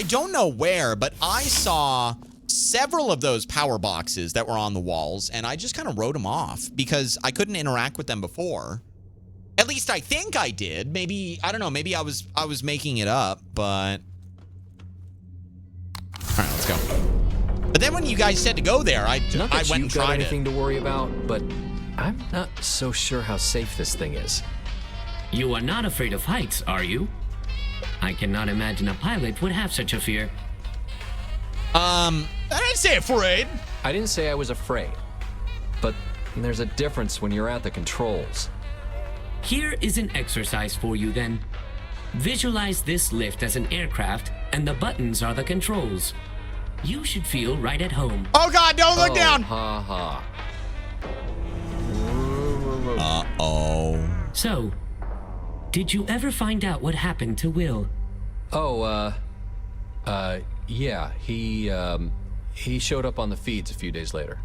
[SPEAKER 1] don't know where, but I saw several of those power boxes that were on the walls, and I just kind of wrote them off because I couldn't interact with them before. At least I think I did. Maybe, I don't know, maybe I was making it up, but all right, let's go. But then when you guys said to go there, I went and tried it.
[SPEAKER 5] Anything to worry about, but I'm not so sure how safe this thing is.
[SPEAKER 2] You are not afraid of heights, are you? I cannot imagine a pilot would have such a fear.
[SPEAKER 1] I didn't say afraid.
[SPEAKER 5] I didn't say I was afraid, but there's a difference when you're at the controls.
[SPEAKER 2] Here is an exercise for you then. Visualize this lift as an aircraft, and the buttons are the controls. You should feel right at home.
[SPEAKER 1] Oh God, don't look down.
[SPEAKER 5] Ha ha.
[SPEAKER 1] Uh-oh.
[SPEAKER 2] So, did you ever find out what happened to Will?
[SPEAKER 5] Yeah, he showed up on the feeds a few days later.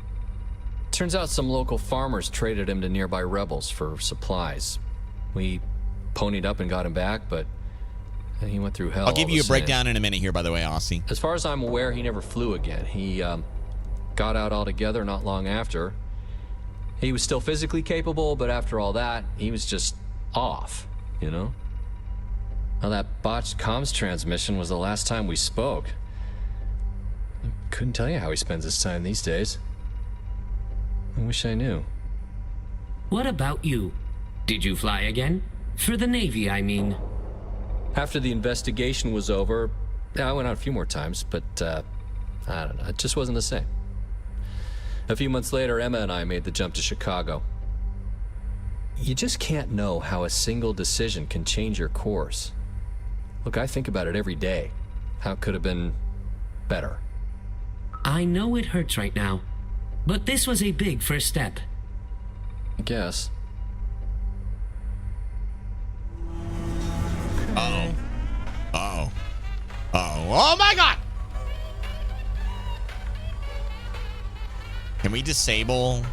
[SPEAKER 5] Turns out some local farmers traded him to nearby rebels for supplies. We ponied up and got him back, but he went through hell.
[SPEAKER 1] I'll give you a breakdown in a minute here, by the way, Aussie.
[SPEAKER 5] As far as I'm aware, he never flew again. He got out altogether not long after. He was still physically capable, but after all that, he was just off, you know? Well, that botched comms transmission was the last time we spoke. I couldn't tell you how he spends his time these days. I wish I knew.
[SPEAKER 2] What about you? Did you fly again? For the Navy, I mean.
[SPEAKER 5] After the investigation was over, I went out a few more times, but, I don't know, it just wasn't the same. A few months later, Emma and I made the jump to Chicago. You just can't know how a single decision can change your course. Look, I think about it every day. How it could have been better.
[SPEAKER 2] I know it hurts right now, but this was a big first step.
[SPEAKER 5] I guess.
[SPEAKER 1] Uh-oh. Uh-oh. Uh-oh. Oh my God! Can we disable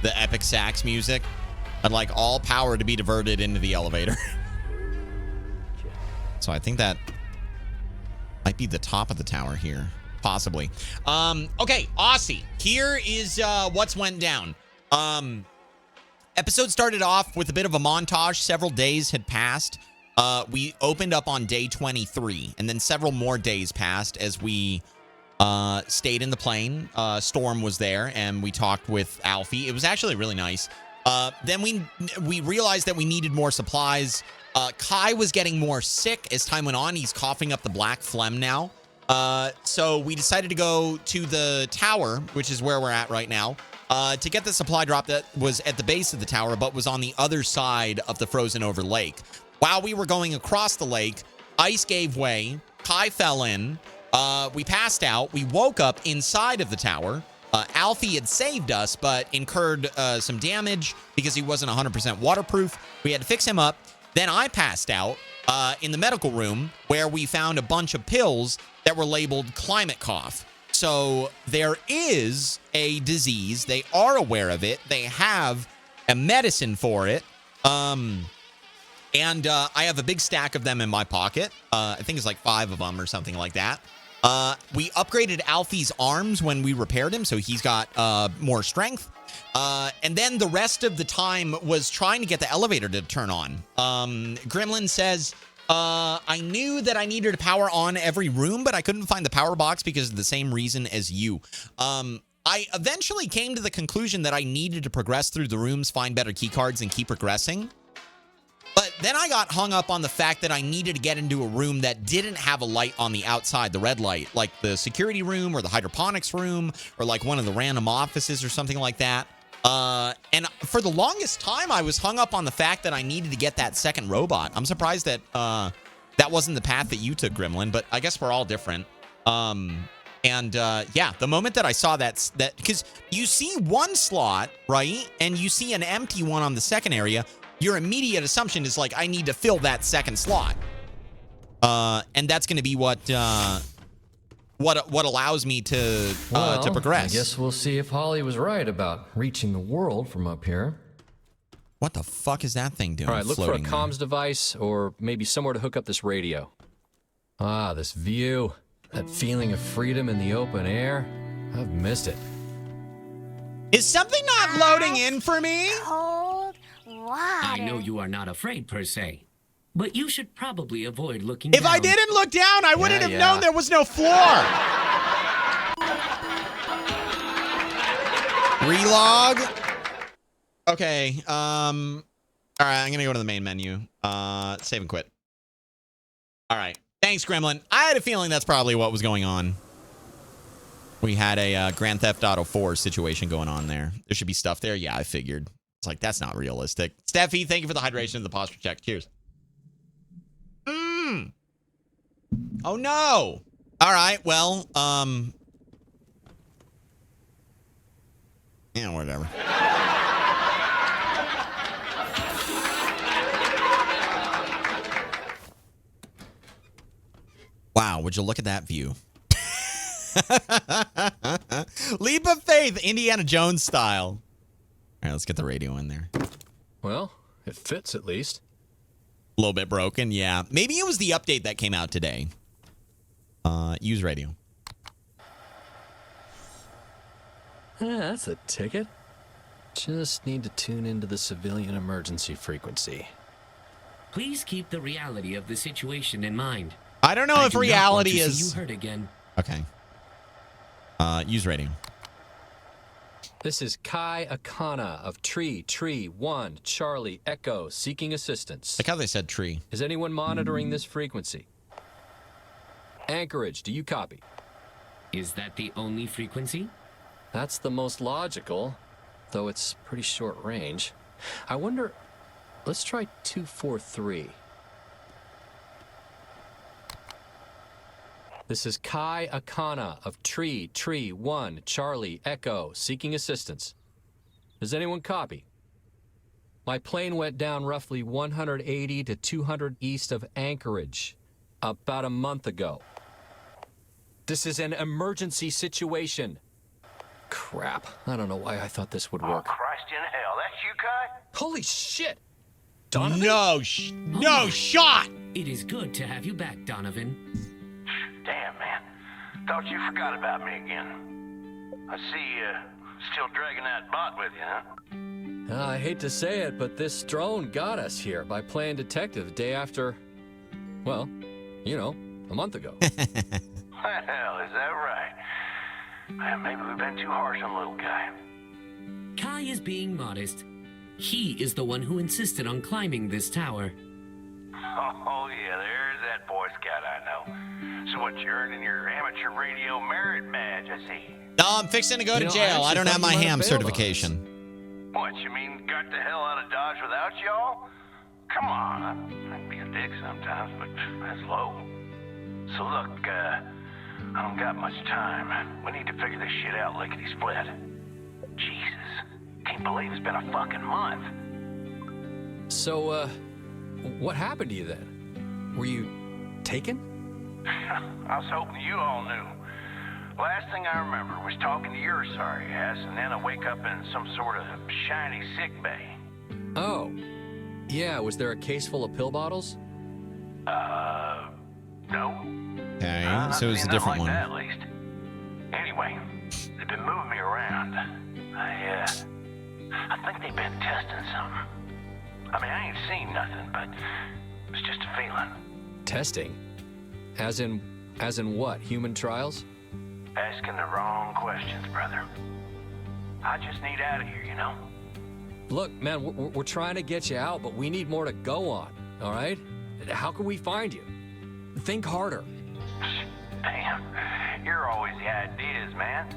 [SPEAKER 1] the epic sax music? I'd like all power to be diverted into the elevator. So I think that might be the top of the tower here. Possibly. Okay, Aussie. Here is what's went down. Episode started off with a bit of a montage. Several days had passed. We opened up on day 23, and then several more days passed as we stayed in the plane. Storm was there, and we talked with Alfie. It was actually really nice. Then we realized that we needed more supplies. Kai was getting more sick as time went on. He's coughing up the black phlegm now. So we decided to go to the tower, which is where we're at right now, to get the supply drop that was at the base of the tower, but was on the other side of the frozen over lake. While we were going across the lake, ice gave way. Kai fell in. We passed out. We woke up inside of the tower. Alfie had saved us, but incurred some damage because he wasn't 100% waterproof. We had to fix him up. Then I passed out in the medical room where we found a bunch of pills that were labeled climate cough. So there is a disease. They are aware of it. They have a medicine for it. And I have a big stack of them in my pocket. I think it's like 5 of them or something like that. We upgraded Alfie's arms when we repaired him, so he's got more strength. And then the rest of the time was trying to get the elevator to turn on. Gremlin says, I knew that I needed to power on every room, but I couldn't find the power box because of the same reason as you. I eventually came to the conclusion that I needed to progress through the rooms, find better key cards, and keep progressing. But then I got hung up on the fact that I needed to get into a room that didn't have a light on the outside, the red light, like the security room or the hydroponics room or like one of the random offices or something like that. And for the longest time, I was hung up on the fact that I needed to get that second robot. I'm surprised that that wasn't the path that you took, Gremlin, but I guess we're all different. Yeah, the moment that I saw that because you see one slot, right, and you see an empty one on the second area, your immediate assumption is like, I need to fill that second slot. And that's going to be what allows me to progress.
[SPEAKER 4] I guess we'll see if Holly was right about reaching the world from up here.
[SPEAKER 1] What the fuck is that thing doing?
[SPEAKER 5] All right, look for a comms
[SPEAKER 1] there?
[SPEAKER 5] device or maybe somewhere to hook up this radio.
[SPEAKER 4] Ah, this view. That feeling of freedom in the open air. I've missed it.
[SPEAKER 1] Is something not loading in for me?
[SPEAKER 7] Cold water.
[SPEAKER 2] I know you are not afraid per se, but you should probably avoid looking
[SPEAKER 1] If
[SPEAKER 2] down.
[SPEAKER 1] I didn't look down, I wouldn't have known there was no floor. Relog. Okay. All right, I'm gonna go to the main menu. Save and quit. All right. Thanks, Gremlin. I had a feeling that's probably what was going on. We had a Grand Theft Auto 4 situation going on there. There should be stuff there. Yeah, I figured. It's like, that's not realistic. Steffi, thank you for the hydration and the posture check. Cheers. Oh, no. All right, well, yeah, whatever. Wow, would you look at that view? Leap of faith, Indiana Jones style. All right, let's get the radio in there.
[SPEAKER 5] Well, it fits at least.
[SPEAKER 1] A little bit broken, yeah. Maybe it was the update that came out today. Use radio.
[SPEAKER 5] That's a ticket. Just need to tune into the civilian emergency frequency.
[SPEAKER 2] Please keep the reality of the situation in mind.
[SPEAKER 1] I don't know if reality is...
[SPEAKER 2] You hurt again.
[SPEAKER 1] Okay. Use radio.
[SPEAKER 5] This is Kai Akana of Tree 1 Charlie Echo seeking assistance.
[SPEAKER 1] Like how they said tree.
[SPEAKER 5] Is anyone monitoring this frequency? Anchorage, do you copy?
[SPEAKER 2] Is that the only frequency?
[SPEAKER 5] That's the most logical, though it's pretty short range. I wonder, let's try 243. This is Kai Akana of Tree 1 Charlie Echo seeking assistance. Does anyone copy? My plane went down roughly 180 to 200 east of Anchorage about a month ago. This is an emergency situation. Crap, I don't know why I thought this would work.
[SPEAKER 6] Oh, Christ in hell, that's you, Kai?
[SPEAKER 5] Holy shit! Donovan?
[SPEAKER 1] No shot!
[SPEAKER 2] It is good to have you back, Donovan.
[SPEAKER 6] Damn, man. Thought you forgot about me again. I see you still dragging that bot with you, huh?
[SPEAKER 5] I hate to say it, but this drone got us here by playing detective the day after, well, you know, a month ago.
[SPEAKER 6] Well, is that right? Well, maybe we've been too harsh on little guy.
[SPEAKER 2] Kai is being modest. He is the one who insisted on climbing this tower.
[SPEAKER 6] Oh, yeah, there's that Boy Scout I know. So what, you're earning your amateur radio merit badge, I see.
[SPEAKER 1] No, I'm fixing to go to jail. I don't have my ham certification.
[SPEAKER 6] What, you mean got the hell out of Dodge without y'all? Come on, I can be a dick sometimes, but that's low. So look, I don't got much time. We need to figure this shit out lickety-split. Jesus, can't believe it's been a fucking month.
[SPEAKER 5] So, what happened to you then? Were you taken?
[SPEAKER 6] I was hoping you all knew. Last thing I remember was talking to your sorry ass, and then I wake up in some sort of shiny sick bay.
[SPEAKER 5] Oh. Yeah, was there a case full of pill bottles?
[SPEAKER 6] No.
[SPEAKER 1] Okay,
[SPEAKER 6] Not
[SPEAKER 1] so it was a
[SPEAKER 6] seen
[SPEAKER 1] different
[SPEAKER 6] nothing
[SPEAKER 1] one.
[SPEAKER 6] like that, at least. Anyway, they've been moving me around. I think they've been testing something. I mean, I ain't seen nothing, but it's just a feeling.
[SPEAKER 5] Testing? As in what? Human trials?
[SPEAKER 6] asking the wrong questions, brother. I just need out of here, you know?
[SPEAKER 9] Look, man, we're trying to get you out, but we need more to go on, all right? How can we find you? Think harder.
[SPEAKER 6] Damn, you're always the ideas, man.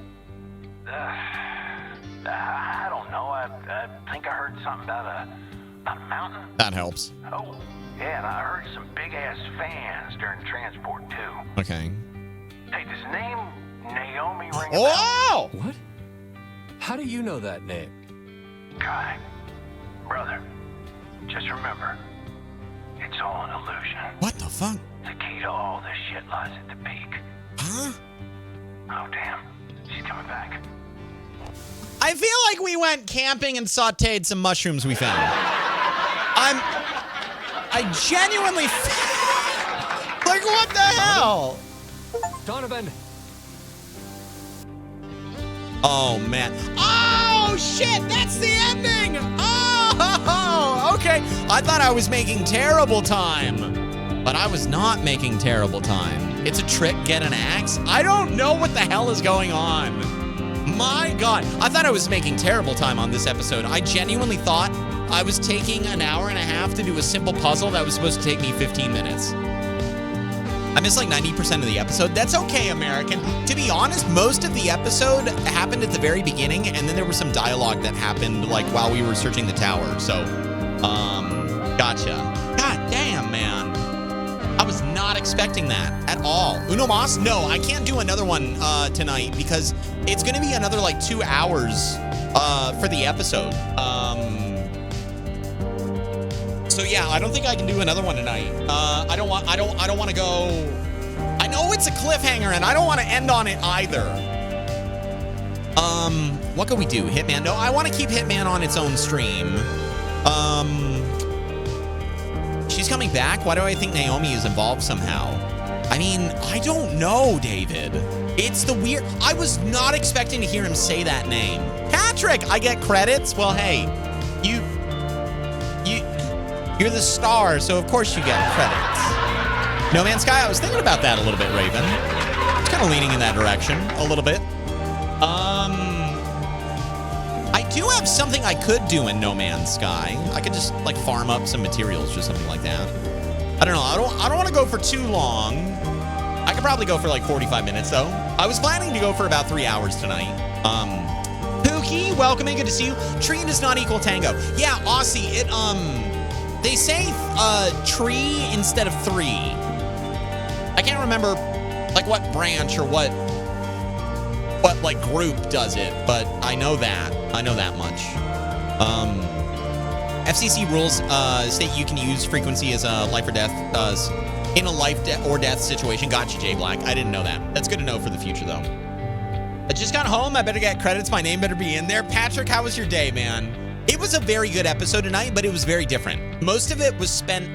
[SPEAKER 6] I don't know. I think I heard something about a mountain.
[SPEAKER 1] That helps.
[SPEAKER 6] Oh, yeah, and I heard some big-ass fans during transport, too.
[SPEAKER 1] Okay.
[SPEAKER 6] Hey, does the name Naomi ring a bell?
[SPEAKER 1] Oh!
[SPEAKER 9] What? How do you know that name?
[SPEAKER 6] Kai, brother, just remember, it's all an illusion.
[SPEAKER 1] What the fuck?
[SPEAKER 6] The key to all this shit lies at the peak.
[SPEAKER 1] Huh?
[SPEAKER 6] Oh, damn. She's coming back.
[SPEAKER 1] I feel like we went camping and sauteed some mushrooms we found. I genuinely like, what the hell?
[SPEAKER 9] Donovan!
[SPEAKER 1] Oh, man. Oh, shit, that's the ending. Oh, okay. I thought I was making terrible time, but I was not making terrible time. It's a trick, get an axe. I don't know what the hell is going on. My God, I thought I was making terrible time on this episode. I genuinely thought I was taking an hour and a half to do a simple puzzle that was supposed to take me 15 minutes. I missed like 90% of the episode. That's okay, American. To be honest, most of the episode happened at the very beginning, and then there was some dialogue that happened like while we were searching the tower. So, gotcha. God damn, man. I was not expecting that at all. Uno mas? No, I can't do another one tonight because it's going to be another like 2 hours for the episode. So yeah, I don't think I can do another one tonight. I don't want to go. I know it's a cliffhanger and I don't want to end on it either. What can we do? Hitman? No, I want to keep Hitman on its own stream. She's coming back. Why do I think Naomi is involved somehow? I mean, I don't know, David. It's the weird. I was not expecting to hear him say that name. Patrick, I get credits. Well, hey, you're the star, so of course you get credits. No Man's Sky, I was thinking about that a little bit, Raven. It's kind of leaning in that direction a little bit. I do have something I could do in No Man's Sky. I could just like farm up some materials or something like that. I don't know. I don't want to go for too long. I could probably go for like 45 minutes though. I was planning to go for about 3 hours tonight. Pookie, welcome in. Good to see you. Tree does not equal tango. Yeah, Aussie. It they say tree instead of 3. I can't remember like what branch or what like group does it, but I know that. I know that much. FCC rules state you can use frequency as a life or death in a life or death situation. Gotcha, Jay Black. I didn't know that. That's good to know for the future, though. I just got home. I better get credits. My name better be in there. Patrick, how was your day, man? It was a very good episode tonight, but it was very different. Most of it was spent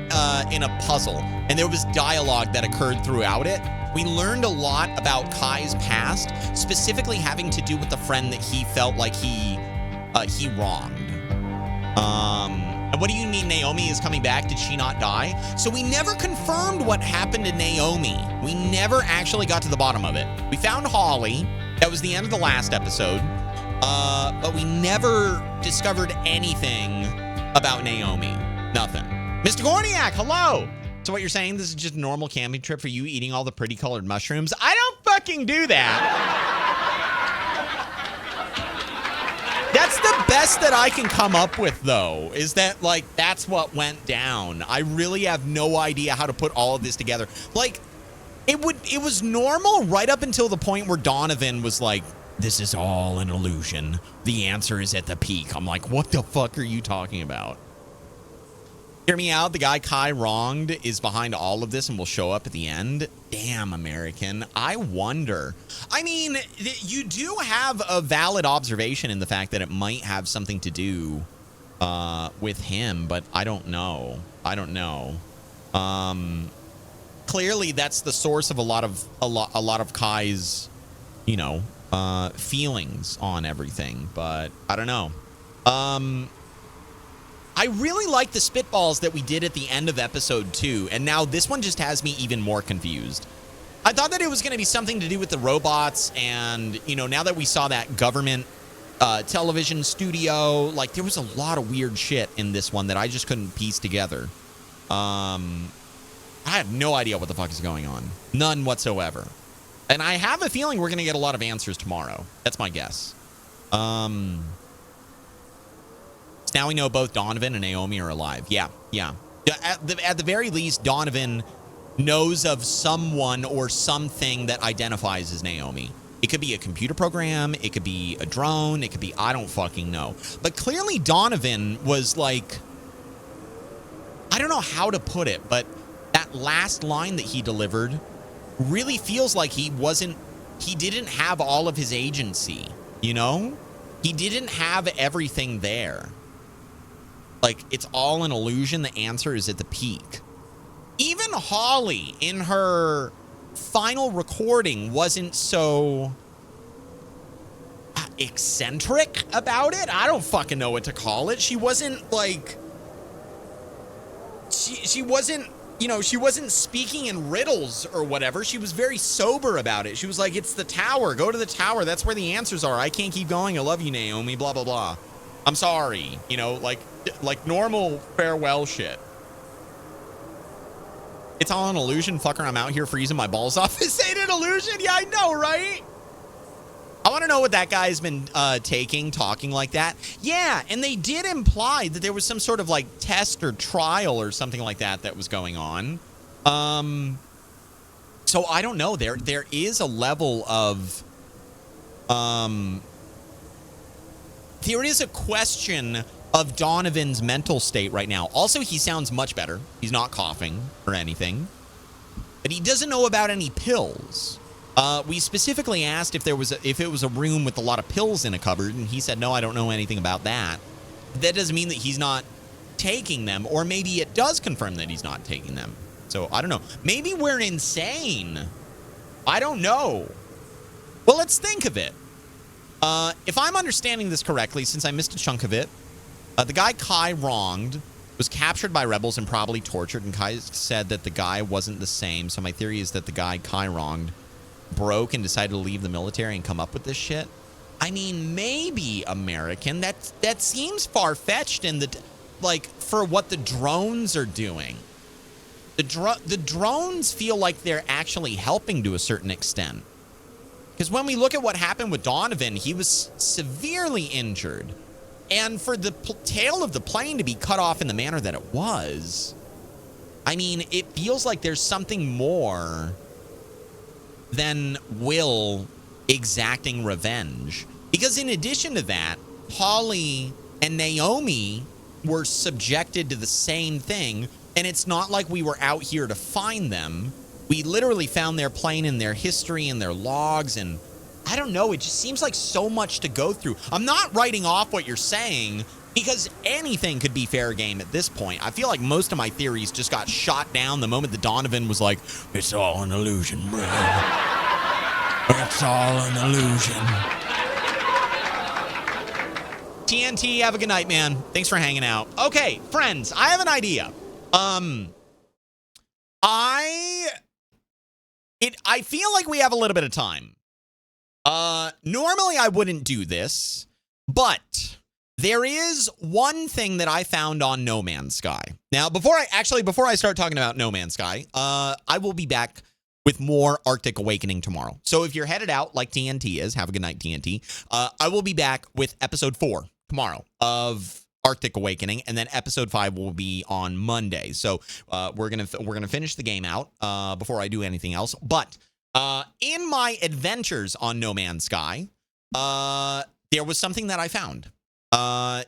[SPEAKER 1] in a puzzle, and there was dialogue that occurred throughout it. We learned a lot about Kai's past, specifically having to do with the friend that he felt like he wronged. And what do you mean Naomi is coming back? Did she not die? So we never confirmed what happened to Naomi. We never actually got to the bottom of it. We found Holly. That was the end of the last episode. But we never discovered anything about Naomi. Nothing. Mr. Gorniak, hello. So what you're saying, this is just a normal camping trip for you eating all the pretty colored mushrooms? I don't fucking do that. That's the best that I can come up with, though, is that, like, that's what went down. I really have no idea how to put all of this together. Like, it was normal right up until the point where Donovan was like, this is all an illusion. The answer is at the peak. I'm like, what the fuck are you talking about? Hear me out. The guy Kai wronged is behind all of this and will show up at the end. Damn, American. I wonder. I mean, you do have a valid observation in the fact that it might have something to do with him, but I don't know. I don't know. Clearly, that's the source of a lot of Kai's, you know, feelings on everything, but I don't know. I really like the spitballs that we did at the end of episode 2, and now this one just has me even more confused. I thought that it was going to be something to do with the robots, and, you know, now that we saw that government television studio, like, there was a lot of weird shit in this one that I just couldn't piece together. I have no idea what the fuck is going on. None whatsoever. And I have a feeling we're going to get a lot of answers tomorrow. That's my guess. So now we know both Donovan and Naomi are alive. Yeah. At the very least, Donovan knows of someone or something that identifies as Naomi. It could be a computer program. It could be a drone. It could be, I don't fucking know. But clearly Donovan was like, I don't know how to put it, but that last line that he delivered really feels like he didn't have all of his agency, you know? He didn't have everything there. Like, it's all an illusion. The answer is at the peak. Even Holly, in her final recording, wasn't so eccentric about it. I don't fucking know what to call it. She wasn't like... She wasn't, you know, she wasn't speaking in riddles or whatever. She was very sober about it. She was like, it's the tower. Go to the tower. That's where the answers are. I can't keep going. I love you, Naomi. Blah, blah, blah. I'm sorry. You know, like normal farewell shit. It's all an illusion, fucker. I'm out here freezing my balls off. This ain't an illusion. Yeah, I know, right? I want to know what that guy's been talking like that. Yeah, and they did imply that there was some sort of like test or trial or something like that was going on. So I don't know. There is a level of there is a question of Donovan's mental state right now. Also, he sounds much better. He's not coughing or anything. But he doesn't know about any pills. We specifically asked if it was a room with a lot of pills in a cupboard, and he said, no, I don't know anything about that. That doesn't mean that he's not taking them, or maybe it does confirm that he's not taking them. So, I don't know. Maybe we're insane. I don't know. Well, let's think of it. If I'm understanding this correctly, since I missed a chunk of it, the guy Kai wronged was captured by rebels and probably tortured, and Kai said that the guy wasn't the same, so my theory is that the guy Kai wronged broke and decided to leave the military and come up with this shit. I mean, maybe American. That seems far-fetched in the, like, for what the drones are doing. The drones feel like they're actually helping to a certain extent. Because when we look at what happened with Donovan, he was severely injured. And for the tail of the plane to be cut off in the manner that it was, I mean, it feels like there's something more than Will exacting revenge. Because in addition to that, Holly and Naomi were subjected to the same thing, and it's not like we were out here to find them. We literally found their plane and their history and their logs, and I don't know, it just seems like so much to go through. I'm not writing off what you're saying, because anything could be fair game at this point. I feel like most of my theories just got shot down the moment that Donovan was like, it's all an illusion, bro. It's all an illusion. TNT, have a good night, man. Thanks for hanging out. Okay, friends, I have an idea. I feel like we have a little bit of time. Normally I wouldn't do this, but there is one thing that I found on No Man's Sky. Now, before I start talking about No Man's Sky, I will be back with more Arctic Awakening tomorrow. So if you're headed out like TNT is, have a good night, TNT. I will be back with episode 4 tomorrow of Arctic Awakening, and then episode 5 will be on Monday. So we're gonna finish the game out before I do anything else. But in my adventures on No Man's Sky, there was something that I found.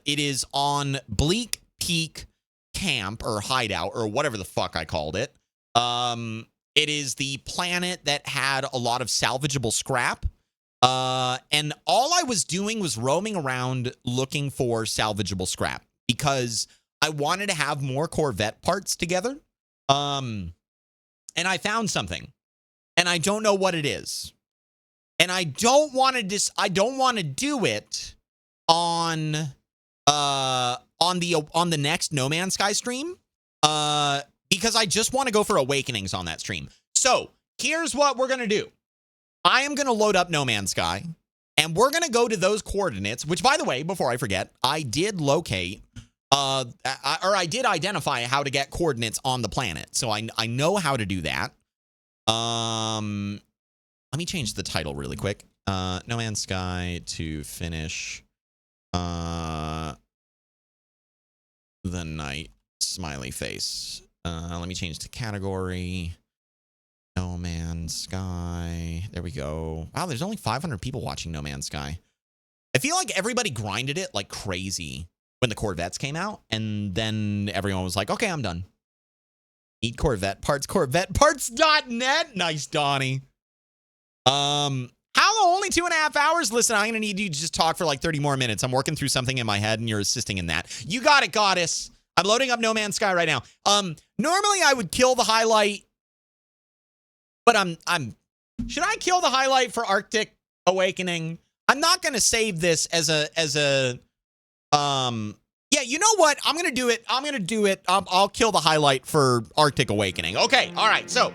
[SPEAKER 1] It is on Bleak Peak Camp or Hideout or whatever the fuck I called it. It is the planet that had a lot of salvageable scrap. And all I was doing was roaming around looking for salvageable scrap because I wanted to have more Corvette parts together. And I found something, and I don't know what it is. And I don't want to do it on the next No Man's Sky stream. Because I just want to go for Awakenings on that stream. So here's what we're going to do. I am going to load up No Man's Sky, and we're going to go to those coordinates, which, by the way, before I forget, I did locate, or I did identify how to get coordinates on the planet. So I know how to do that. Let me change the title really quick. No Man's Sky to finish the night, smiley face. Let me change the category. No Man's Sky. There we go. Wow, there's only 500 people watching No Man's Sky. I feel like everybody grinded it like crazy when the Corvettes came out, and then everyone was like, okay, I'm done. Need Corvette parts, CorvetteParts.net. Nice, Donnie. HaLLoW, only 2.5 hours? Listen, I'm going to need you to just talk for like 30 more minutes. I'm working through something in my head, and you're assisting in that. You got it, Goddess. I'm loading up No Man's Sky right now. Normally I would kill the highlight, but should I kill the highlight for Arctic Awakening? I'm not going to save this as a yeah, you know what? I'm going to do it. I'll kill the highlight for Arctic Awakening. Okay. All right. So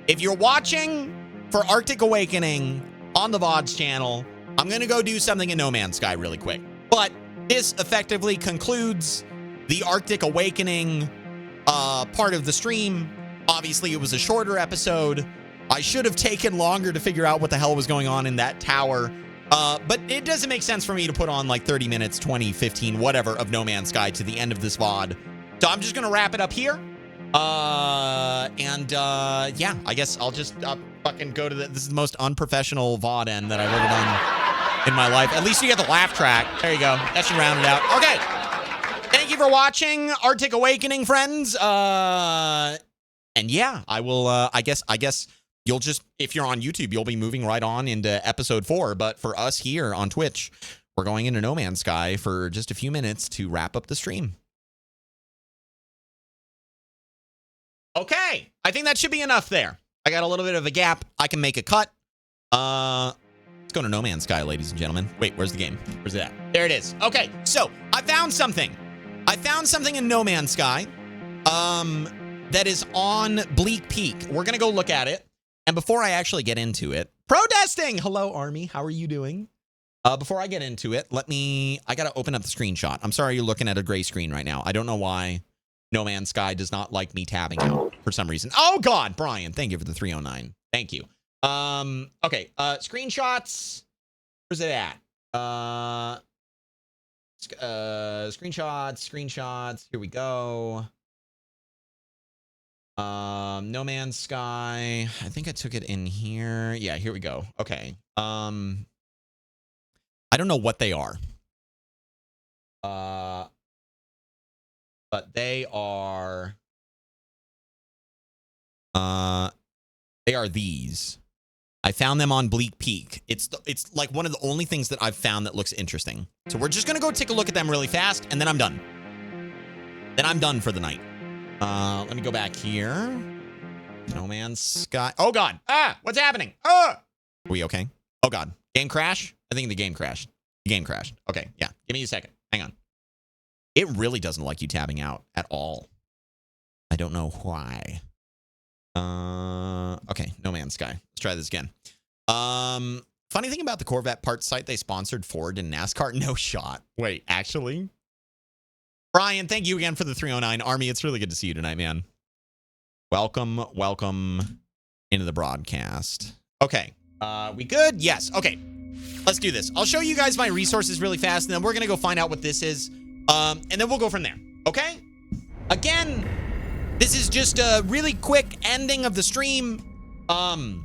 [SPEAKER 1] if you're watching for Arctic Awakening on the VODs channel, I'm going to go do something in No Man's Sky really quick. But this effectively concludes the Arctic Awakening part of the stream. Obviously, it was a shorter episode. I should have taken longer to figure out what the hell was going on in that tower. But it doesn't make sense for me to put on like 30 minutes, 20, 15, whatever of No Man's Sky to the end of this VOD. So I'm just going to wrap it up here. Yeah, I guess I'll just fucking go to this is the most unprofessional VOD end that I've ever done in my life. At least you get the laugh track. There you go. That should round it out. Okay. Thank you for watching Arctic Awakening, friends. And yeah, I will, I guess you'll just, if you're on YouTube, you'll be moving right on into episode 4. But for us here on Twitch, we're going into No Man's Sky for just a few minutes to wrap up the stream. Okay, I think that should be enough there. I got a little bit of a gap. I can make a cut. Let's go to No Man's Sky, ladies and gentlemen. Wait, where's the game? Where's it at? There it is. Okay, so I found something. I found something in No Man's Sky that is on Bleak Peak. We're going to go look at it. And before I actually get into it, protesting. Hello, Army. How are you doing? Before I get into it, I got to open up the screenshot. I'm sorry you're looking at a gray screen right now. I don't know why No Man's Sky does not like me tabbing out for some reason. Oh, God, Brian. Thank you for the 309. Thank you. Okay. Screenshots. Where's it at? Screenshots. Here we go. No Man's Sky. I think I took it in here. Yeah, here we go. Okay. I don't know what they are. But they are these. I found them on Bleak Peak. It's like one of the only things that I've found that looks interesting. So we're just going to go take a look at them really fast, and then I'm done. Then I'm done for the night. Let me go back here. No Man's Sky. Oh, God. Ah, what's happening? Are we okay? Oh, God. Game crash? I think the game crashed. The game crashed. Okay, yeah. Give me a second. Hang on. It really doesn't like you tabbing out at all. I don't know why. Okay, No Man's Sky. Let's try this again. Funny thing about the Corvette parts site, they sponsored Ford and NASCAR. No shot. Wait, actually? Brian, thank you again for the 309. Army, it's really good to see you tonight, man. Welcome into the broadcast. Okay, we good? Yes, okay. Let's do this. I'll show you guys my resources really fast, and then we're going to go find out what this is. And then we'll go from there, okay? Again, this is just a really quick ending of the stream. I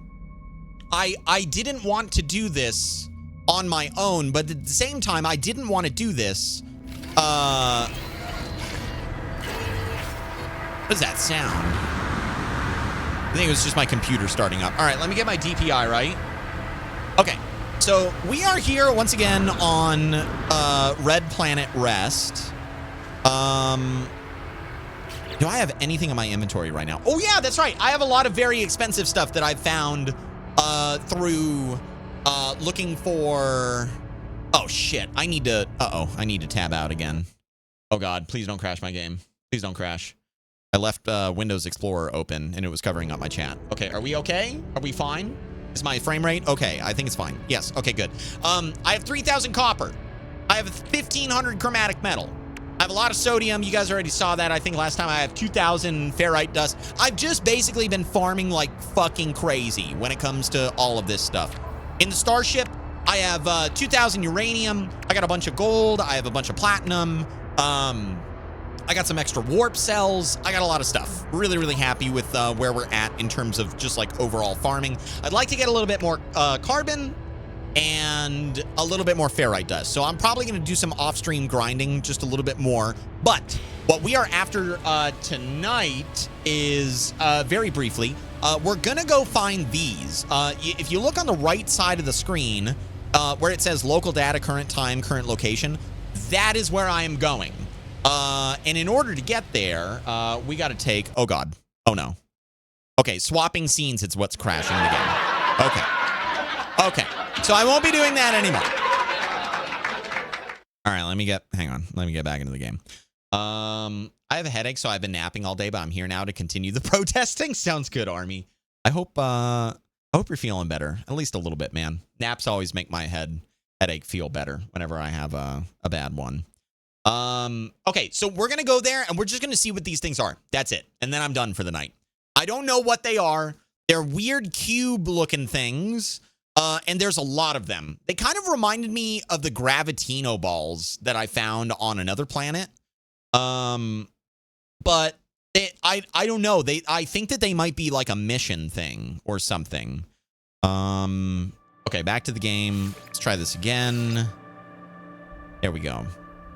[SPEAKER 1] didn't want to do this on my own, but at the same time, I didn't want to do this. What is that sound? I think it was just my computer starting up. All right, let me get my DPI right. Okay, so we are here once again on Red Planet Rest. Do I have anything in my inventory right now? Oh yeah, that's right. I have a lot of very expensive stuff that I've found through looking for. Oh shit! I need to tab out again. Oh God, please don't crash my game. Please don't crash. I left Windows Explorer open and it was covering up my chat. Okay, are we okay? Are we fine? Is my frame rate okay? I think it's fine. Yes, okay, good. I have 3,000 copper. I have 1,500 chromatic metal. I have a lot of sodium. You guys already saw that. I think last time I have 2,000 ferrite dust. I've just basically been farming like fucking crazy when it comes to all of this stuff. In the Starship, I have 2,000 uranium. I got a bunch of gold. I have a bunch of platinum. I got some extra warp cells. I got a lot of stuff. Really, really happy with where we're at in terms of just like overall farming. I'd like to get a little bit more carbon and a little bit more ferrite dust. So I'm probably going to do some off-stream grinding just a little bit more. But what we are after tonight is, very briefly, we're going to go find these. If you look on the right side of the screen where it says local data, current time, current location, that is where I am going. And in order to get there, we got to take, oh God, oh no. Okay, swapping scenes is what's crashing the game. Okay. So I won't be doing that anymore. All right, let me get back into the game. I have a headache, so I've been napping all day, but I'm here now to continue the protesting. Sounds good, Army. I hope you're feeling better, at least a little bit, man. Naps always make my headache feel better whenever I have a bad one. Okay, so we're gonna go there and we're just gonna see what these things are. That's it. And then I'm done for the night. I don't know what they are. They're weird cube looking things. And there's a lot of them. They kind of reminded me of the Gravitino balls that I found on another planet. But I don't know. I think that they might be like a mission thing or something. Okay, back to the game. Let's try this again. There we go.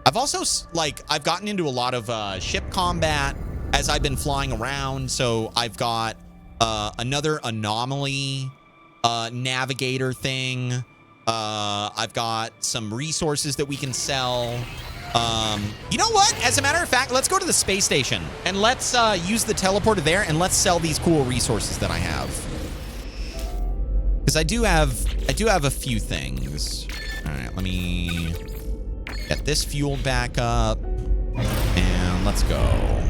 [SPEAKER 1] I've also, I've gotten into a lot of ship combat as I've been flying around. So I've got another anomaly navigator thing. I've got some resources that we can sell. You know what? As a matter of fact, let's go to the space station and let's use the teleporter there and let's sell these cool resources that I have. Because I do have a few things. All right, let me get this fueled back up and let's go.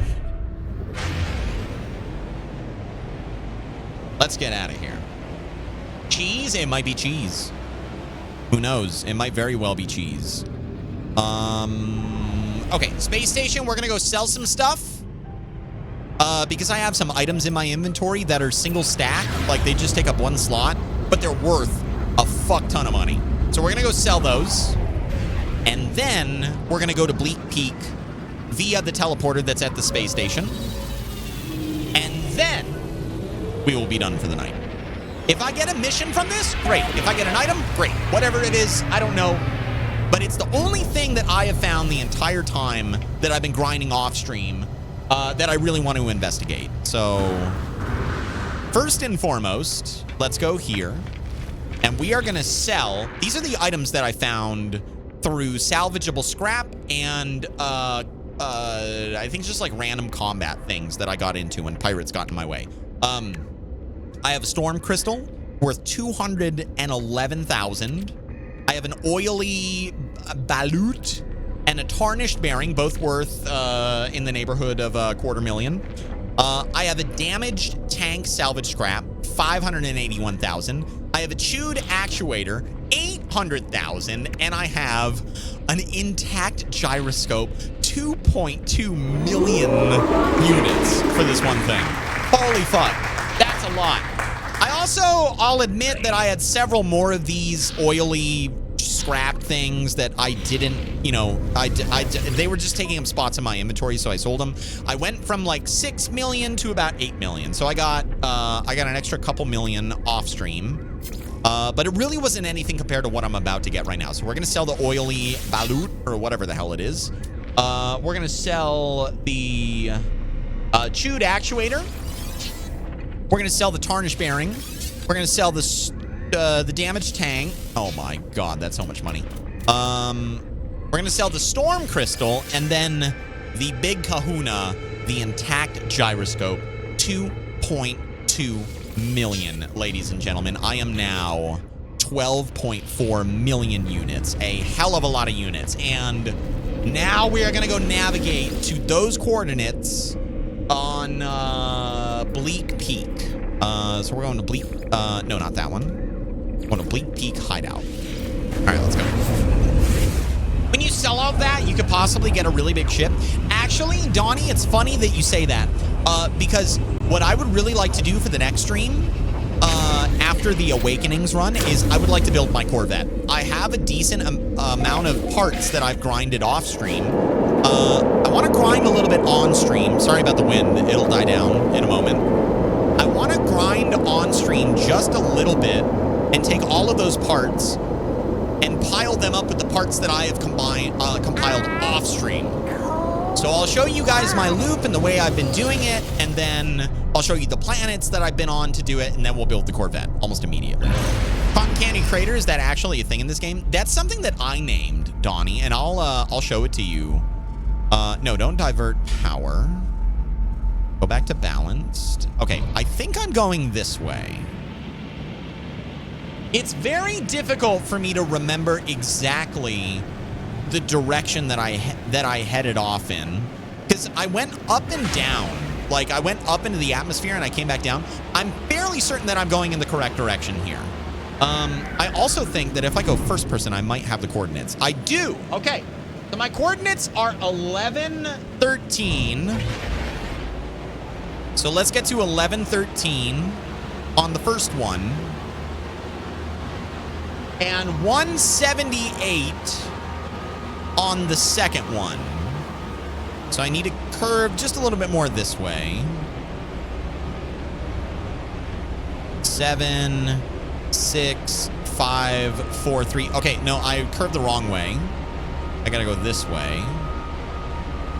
[SPEAKER 1] Let's get out of here. Cheese? It might be cheese. Who knows? It might very well be cheese. Okay, space station. We're gonna go sell some stuff. Because I have some items in my inventory that are single stack. Like, they just take up one slot, but they're worth a fuck ton of money. So we're gonna go sell those. And then we're gonna go to Bleak Peak via the teleporter that's at the space station. And then we will be done for the night. If I get a mission from this, great. If I get an item, great. Whatever it is, I don't know. But it's the only thing that I have found the entire time that I've been grinding off stream that I really want to investigate. So first and foremost, let's go here. And we are going to sell. These are the items that I found through salvageable scrap and I think just like random combat things that I got into when pirates got in my way. I have a storm crystal worth 211,000. I have an oily balut and a tarnished bearing, both worth in the neighborhood of $250,000. I have a damaged tank salvage scrap, 581,000. I have a chewed actuator, 800,000, and I have an intact gyroscope, 2.2 million units for this one thing. Holy fuck, that's a lot. I'll admit that I had several more of these oily scrap things that I didn't, you know, they were just taking up spots in my inventory, so I sold them. I went from like 6 million to about 8 million. So I got an extra couple million off stream. But it really wasn't anything compared to what I'm about to get right now. So we're going to sell the oily balut or whatever the hell it is. We're going to sell the chewed actuator. We're going to sell the tarnished bearing. We're going to sell the damaged tank. Oh my God, that's so much money. We're going to sell the storm crystal and then the big kahuna, the intact gyroscope, 2.2 million, ladies and gentlemen. I am now 12.4 million units, a hell of a lot of units. And now we are going to go navigate to those coordinates on Bleak Peak. So we're going to Bleak. No, not that one. We're going to Bleak Peak Hideout. All right, let's go. When you sell out that, you could possibly get a really big ship. Actually, Donnie, it's funny that you say that because what I would really like to do for the next stream after the Awakenings run is I would like to build my Corvette. I have a decent amount of parts that I've grinded off stream. I want to grind a little bit on stream. Sorry about the wind. It'll die down in a moment. I want to grind on stream just a little bit and take all of those parts and pile them up with the parts that I have compiled off stream. So I'll show you guys my loop and the way I've been doing it, and then I'll show you the planets that I've been on to do it, and then we'll build the Corvette almost immediately. Cotton Candy Crater, is that actually a thing in this game? That's something that I named, Donnie, and I'll show it to you. No, don't divert power. Go back to balanced. Okay, I think I'm going this way. It's very difficult for me to remember exactly the direction that I headed off in, because I went up and down. Like, I went up into the atmosphere and I came back down. I'm fairly certain that I'm going in the correct direction here. I also think that if I go first person, I might have the coordinates. I do. Okay. So my coordinates are 11, 13. So let's get to 11, 13 on the first one. And 178 on the second one. So I need to curve just a little bit more this way. 7, 6, 5, 4, 3. Okay, no, I curved the wrong way. I gotta go this way.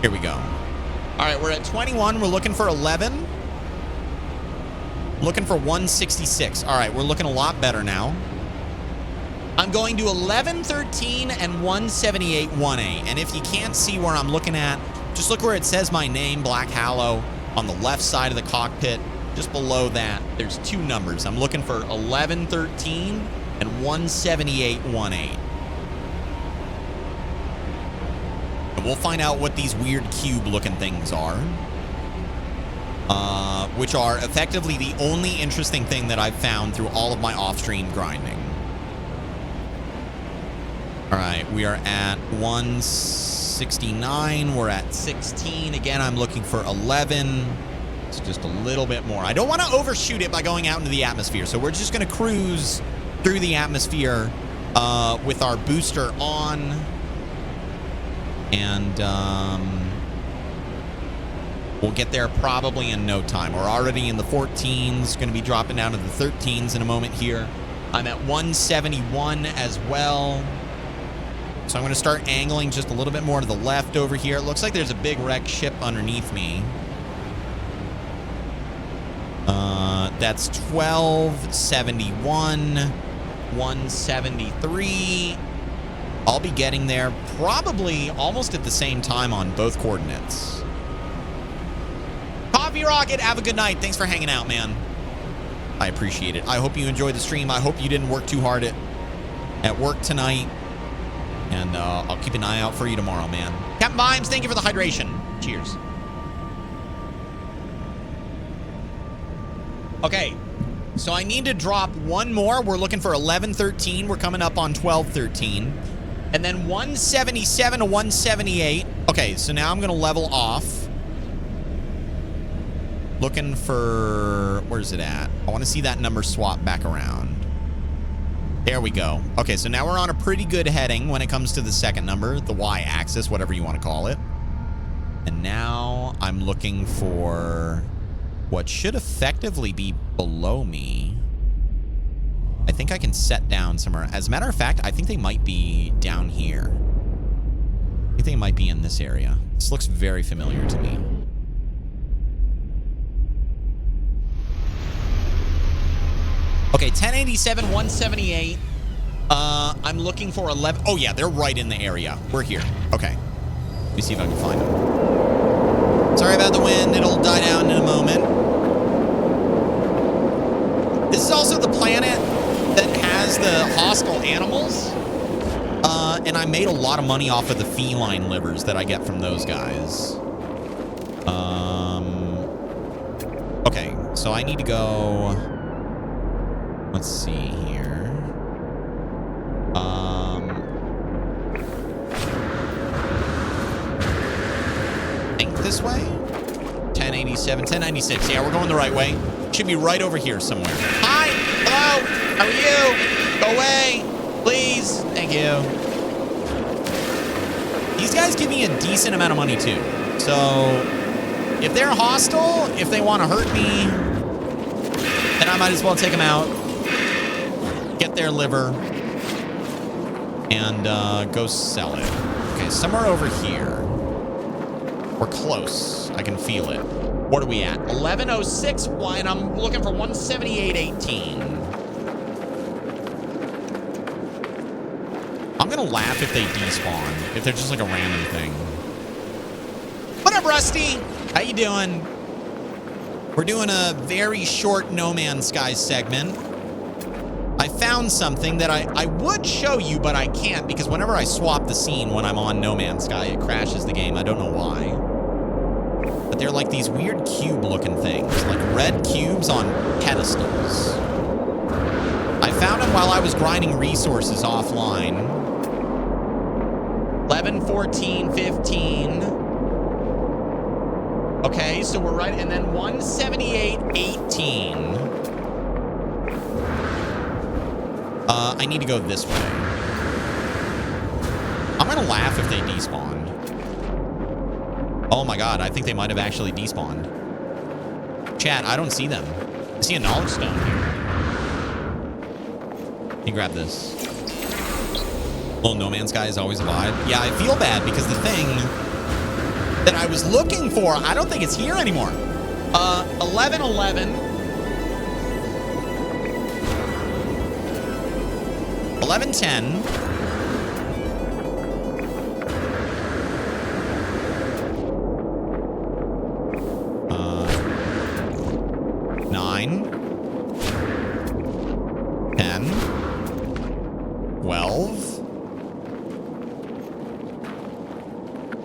[SPEAKER 1] Here we go. All right, we're at 21. We're looking for 11. Looking for 166. All right, we're looking a lot better now. I'm going to 11, 13, and 178, 1A. And if you can't see where I'm looking at, just look where it says my name, Black HaLLoW, on the left side of the cockpit. Just below that, there's two numbers. I'm looking for 11, 13, and 178, 1A. And we'll find out what these weird cube-looking things are. Which are effectively the only interesting thing that I've found through all of my off-stream grinding. All right, we are at 169. We're at 16. Again, I'm looking for 11. It's just a little bit more. I don't want to overshoot it by going out into the atmosphere, so we're just going to cruise through the atmosphere with our booster on. And we'll get there probably in no time. We're already in the 14s, going to be dropping down to the 13s in a moment here. I'm at 171 as well. So I'm going to start angling just a little bit more to the left over here. It looks like there's a big wrecked ship underneath me. That's 1271, 173. I'll be getting there probably almost at the same time on both coordinates. Coffee Rocket, have a good night. Thanks for hanging out, man. I appreciate it. I hope you enjoyed the stream. I hope you didn't work too hard at work tonight. And I'll keep an eye out for you tomorrow, man. Captain Vimes, thank you for the hydration. Cheers. Okay, so I need to drop one more. We're looking for 1113. We're coming up on 1213. And then 177 to 178. Okay, so now I'm going to level off. Looking for... Where's it at? I want to see that number swap back around. There we go. Okay, so now we're on a pretty good heading when it comes to the second number, the Y-axis, whatever you want to call it. And now I'm looking for what should effectively be below me. I think I can set down somewhere. As a matter of fact, I think they might be down here. I think they might be in this area. This looks very familiar to me. Okay, 1087, 178. I'm looking for 11. Oh, yeah, they're right in the area. We're here. Okay. Let me see if I can find them. Sorry about the wind. It'll die down in a moment. This is also the planet that has the hostile animals. And I made a lot of money off of the feline livers that I get from those guys. so I need to go. Let's see here. Think this way. 1087, 1096. Yeah, we're going the right way. Should be right over here somewhere. Hi, hello. How are you? Go away, please. Thank you. These guys give me a decent amount of money too. So if they're hostile, if they want to hurt me, then I might as well take them out, get their liver, and go sell it. Okay, somewhere over here. We're close. I can feel it. What are we at? 1106, and I'm looking for 178.18. I'm gonna laugh if they despawn, if they're just like a random thing. What up, Rusty? How you doing? We're doing a very short No Man's Sky segment. I found something that I would show you, but I can't because whenever I swap the scene when I'm on No Man's Sky, it crashes the game. I don't know why. But they're like these weird cube-looking things, like red cubes on pedestals. I found them while I was grinding resources offline. 11, 14, 15. Okay, so we're right, and then 178.18. I need to go this way. I'm gonna laugh if they despawned. Oh my god, I think they might have actually despawned. Chat, I don't see them. I see a knowledge stone here. You grab this. Little No Man's Sky is always a vibe. Yeah, I feel bad because the thing that I was looking for, I don't think it's here anymore. 1111. 1110. Nine. 10. 12.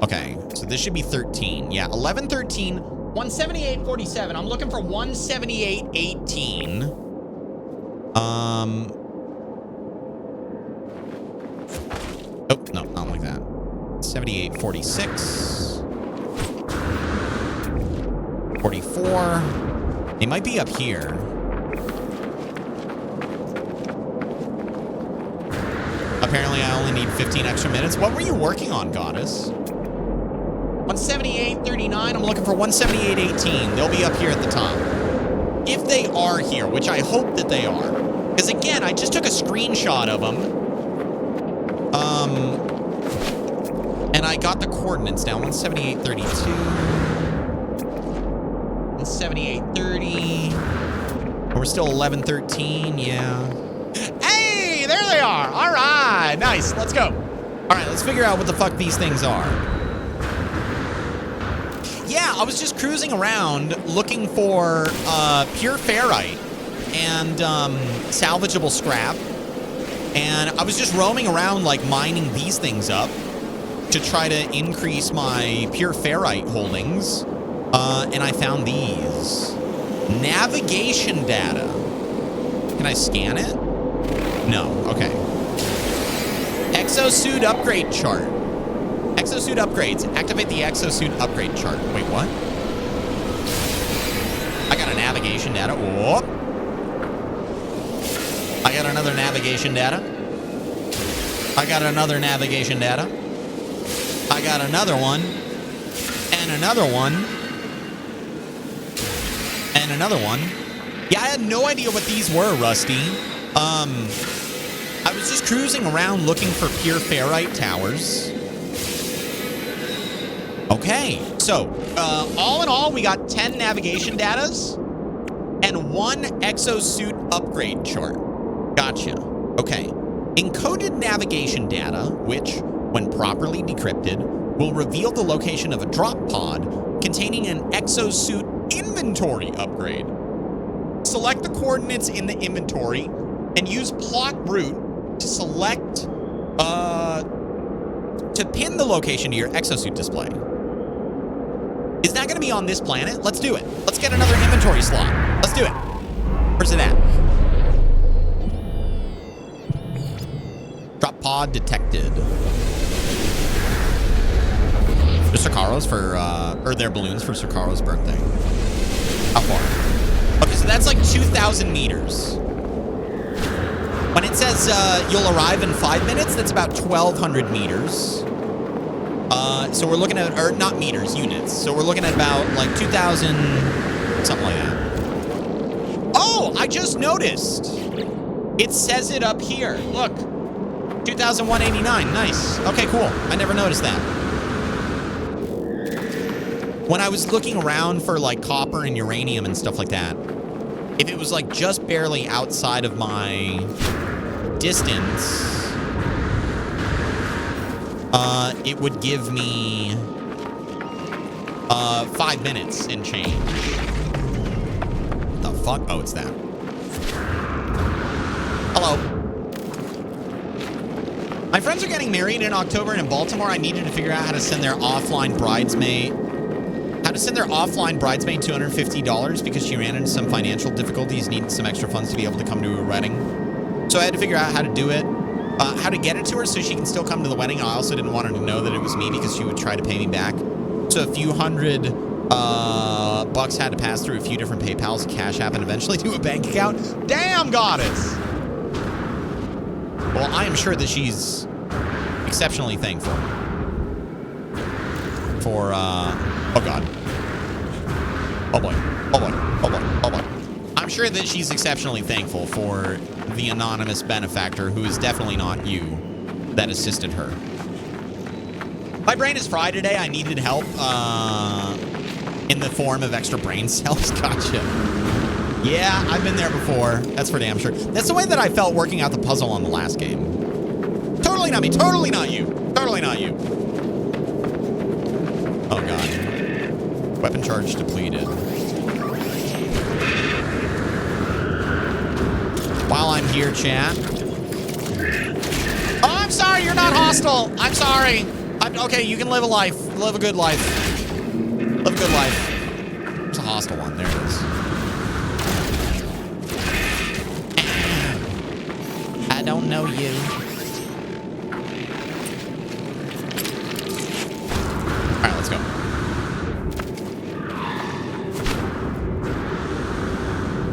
[SPEAKER 1] Okay, so this should be 13. Yeah, 11, 13, 178.47. I'm looking for 178.18. Oh, no, not like that. 78.46. 44. They might be up here. Apparently, I only need 15 extra minutes. What were you working on, Goddess? 178.39. I'm looking for 178.18. They'll be up here at the top. If they are here, which I hope that they are. Because again, I just took a screenshot of them. And I got the coordinates down. 178.32. 178.30. We're still 11.13. Yeah. Hey, there they are. All right. Nice. Let's go. All right, let's figure out what the fuck these things are. Yeah, I was just cruising around looking for pure ferrite and salvageable scrap. And I was just roaming around, like, mining these things up to try to increase my pure ferrite holdings. And I found these. Navigation data. Can I scan it? No. Okay. Exosuit upgrade chart. Exosuit upgrades. Activate the exosuit upgrade chart. Wait, what? I got a navigation data. Whoop. I got another navigation data. I got another navigation data. I got another one. And another one. And another one. Yeah, I had no idea what these were, Rusty. I was just cruising around looking for pure ferrite towers. Okay, so all in all, we got 10 navigation datas and 1 exosuit upgrade chart. Gotcha. Okay. Encoded navigation data, which, when properly decrypted, will reveal the location of a drop pod containing an exosuit inventory upgrade. Select the coordinates in the inventory and use plot route to select, to pin the location to your exosuit display. Is that going to be on this planet, let's do it. Let's get another inventory slot. Let's do it. Where's it at? Drop pod detected. There's Sakaro's for, or their balloons for Sakaro's birthday. How far? Okay, so that's like 2,000 meters. When it says you'll arrive in 5 minutes, that's about 1,200 meters. So we're looking at, or not meters, units. So we're looking at about like 2,000, something like that. Oh, I just noticed. It says it up here. Look, 2,189. Nice. Okay, cool. I never noticed that. When I was looking around for like copper and uranium and stuff like that, if it was like just barely outside of my distance, it would give me 5 minutes and change. What the fuck? Oh, it's that. Hello. My friends are getting married in October, and in Baltimore, I needed to figure out how to send their offline bridesmaid $250 because she ran into some financial difficulties, needed some extra funds to be able to come to her wedding. So I had to figure out how to do it, how to get it to her so she can still come to the wedding. I also didn't want her to know that it was me because she would try to pay me back. So a few hundred bucks had to pass through a few different PayPals, Cash App, and eventually to a bank account. Damn, goddess! Well, I am sure that she's exceptionally thankful for, oh God. Oh boy. Oh boy. Oh boy. Oh boy. I'm sure that she's exceptionally thankful for the anonymous benefactor, who is definitely not you, that assisted her. My brain is fried today. I needed help in the form of extra brain cells. Gotcha. Yeah, I've been there before. That's for damn sure. That's the way that I felt working out the puzzle on the last game. Totally not me. Totally not you. Totally not you. Oh, God. Weapon charge depleted. While I'm here, chat. Oh, I'm sorry. You're not hostile. I'm sorry. Okay, you can live a life. Live a good life. Live a good life. It's a hostile one. There it is. I don't know you. All right, let's go.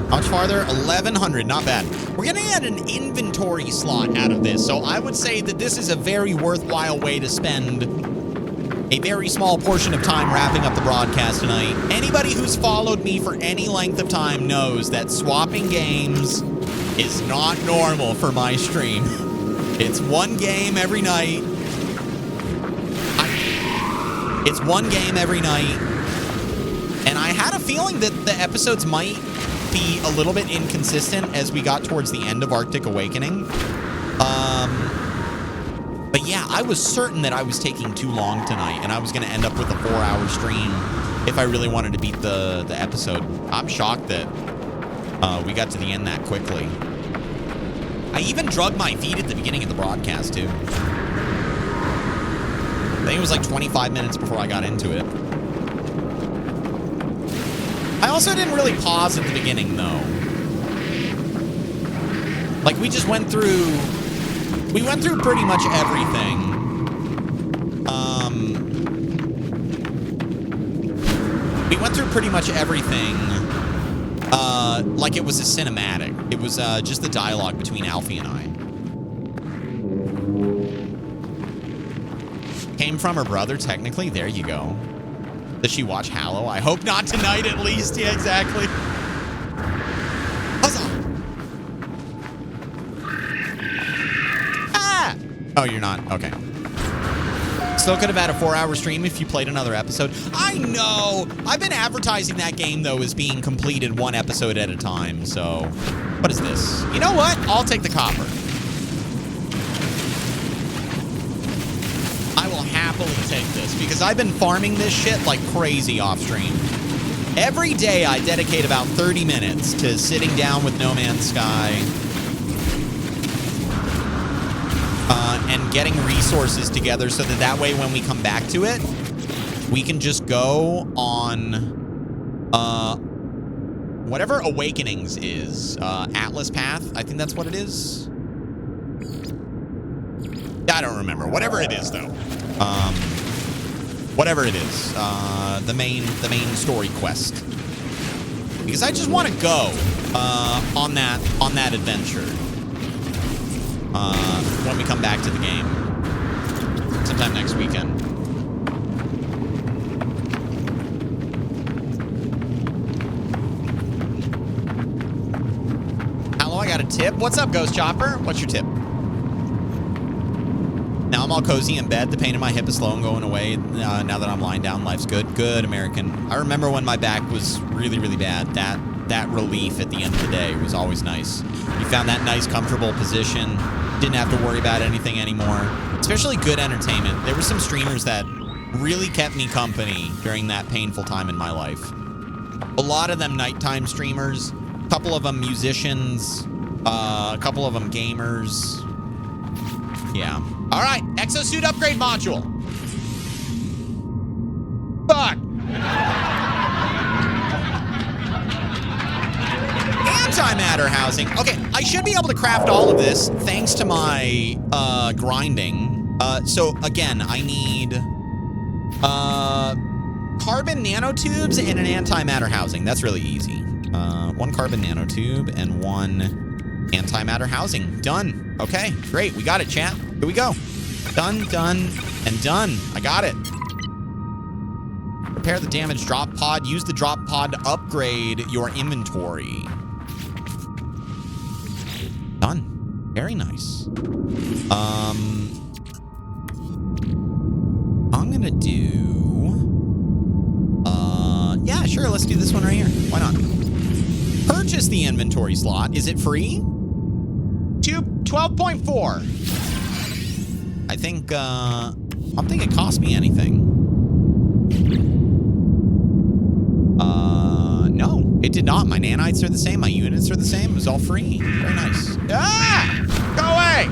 [SPEAKER 1] How much farther? 1,100. Not bad. We're going to get an inventory slot out of this, so I would say that this is a very worthwhile way to spend a very small portion of time wrapping up the broadcast tonight. Anybody who's followed me for any length of time knows that swapping games is not normal for my stream. It's one game every night. It's one game every night. And I had a feeling that the episodes might be a little bit inconsistent as we got towards the end of Arctic Awakening. But yeah, I was certain that I was taking too long tonight and I was going to end up with a 4-hour stream if I really wanted to beat the episode. I'm shocked that we got to the end that quickly. I even drugged my feet at the beginning of the broadcast, too. I think it was like 25 minutes before I got into it. I also didn't really pause at the beginning, though. Like, we just went through... We went through pretty much everything. We went through pretty much everything like it was a cinematic. It was just the dialogue between Alfie and I. Came from her brother, technically. There you go. Does she watch HaLLoW? I hope not tonight, at least. Yeah, exactly. Huzzah! Ah! Oh, you're not. Okay. Still could have had a 4-hour stream if you played another episode. I know! I've been advertising that game, though, as being completed one episode at a time, so... What is this? You know what? I'll take the copper. I will happily take this, because I've been farming this shit like crazy off stream. Every day I dedicate about 30 minutes to sitting down with No Man's Sky and getting resources together so that way when we come back to it, we can just go on whatever Awakenings is. Atlas Path, I think that's what it is. I don't remember. Whatever it is, though. Whatever it is. The main story quest. Because I just want to go on that adventure. When we come back to the game. Sometime next weekend. HaLLoW, I got a tip. What's up, Ghost Chopper? What's your tip? Now I'm all cozy in bed. The pain in my hip is slow and going away. Now that I'm lying down, life's good. Good, American. I remember when my back was really, really bad. That relief at the end of the day was always nice. You found that nice, comfortable position. Didn't have to worry about anything anymore. Especially good entertainment. There were some streamers that really kept me company during that painful time in my life. A lot of them nighttime streamers. A couple of them musicians. A couple of them gamers. Yeah. All right, exosuit upgrade module. Fuck. Antimatter housing. Okay, I should be able to craft all of this thanks to my grinding. So again, I need carbon nanotubes and an antimatter housing. That's really easy. One carbon nanotube and one antimatter housing. Done. Okay, great. We got it, chat. Here we go. Done, done, and done. I got it. Repair the damaged drop pod. Use the drop pod to upgrade your inventory. Done. Very nice. I'm gonna do... yeah, sure. Let's do this one right here. Why not? Purchase the inventory slot. Is it free? 12.4. I think don't think it cost me anything. No, it did not. My nanites are the same. My units are the same. It was all free. Very nice. Ah! Go away!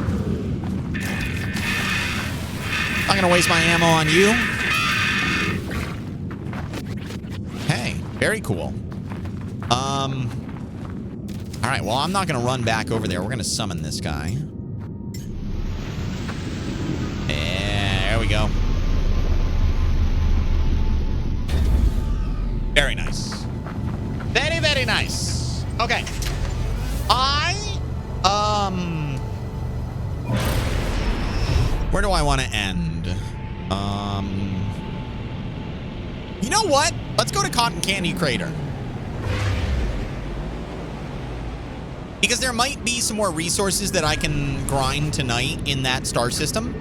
[SPEAKER 1] I'm gonna waste my ammo on you. Hey, very cool. All right, well, I'm not gonna run back over there. We're gonna summon this guy. There we go. Very nice. Very, very nice. Okay. Where do I want to end? You know what? Let's go to Cotton Candy Crater. Because there might be some more resources that I can grind tonight in that star system.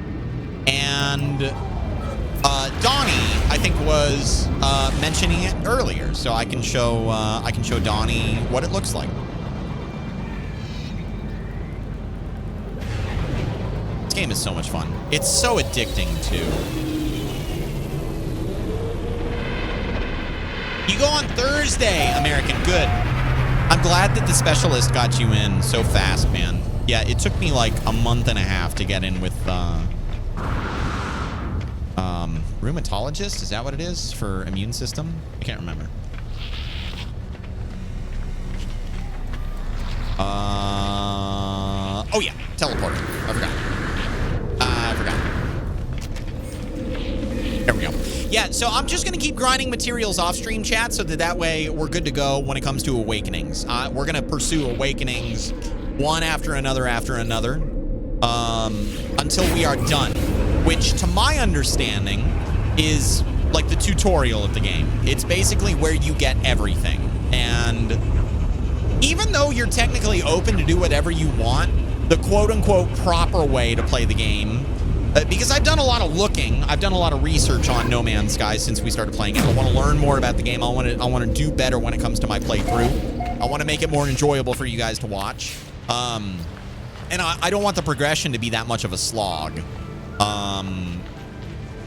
[SPEAKER 1] And Donnie, I think, was mentioning it earlier, so I can show Donnie what it looks like. This game is so much fun. It's so addicting too. You go on Thursday, American. Good. I'm glad that the specialist got you in so fast, man. Yeah, it took me like a month and a half to get in with rheumatologist. Is that what it is for immune system? I can't remember. Oh yeah, teleporter. I forgot. There we go. Yeah, so I'm just going to keep grinding materials off stream, chat, so that way we're good to go when it comes to Awakenings. We're going to pursue Awakenings one after another until we are done, which to my understanding is like the tutorial of the game. It's basically where you get everything. And even though you're technically open to do whatever you want, the quote-unquote proper way to play the game, because I've done a lot of looking, I've done a lot of research on No Man's Sky since we started playing it. I want to learn more about the game. I want to do better when it comes to my playthrough. I want to make it more enjoyable for you guys to watch. And I don't want the progression to be that much of a slog.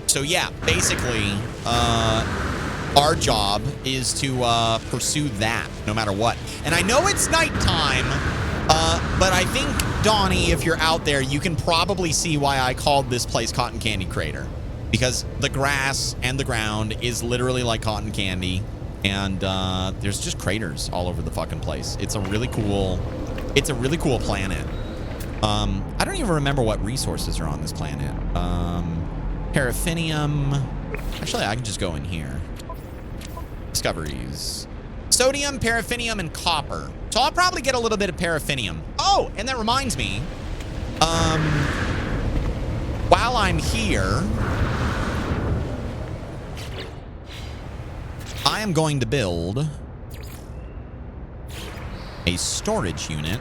[SPEAKER 1] So yeah, basically, our job is to pursue that no matter what. And I know it's nighttime, but I think, Donnie, if you're out there, you can probably see why I called this place Cotton Candy Crater. because the grass and the ground is literally like cotton candy, and there's just craters all over the fucking place. It's a really cool planet. I don't even remember what resources are on this planet. Paraffinium. Actually, I can just go in here. Discoveries. Sodium, paraffinium, and copper. So I'll probably get a little bit of paraffinium. Oh, and that reminds me. While I'm here, I am going to build a storage unit.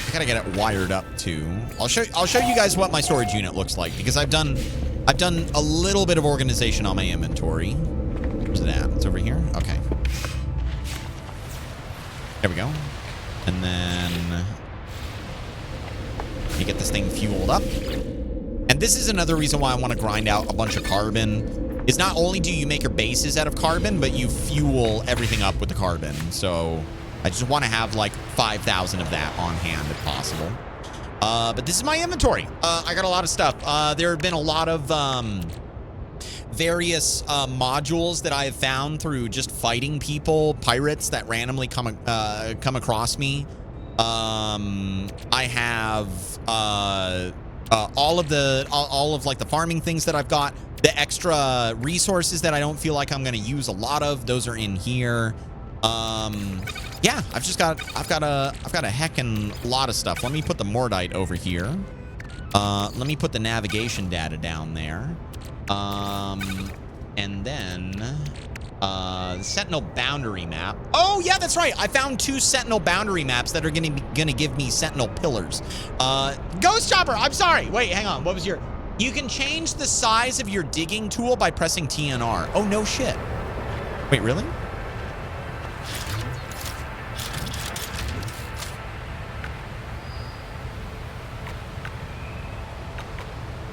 [SPEAKER 1] I gotta get it wired up too. I'll show you guys what my storage unit looks like, because I've done a little bit of organization on my inventory. Where's it at? It's over here. Okay. There we go. And then you get this thing fueled up. And this is another reason why I want to grind out a bunch of carbon. Is not only do you make your bases out of carbon, but you fuel everything up with the carbon. So I just want to have like 5,000 of that on hand if possible. But this is my inventory. I got a lot of stuff. There have been a lot of various modules that I have found through just fighting people, pirates that randomly come across me. I have all of like the farming things that I've got. The extra resources that I don't feel like I'm going to use a lot of, those are in here. Yeah, I've got a heckin' lot of stuff. Let me put the Mordite over here. Let me put the navigation data down there. And then the Sentinel boundary map. Oh yeah, that's right. I found 2 Sentinel boundary maps that are gonna give me Sentinel pillars. Ghost Chopper, I'm sorry. Wait, hang on. What was your? You can change the size of your digging tool by pressing T and R. Oh no shit. Wait, really?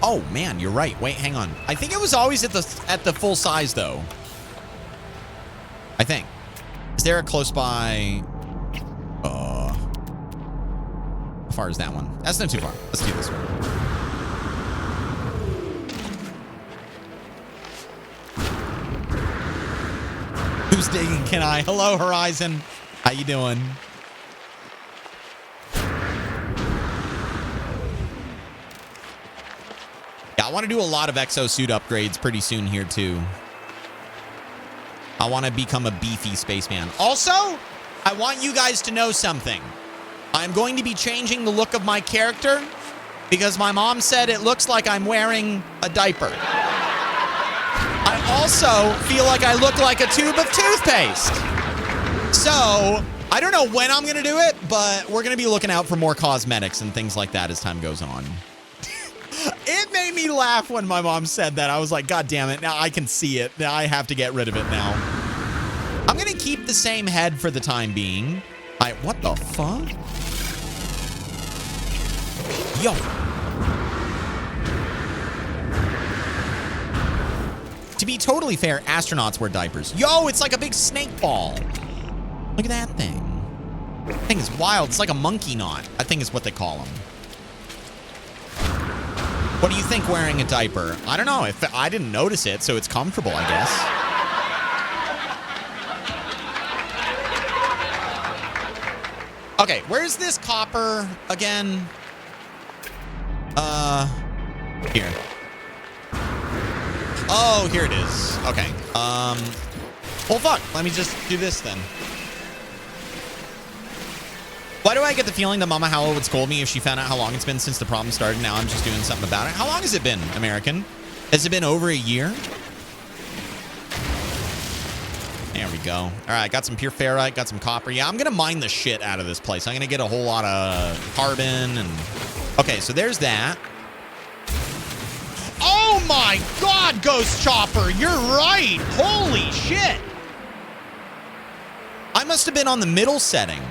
[SPEAKER 1] Oh man, you're right. Wait, hang on. I think it was always at the full size though. I think. Is there a close by? How far is that one? That's not too far. Let's do this one. Who's digging? Can I? Hello, Horizon. How you doing? Yeah, I want to do a lot of exosuit upgrades pretty soon here too. I want to become a beefy spaceman. Also, I want you guys to know something. I'm going to be changing the look of my character because my mom said it looks like I'm wearing a diaper. I also feel like I look like a tube of toothpaste. So, I don't know when I'm going to do it, but we're going to be looking out for more cosmetics and things like that as time goes on. It made me laugh when my mom said that. I was like, God damn it. Now I can see it. Now I have to get rid of it now. I'm going to keep the same head for the time being. What the fuck? Yo. To be totally fair, astronauts wear diapers. Yo, it's like a big snake ball. Look at that thing. That thing is wild. It's like a monkey knot, I think is what they call them. What do you think wearing a diaper? I don't know. If I didn't notice it, so it's comfortable, I guess. Okay, where's this copper again? Here. Oh, here it is. Okay. Well, fuck. Let me just do this then. Why do I get the feeling that Mama HaLLoW would scold me if she found out how long it's been since the problem started? Now I'm just doing something about it. How long has it been, American? Has it been over a year? There we go. All right, got some pure ferrite, got some copper. Yeah, I'm going to mine the shit out of this place. I'm going to get a whole lot of carbon and... Okay, so there's that. Oh my God, Ghost Chopper, you're right. Holy shit. I must have been on the middle setting.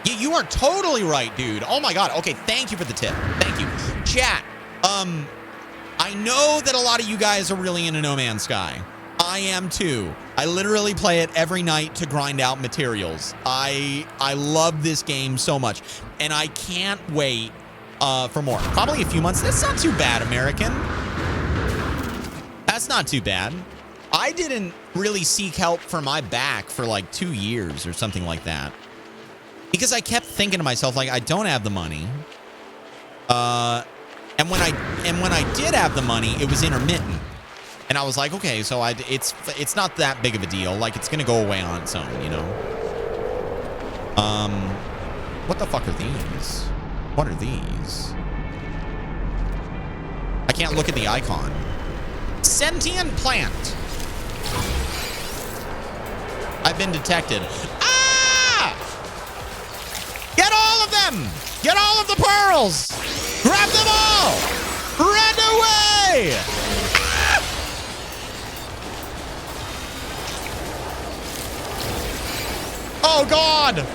[SPEAKER 1] You are totally right, dude. Oh my God. Okay, thank you for the tip. Thank you. Chat, I know that a lot of you guys are really into No Man's Sky. I am too. I literally play it every night to grind out materials. I love this game so much, and I can't wait for more. Probably a few months. That's not too bad, American. That's not too bad. I didn't really seek help for my back for like 2 years or something like that, because I kept thinking to myself, like, I don't have the money. And when I did have the money, it was intermittent. And I was like, okay, so it's not that big of a deal. Like, it's gonna go away on its own, you know. What the fuck are these? What are these? I can't look at the icon. Sentient plant. I've been detected. Ah! Get all of them! Get all of the pearls! Grab them all! Run away! Ah! Oh, God!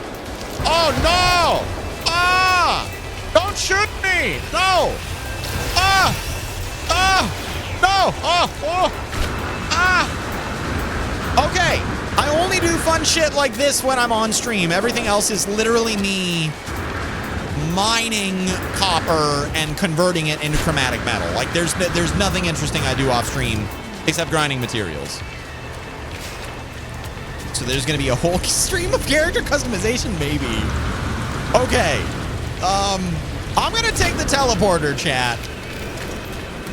[SPEAKER 1] Oh, no! Ah! Don't shoot me! No! Ah! Ah! No! Oh! Oh! Ah! Okay. I only do fun shit like this when I'm on stream. Everything else is literally me mining copper and converting it into chromatic metal. Like, there's nothing interesting I do off stream except grinding materials. So there's gonna be a whole stream of character customization, maybe. Okay. I'm gonna take the teleporter, chat.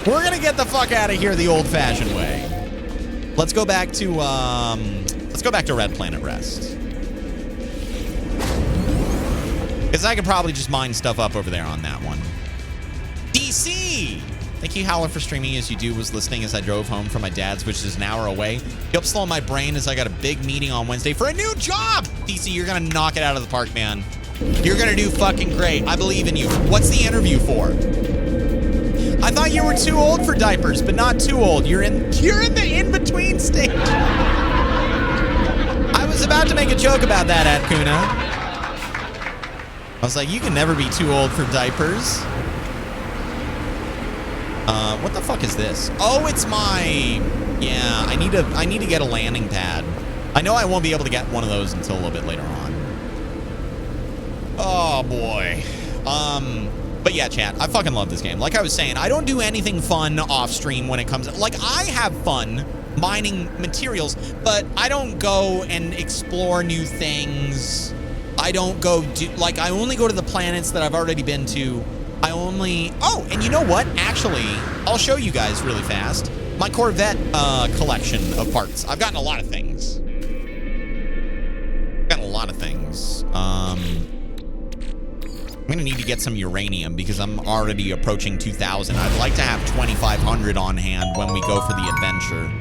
[SPEAKER 1] We're gonna get the fuck out of here the old-fashioned way. Let's go back to Red Planet Rest. Because I could probably just mine stuff up over there on that one. DC! Thank you, HaLLoW, for streaming as you do. Was listening as I drove home from my dad's, which is an hour away. Helped slow my brain as I got a big meeting on Wednesday for a new job! DC, you're gonna knock it out of the park, man. You're gonna do fucking great. I believe in you. What's the interview for? I thought you were too old for diapers, but not too old. You're in the in-between stage. I was about to make a joke about that, Atkuna. I was like, you can never be too old for diapers. What the fuck is this? Oh, it's my... Yeah, I need to get a landing pad. I know I won't be able to get one of those until a little bit later on. Oh, boy. But yeah, chat, I fucking love this game. Like I was saying, I don't do anything fun off stream when it comes... Like, I have fun mining materials, but I don't go and explore new things. I don't go do... Like, I only go to the planets that I've already been to. I only... Oh, and you know what? Actually, I'll show you guys really fast. My Corvette collection of parts. I've gotten a lot of things. I'm gonna need to get some uranium because I'm already approaching 2,000. I'd like to have 2,500 on hand when we go for the adventure.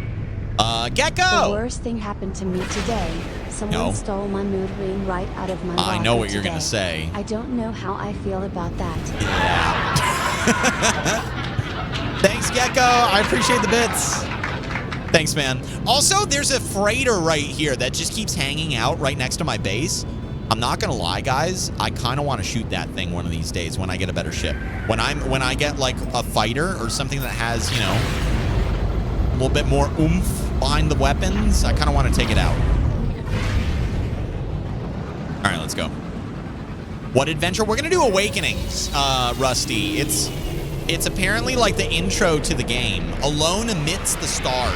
[SPEAKER 1] Gecko!
[SPEAKER 3] The worst thing happened to me today. Someone stole my mood ring right out of my locker.
[SPEAKER 1] I know what you're
[SPEAKER 3] today.
[SPEAKER 1] gonna say.
[SPEAKER 3] I don't know how I feel about that.
[SPEAKER 1] Yeah. Thanks, Gecko. I appreciate the bits. Thanks, man. Also, there's a freighter right here that just keeps hanging out right next to my base. I'm not gonna lie, guys. I kind of want to shoot that thing one of these days when I get a better ship. When I get like a fighter or something that has, you know, a little bit more oomph behind the weapons, I kind of want to take it out. All right, let's go. What adventure? We're gonna do Awakenings, Rusty. It's apparently like the intro to the game. Alone Amidst the Stars,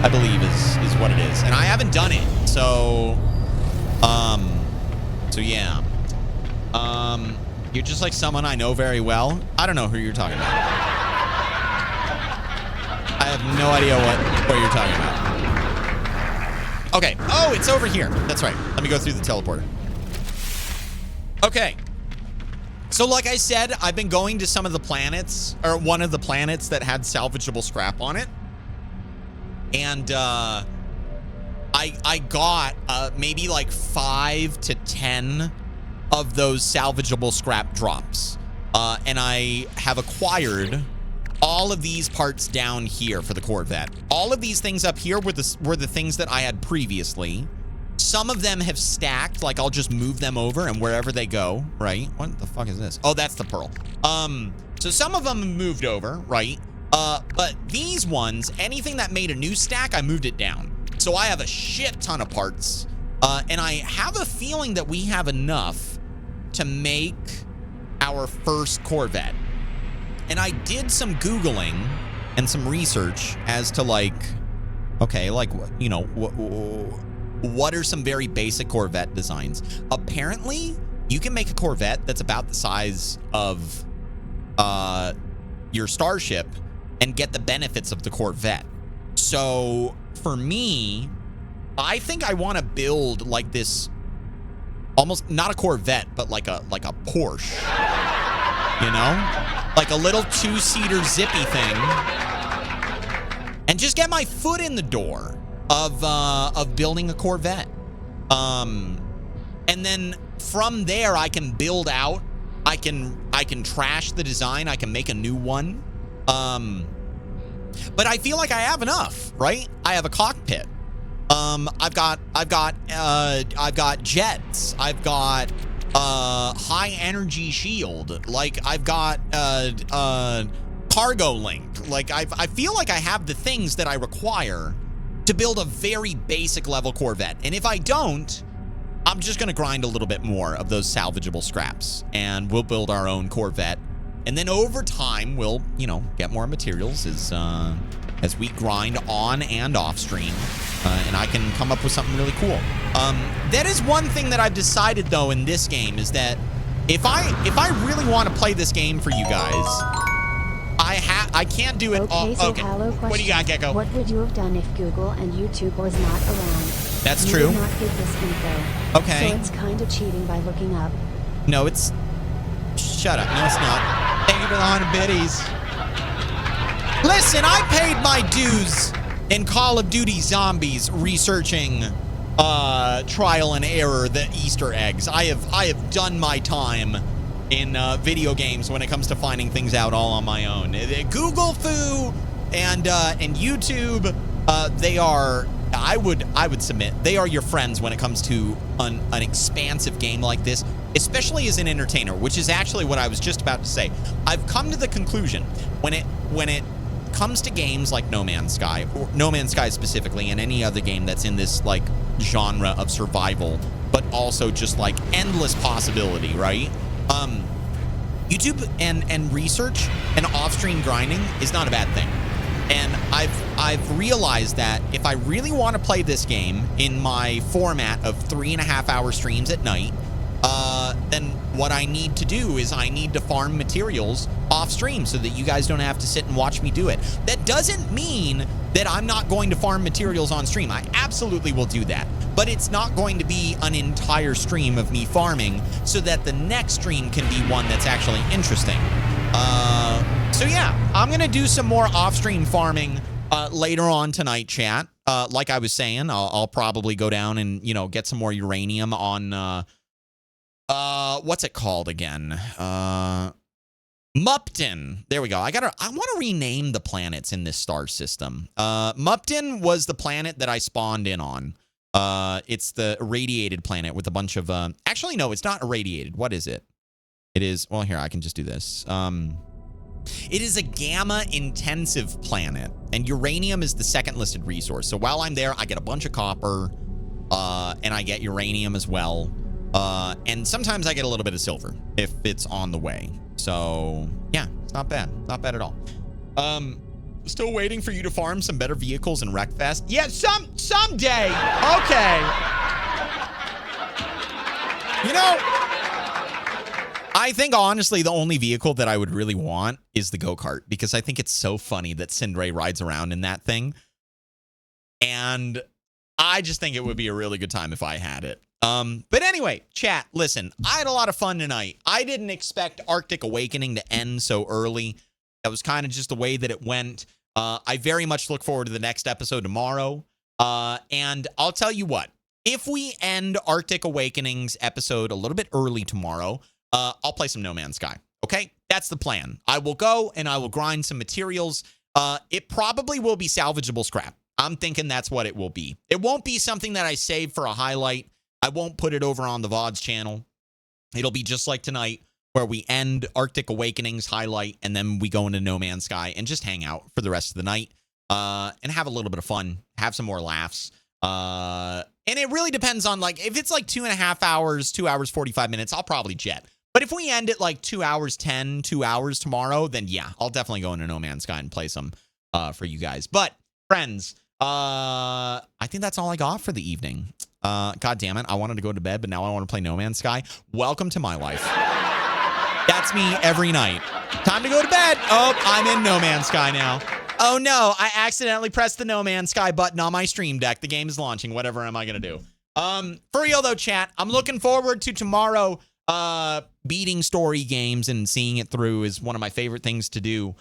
[SPEAKER 1] I believe is what it is, and I haven't done it, so. So yeah. You're just like someone I know very well. I don't know who you're talking about. I have no idea what you're talking about. Okay. Oh, it's over here. That's right. Let me go through the teleporter. Okay. So like I said, I've been going to some of the planets, or one of the planets that had salvageable scrap on it. And, I got maybe like 5 to 10 of those salvageable scrap drops. And I have acquired all of these parts down here for the Corvette. All of these things up here were the things that I had previously. Some of them have stacked, like I'll just move them over and wherever they go, right? What the fuck is this? Oh, that's the pearl. So some of them have moved over, right? But these ones, anything that made a new stack, I moved it down. So I have a shit ton of parts. And I have a feeling that we have enough to make our first Corvette. And I did some Googling and some research as to like, okay, like, you know, what are some very basic Corvette designs? Apparently, you can make a Corvette that's about the size of your Starship and get the benefits of the Corvette. So for me, I think I want to build like this, almost not a Corvette, but like a Porsche, you know, like a little 2-seater zippy thing, and just get my foot in the door of building a Corvette. And then from there, I can build out. I can trash the design. I can make a new one. But I feel like I have enough, right? I have a cockpit. I've got jets. I've got high energy shield. Like I've got cargo link. Like I feel like I have the things that I require to build a very basic level Corvette. And if I don't, I'm just gonna grind a little bit more of those salvageable scraps, and we'll build our own Corvette. And then over time, we'll, you know, get more materials as we grind on and off stream, and I can come up with something really cool. That is one thing that I've decided though in this game, is that if I really want to play this game for you guys, I can't do it all. Okay. What do you got, Gecko?
[SPEAKER 3] What would you have done if Google and YouTube was not around?
[SPEAKER 1] That's
[SPEAKER 3] you
[SPEAKER 1] true.
[SPEAKER 3] Did not give this info.
[SPEAKER 1] Okay.
[SPEAKER 3] So it's kind of cheating by looking up.
[SPEAKER 1] No, it's... Shut up. No, it's not. Thank you for the 100 biddies. Listen, I paid my dues in Call of Duty Zombies researching trial and error, the Easter eggs. I have done my time in video games when it comes to finding things out all on my own. Google Foo and YouTube, they are... I would submit they are your friends when it comes to an expansive game like this, especially as an entertainer, which is actually what I was just about to say. I've come to the conclusion when it comes to games like No Man's Sky, or No Man's Sky specifically, and any other game that's in this like genre of survival, but also just like endless possibility, right? YouTube and research and off-stream grinding is not a bad thing. And I've realized that if I really want to play this game in my format of 3.5-hour streams at night, then what I need to do is I need to farm materials off stream so that you guys don't have to sit and watch me do it. That doesn't mean that I'm not going to farm materials on stream. I absolutely will do that. But it's not going to be an entire stream of me farming, so that the next stream can be one that's actually interesting. So yeah, I'm going to do some more off-stream farming later on tonight, chat. Like I was saying, I'll probably go down and, you know, get some more uranium on, what's it called again? Mupton. There we go. I want to rename the planets in this star system. Mupton was the planet that I spawned in on. It's the irradiated planet with a bunch of, actually, no, it's not irradiated. What is it? It is, well, here, I can just do this. It is a gamma-intensive planet, and uranium is the second listed resource. So while I'm there, I get a bunch of copper, and I get uranium as well. And sometimes I get a little bit of silver if it's on the way. So, yeah, it's not bad. Not bad at all. Still waiting for you to farm some better vehicles in Wreckfest. Yeah, someday. Okay. You know, I think, honestly, the only vehicle that I would really want is the go-kart, because I think it's so funny that Cindray rides around in that thing. And I just think it would be a really good time if I had it. But anyway, chat, listen, I had a lot of fun tonight. I didn't expect Arctic Awakening to end so early. That was kind of just the way that it went. I very much look forward to the next episode tomorrow. And I'll tell you what, if we end Arctic Awakening's episode a little bit early tomorrow, I'll play some No Man's Sky. Okay, that's the plan. I will go and I will grind some materials. It probably will be salvageable scrap. I'm thinking that's what it will be. It won't be something that I save for a highlight. I won't put it over on the VODs channel. It'll be just like tonight. where we end Arctic Awakenings highlight, and then we go into No Man's Sky and just hang out for the rest of the night and have a little bit of fun, have some more laughs. And it really depends on, like, if it's like 2.5 hours, 2 hours, 45 minutes, I'll probably jet. But if we end at like 2 hours, 10, 2 hours tomorrow, then yeah, I'll definitely go into No Man's Sky and play some for you guys. But friends, I think that's all I got for the evening. God damn it. I wanted to go to bed, but now I want to play No Man's Sky. Welcome to my life. That's me every night. Time to go to bed. Oh, I'm in No Man's Sky now. Oh no, I accidentally pressed the No Man's Sky button on my stream deck. The game is launching. Whatever am I going to do? For real though, chat, I'm looking forward to tomorrow. Beating story games and seeing it through is one of my favorite things to do.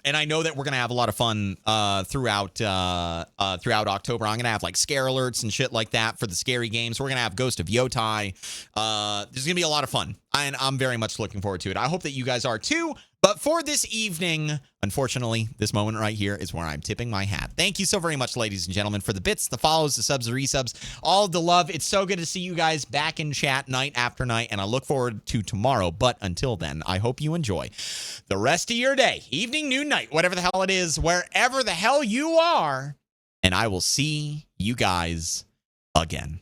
[SPEAKER 1] And I know that we're going to have a lot of fun throughout October. I'm going to have like scare alerts and shit like that for the scary games. We're going to have Ghost of Yotai. There's going to be a lot of fun, and I'm very much looking forward to it. I hope that you guys are too. But for this evening, unfortunately, this moment right here is where I'm tipping my hat. Thank you so very much, ladies and gentlemen, for the bits, the follows, the subs, the resubs, all of the love. It's so good to see you guys back in chat night after night, and I look forward to tomorrow. But until then, I hope you enjoy the rest of your day, evening, noon, night, whatever the hell it is, wherever the hell you are, and I will see you guys again.